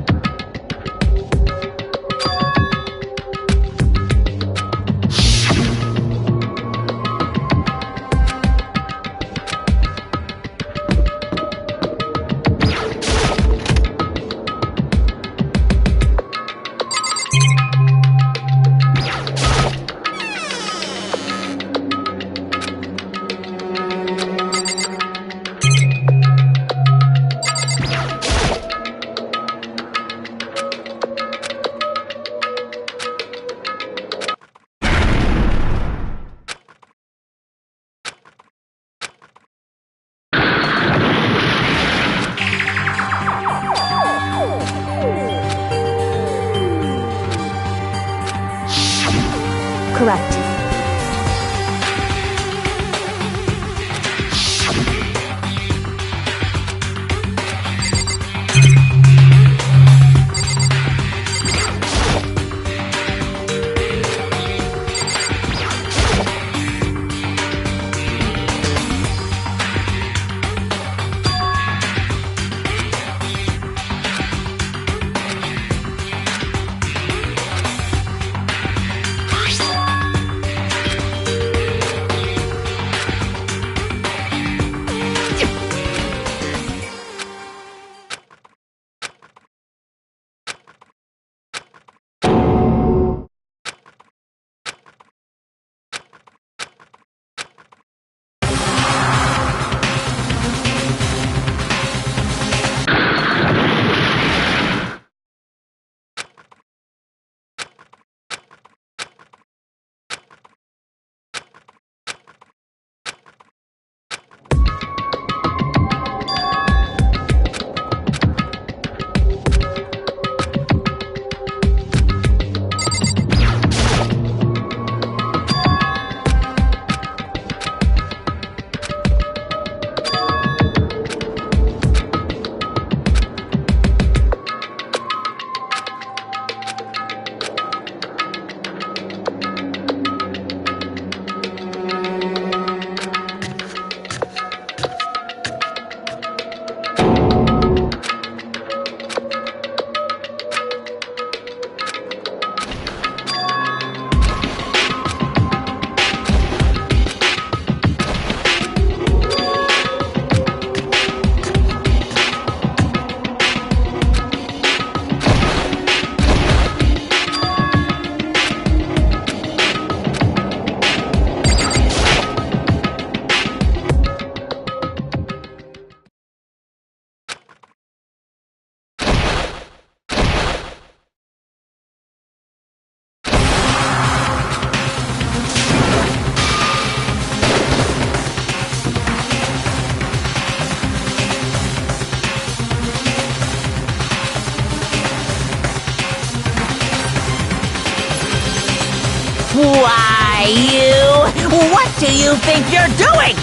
What do you think you're doing?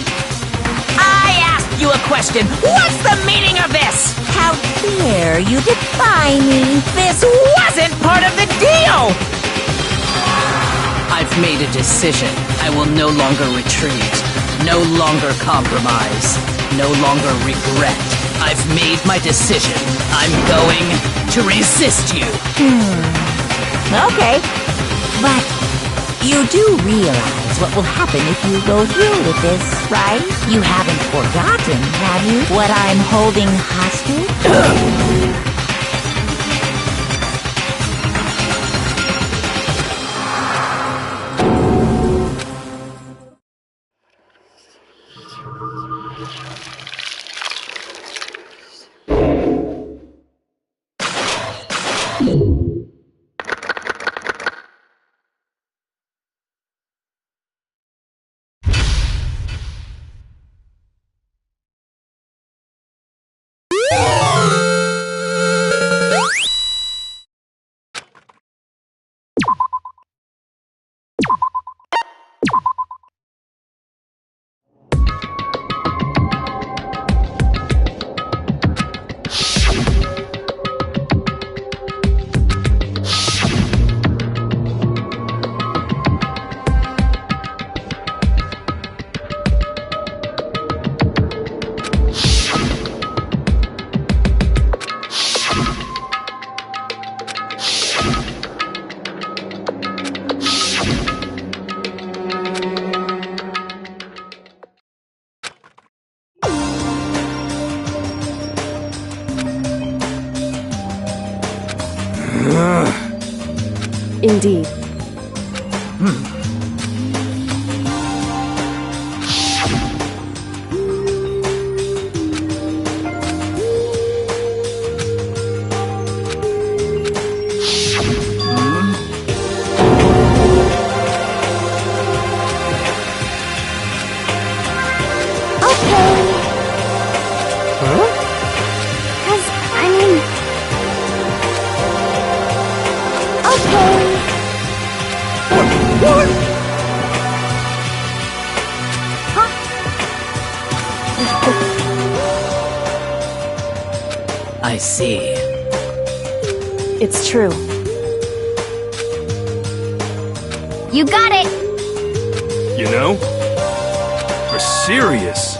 I asked you a question. What's the meaning of this? How dare you defy me? This wasn't part of the deal! I've made a decision. I will no longer retreat. No longer compromise. No longer regret. I've made my decision. I'm going to resist you. Okay. But you do realize what will happen if you go through with this, right? You haven't forgotten, have you, what I'm holding hostage? Indeed. I see. It's true. You got it! You know? You're serious.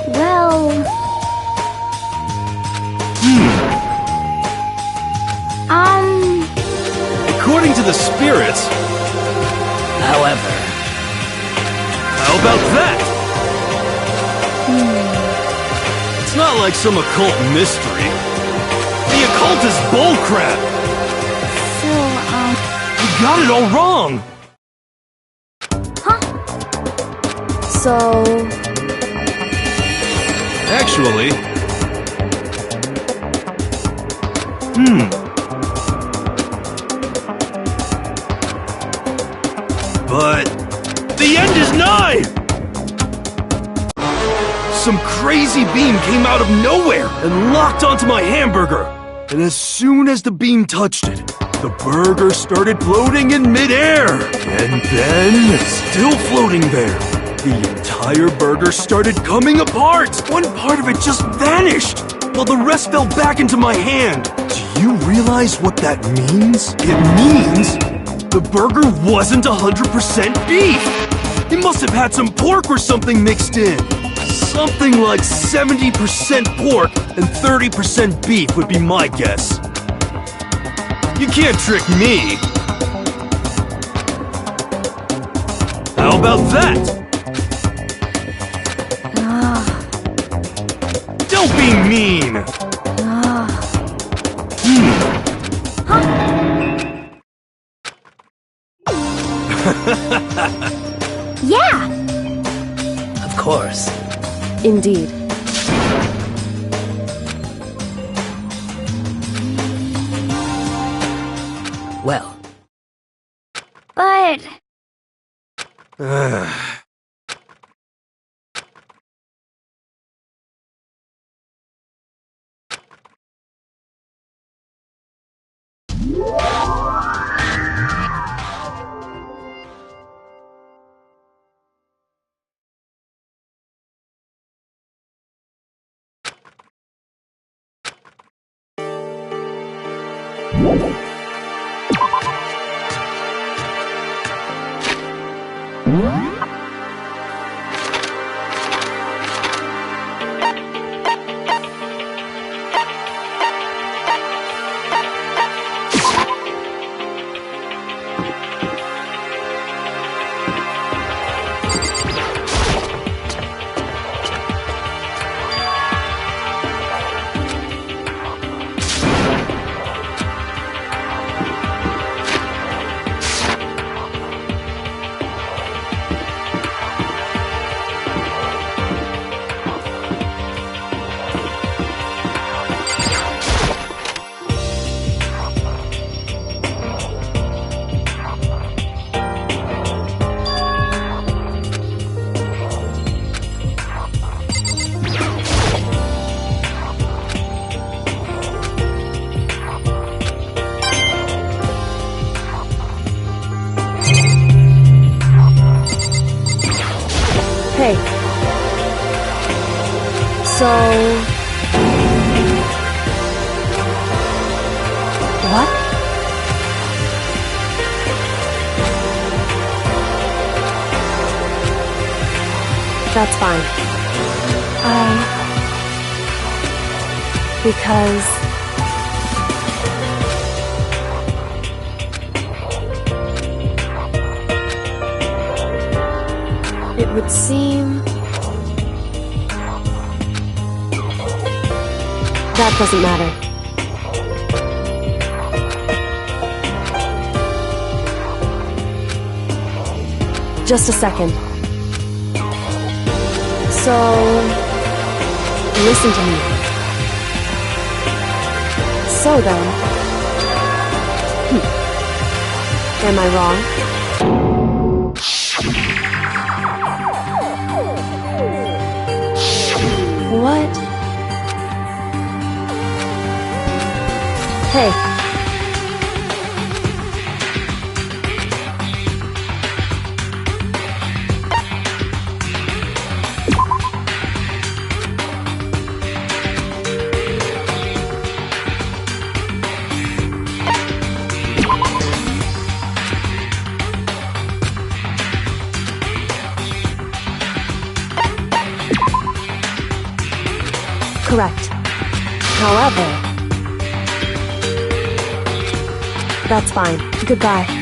Well... According to the spirits... However... How about that? It's not like some occult mystery. The occult is bullcrap! You got it all wrong! So... Actually... But... the end is nigh! Some crazy beam came out of nowhere and locked onto my hamburger. And as soon as the beam touched it, the burger started floating in midair. And then, still floating there, the entire burger started coming apart. One part of it just vanished, while the rest fell back into my hand. Do you realize what that means? It means the burger wasn't 100% beef. It must have had some pork or something mixed in. Something like 70% pork and 30% beef would be my guess. You can't trick me. How about that? Don't be mean! Yeah! Of course. Indeed. Well. But... Hey. So... What? That's fine. Because... it would seem... that doesn't matter. Just a second. So... listen to me. So then... am I wrong? What? Hey. Correct. However... that's fine. Goodbye.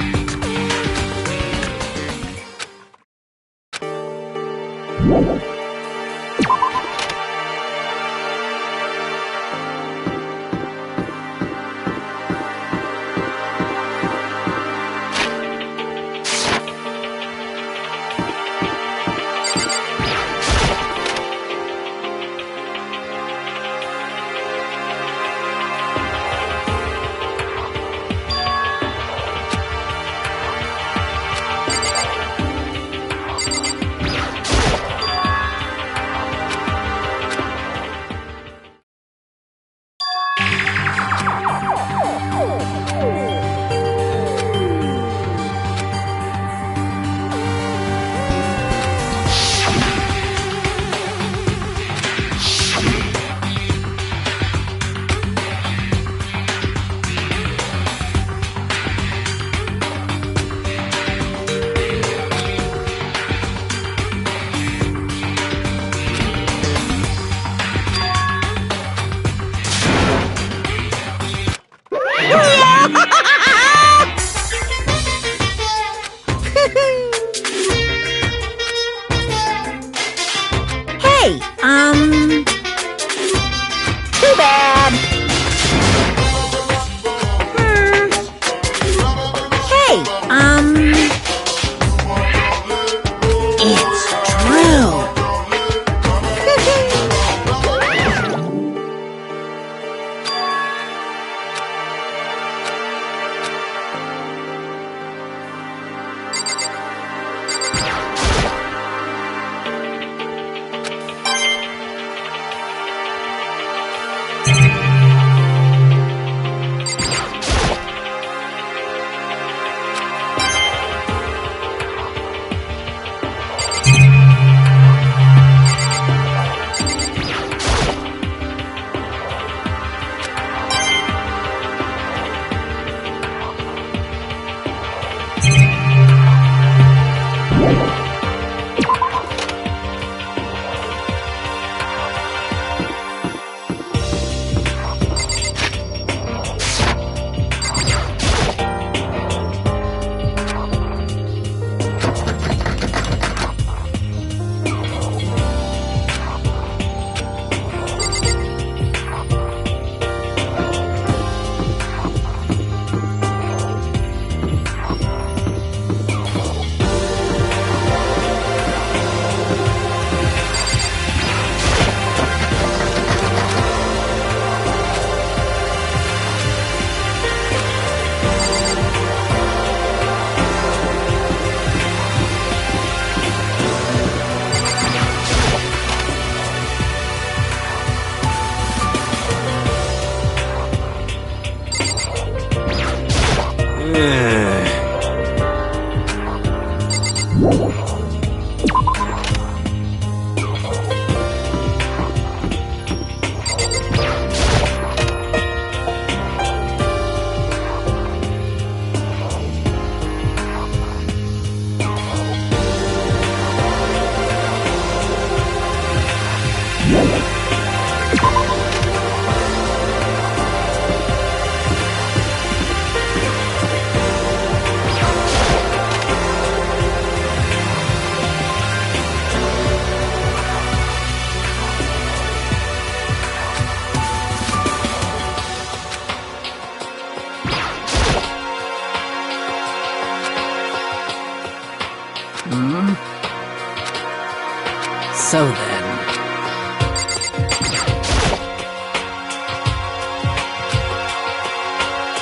So then...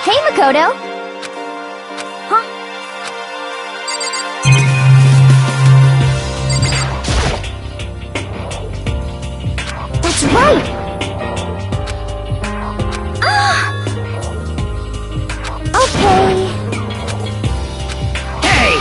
Hey, Makoto! Huh? That's right! Okay. Hey!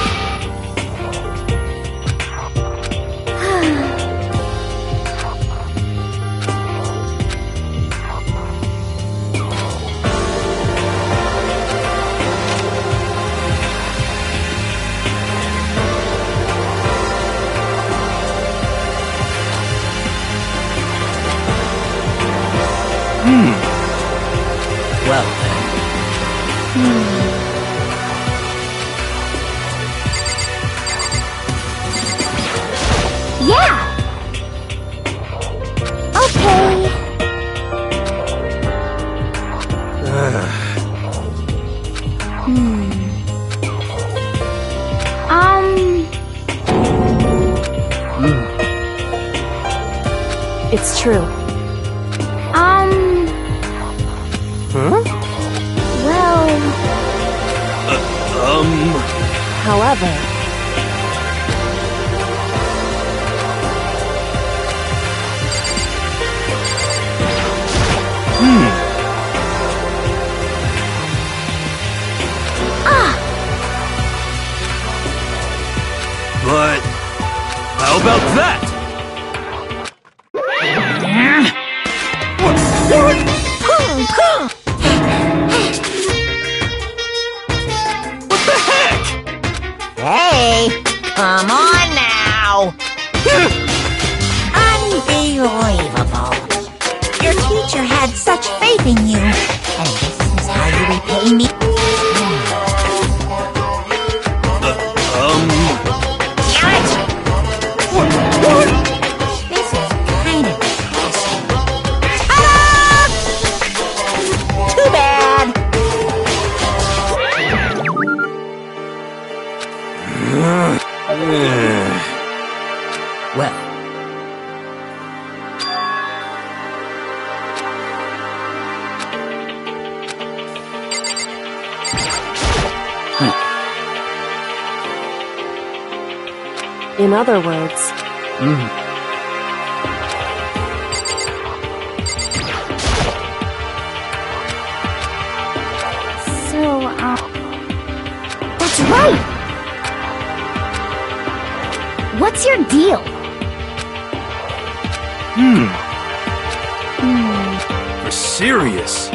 Well then. Yeah! Okay. It's true. Huh? Well... However, But how about that? What the heck? Hey, come on now. Unbelievable. Your teacher had such faith in you. And this is how you repay me. Damn it! This is kind of depressing. Ta-da! Too bad. Well. in other words, So, that's right! What's your deal? You're serious?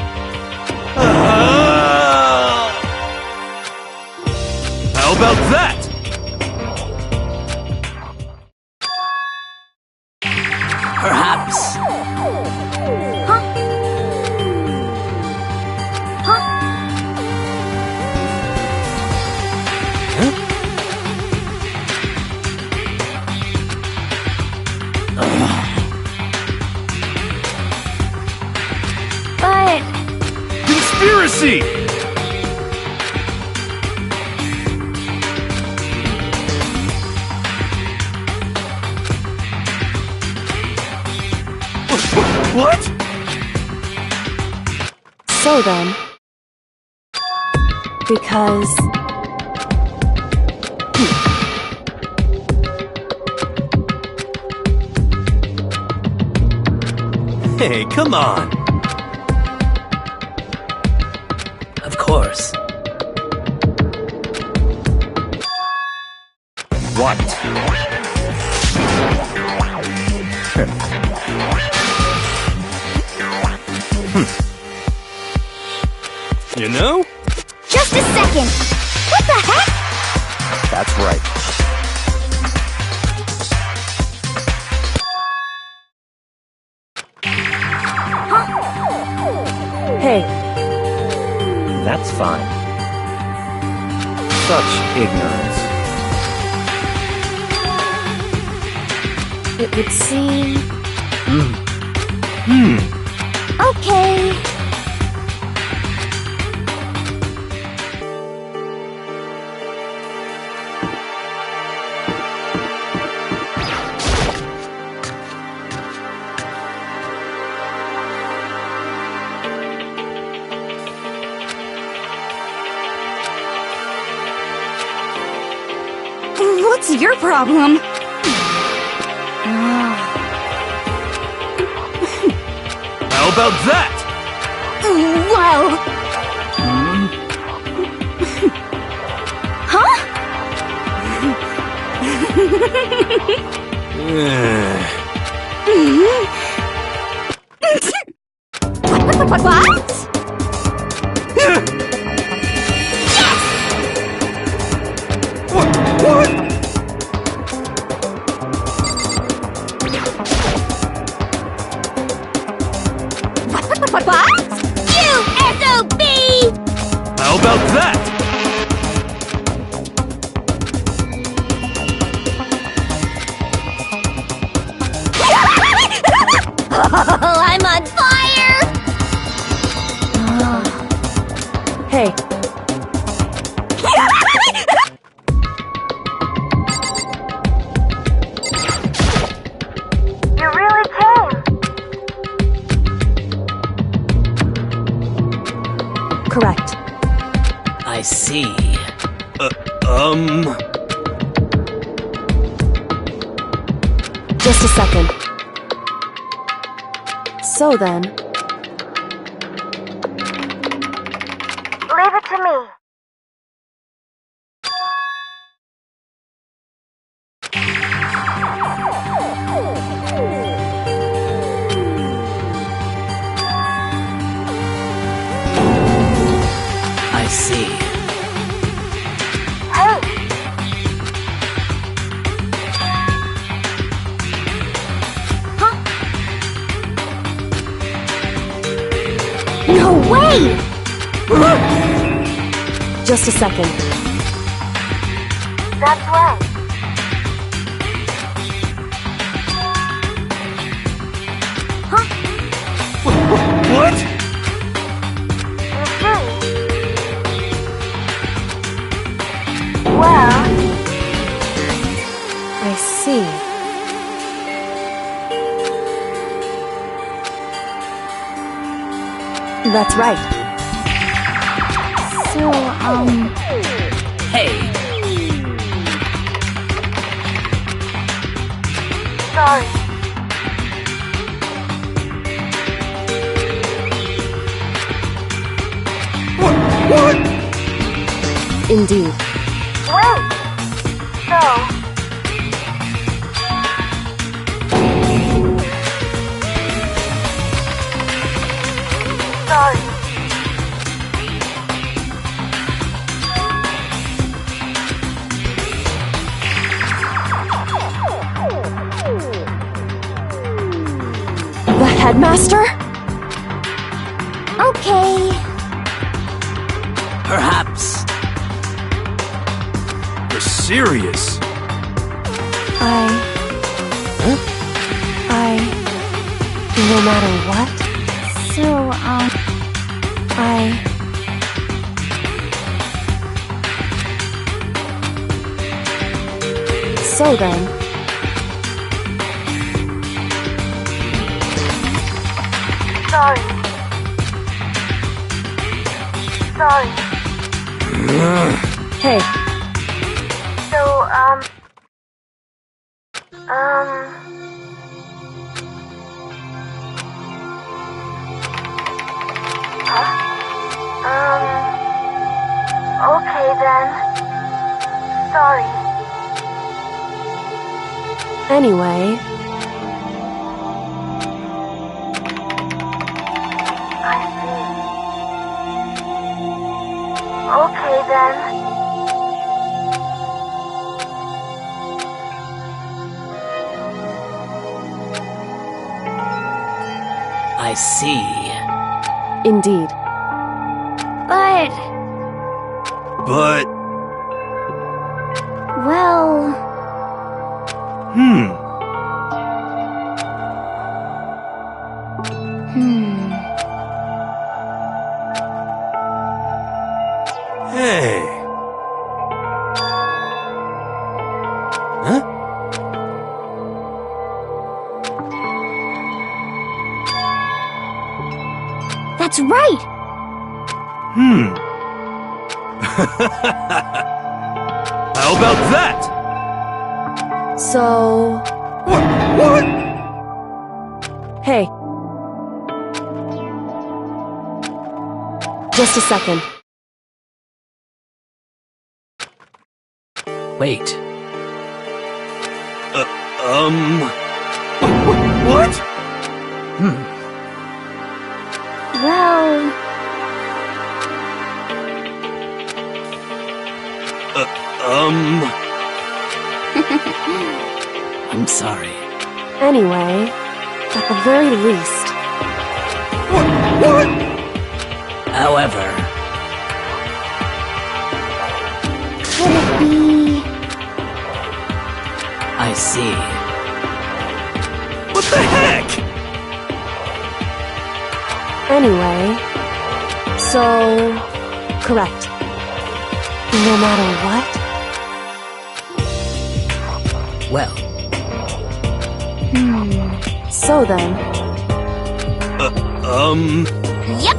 How about that? Perhaps. But... Conspiracy! What? so then, because Hey, come on. Of course. What? You know? Just a second! What the heck? That's right. Hey, That's fine. Such ignorance. it would seem... Okay. What's your problem? How about that? Well... Huh? What? What? What? You SOB! How about that? Oh, I'm on fire! Hey, You really came. correct. I see. Just a second. So then, Leave it to me. I see. Hey, No way! just a second. that's right. What? You see? Well, I see. That's right. So, Hey, sorry. What? Indeed. Wait. So, sorry. The headmaster? okay. perhaps. You're serious? No matter what, So, So then, Sorry. Sorry. hey, So, okay then. Sorry. Anyway, I see. Okay then. I see. indeed. But, But, well, hmm. Hey. Huh? that's right. Hmm. How about that? So... What? Hey. Just a second. Wait. What? Well, I'm sorry. Anyway, at the very least, What? However, could it be... I see. What the heck? anyway, so... correct. No matter what? Well, So then, Yep!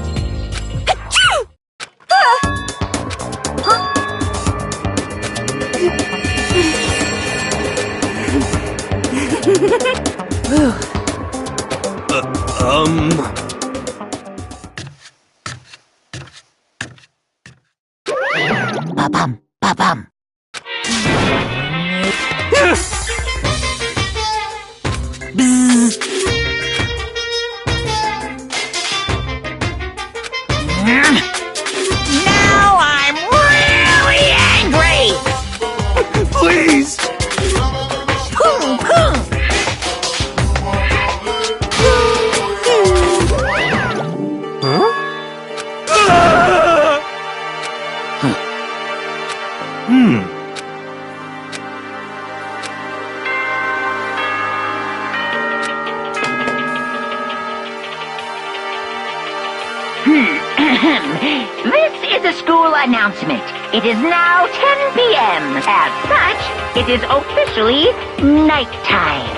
Ba-bum, ba-bum. Now I'm really angry! Please! Boom, boom! This is a school announcement. It is now 10 p.m. As such, it is officially nighttime.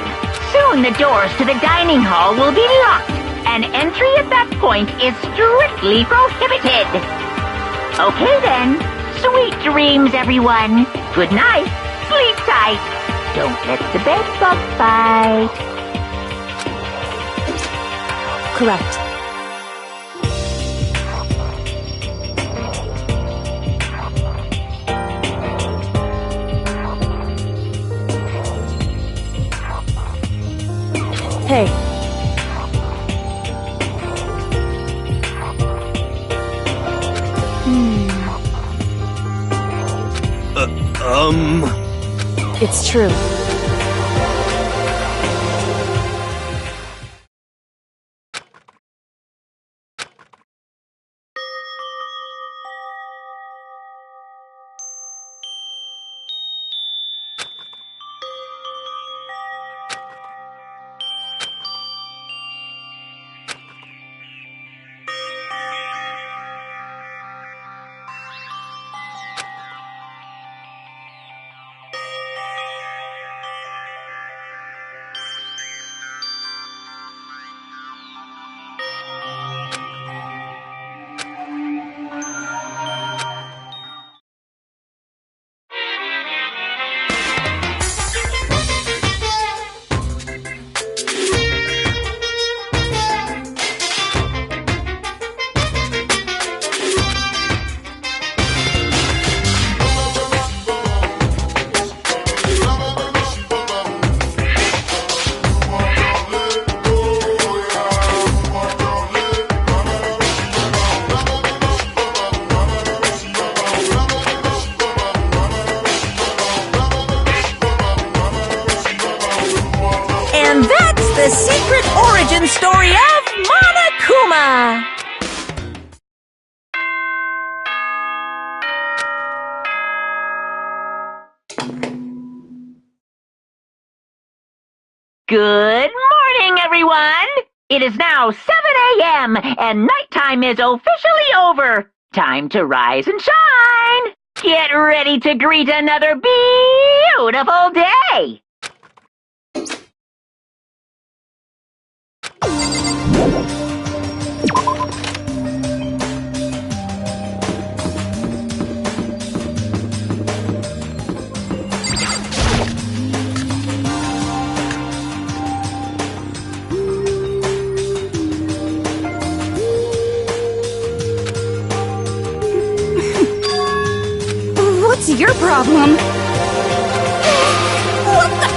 Soon the doors to the dining hall will be locked, and entry at that point is strictly prohibited. Okay then. Sweet dreams, everyone. Good night. Sleep tight. Don't let the bed bug bite. correct. Hey. It's true. the secret origin story of Monokuma! Good morning, everyone! It is now 7 a.m. and nighttime is officially over. Time to rise and shine! Get ready to greet another beautiful day! What's your problem? What the?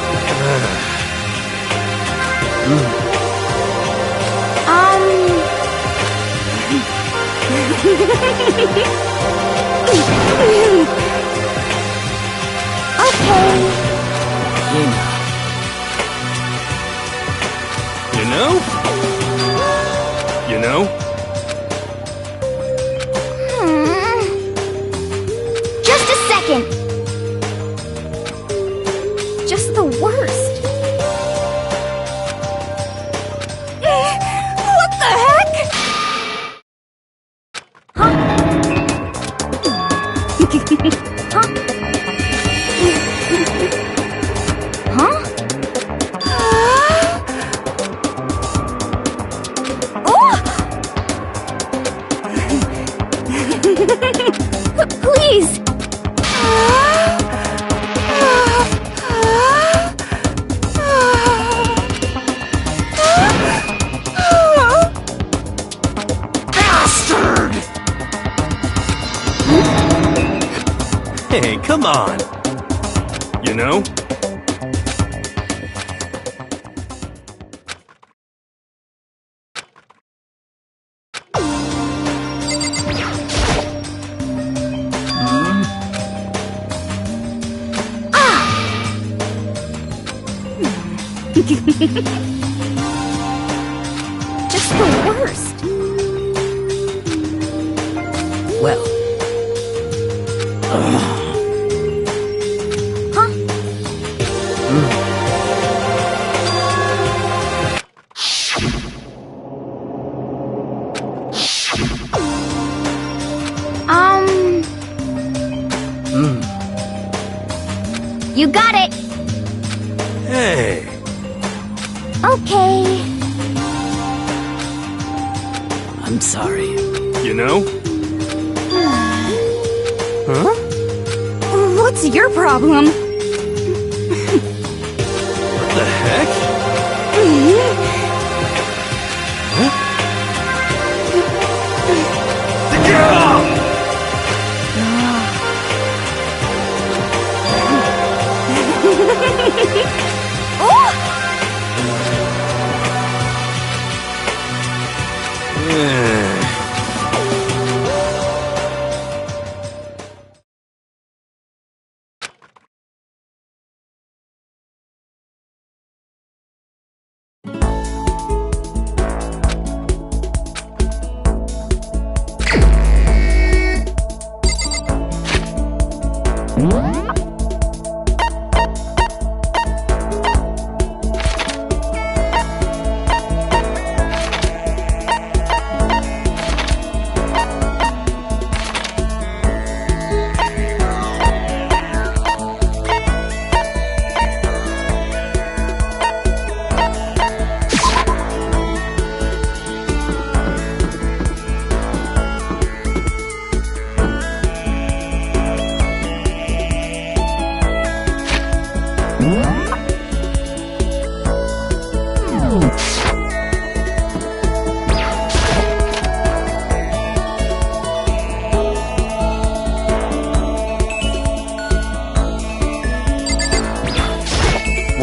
Okay. You know? You know? Just a second. Just the worst. What the heck? Huh? Huh? Please! Bastard! Hey, come on. You know? Just the worst. Well, Huh? You got it. Hey. Okay. I'm sorry. You know? Huh? What's your problem? What the heck?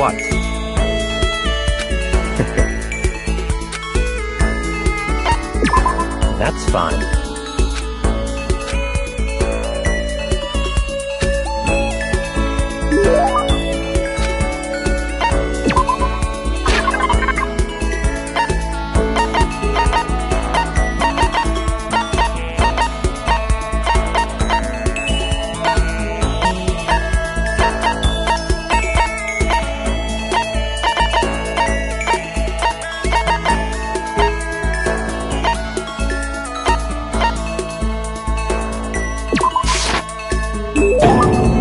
What? That's fine.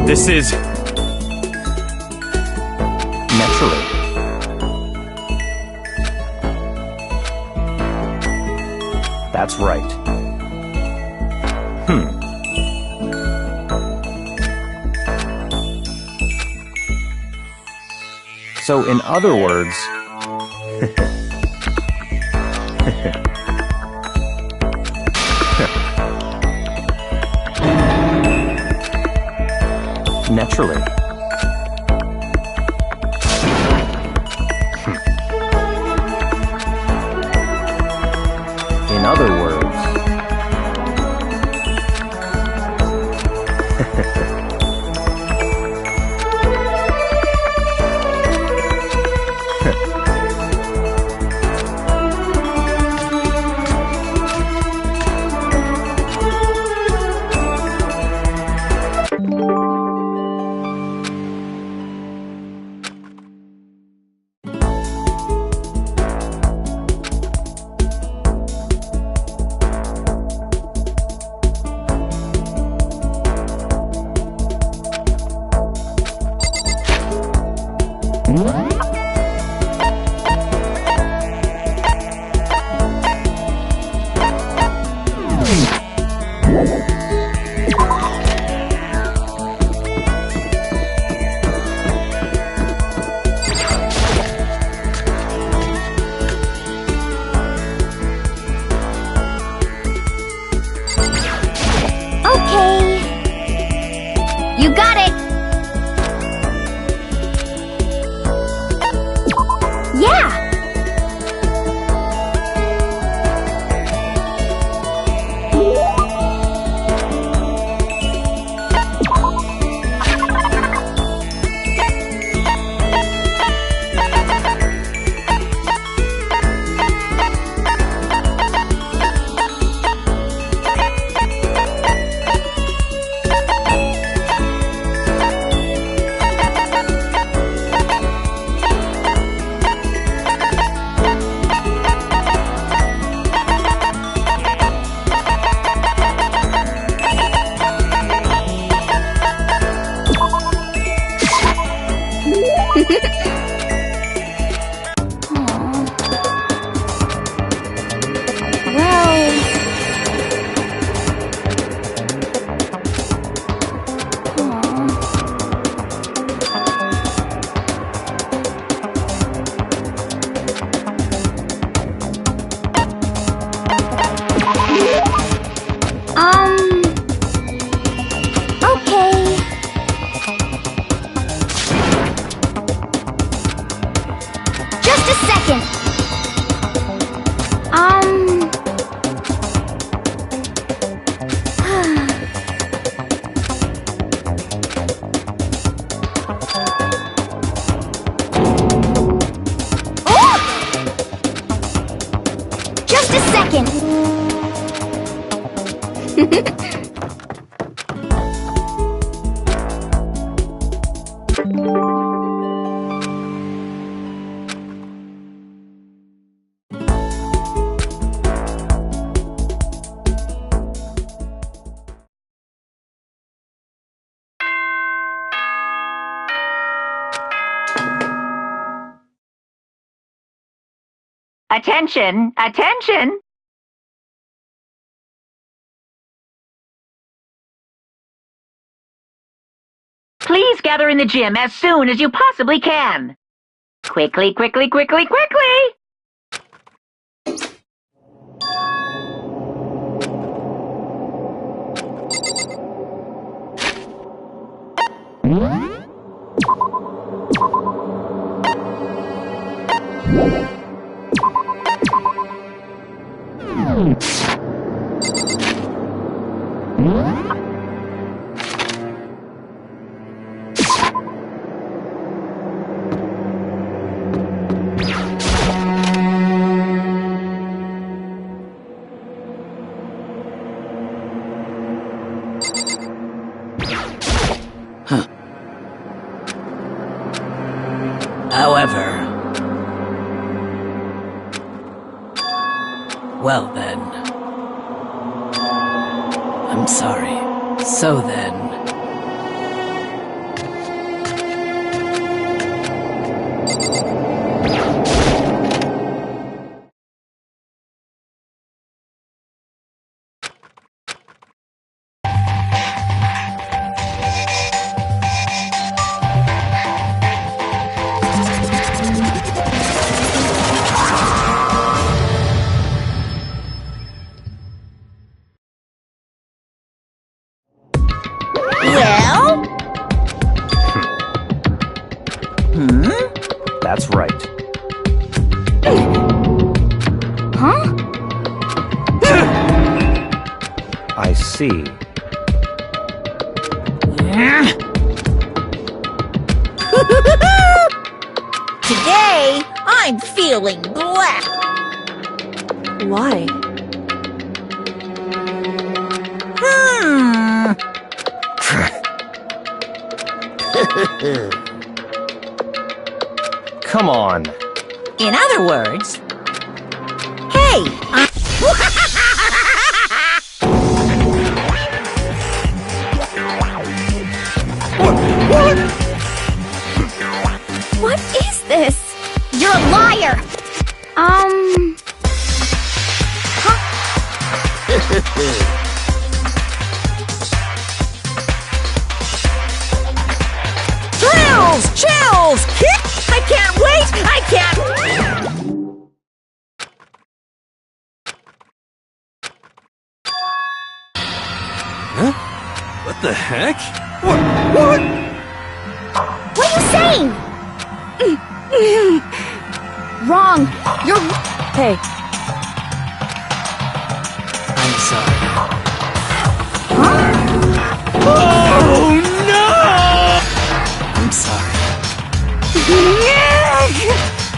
This is... Naturally. That's right. So, in other words... Naturally. In other words... You got it! Yeah! Attention! Attention! Please gather in the gym as soon as you possibly can. Quickly, quickly, quickly, quickly! However... Well then... I'm sorry. So then... That's right. Huh? I see. Today, I'm feeling black. Why? Come on. In other words, hey, What is this? You're a liar! Chills! Kick! I can't wait! I can't... Huh? What the heck? What? What are you saying? Wrong. You're... Hey, I'm sorry. Oh no! I'm sorry.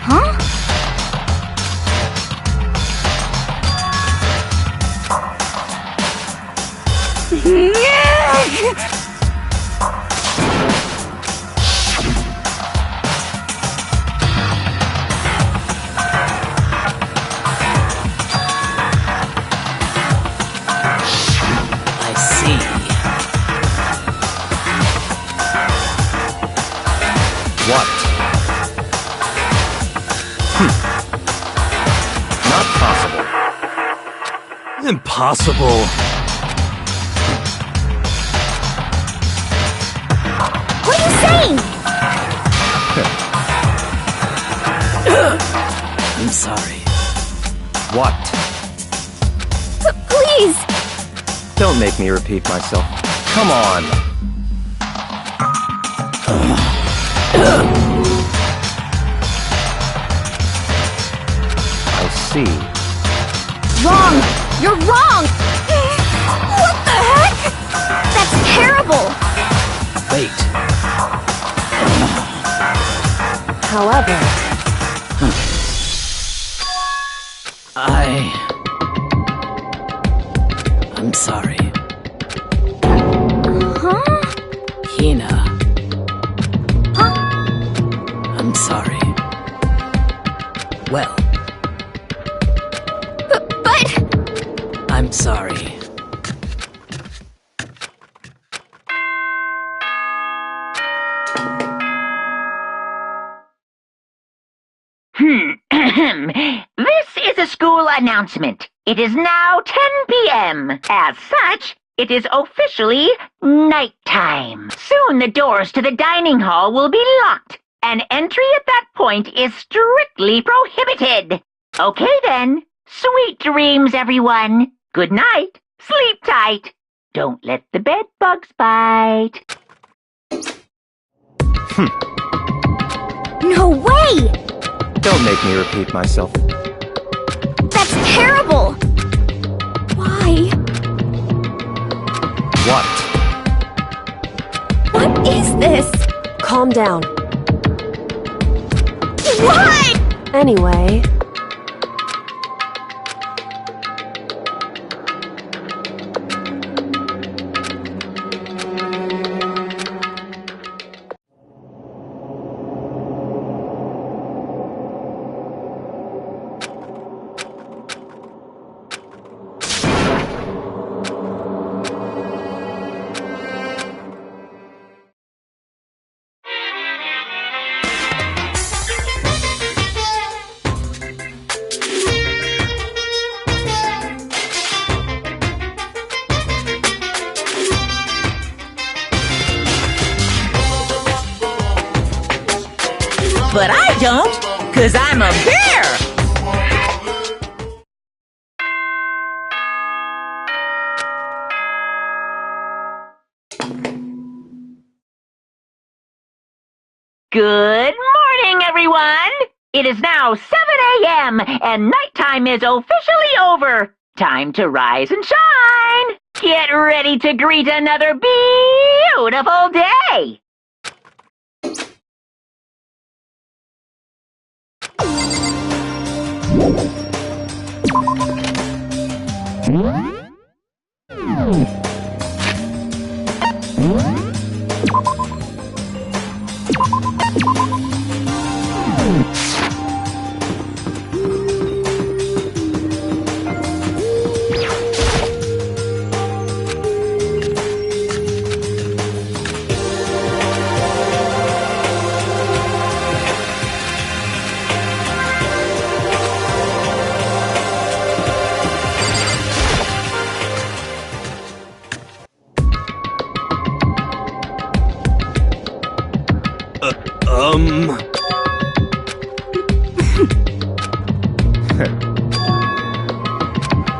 Huh? I see. What? Not possible. Impossible. What are you saying? I'm sorry. What? Please. Don't make me repeat myself. Come on. I see. Wrong. You're wrong. What the heck? That's terrible. Wait. however... I'm sorry. Huh? Hina. Huh? I'm sorry. Well, But... I'm sorry. This is a school announcement. It is now 10 p.m. As such, it is officially nighttime. Soon the doors to the dining hall will be locked, and entry at that point is strictly prohibited. Okay then. Sweet dreams, everyone. Good night. Sleep tight. Don't let the bed bugs bite. No way! Don't make me repeat myself. That's terrible! Why? What? What is this? Calm down. What? Anyway... But I don't, 'cause I'm a bear! Good morning, everyone! It is now 7 a.m. and nighttime is officially over. Time to rise and shine! Get ready to greet another beautiful day!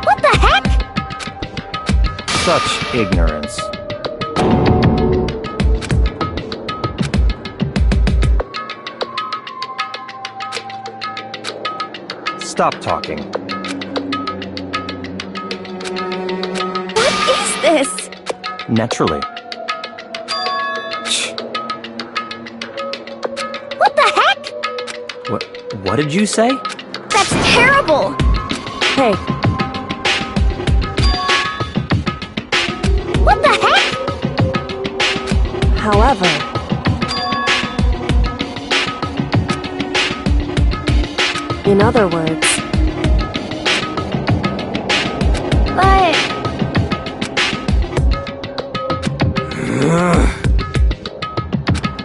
What the heck? Such ignorance. Stop talking. What is this? Naturally. What the heck? What did you say? That's terrible! Hey, What the heck? however, in other words, But...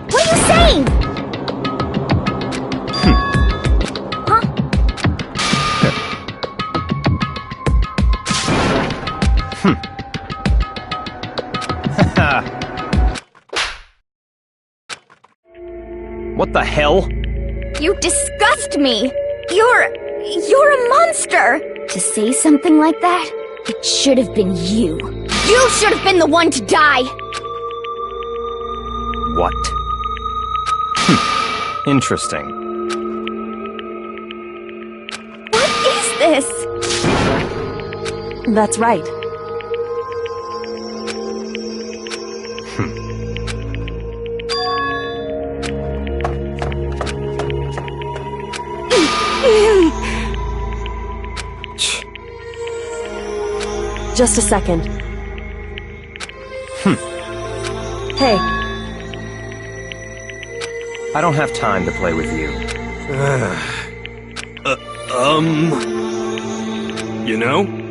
What are you saying? What the hell? You disgust me! You're a monster! To say something like that, it should have been you. You should have been the one to die! What? Interesting. What is this? that's right. Just a second. Hey, I don't have time to play with you. You know?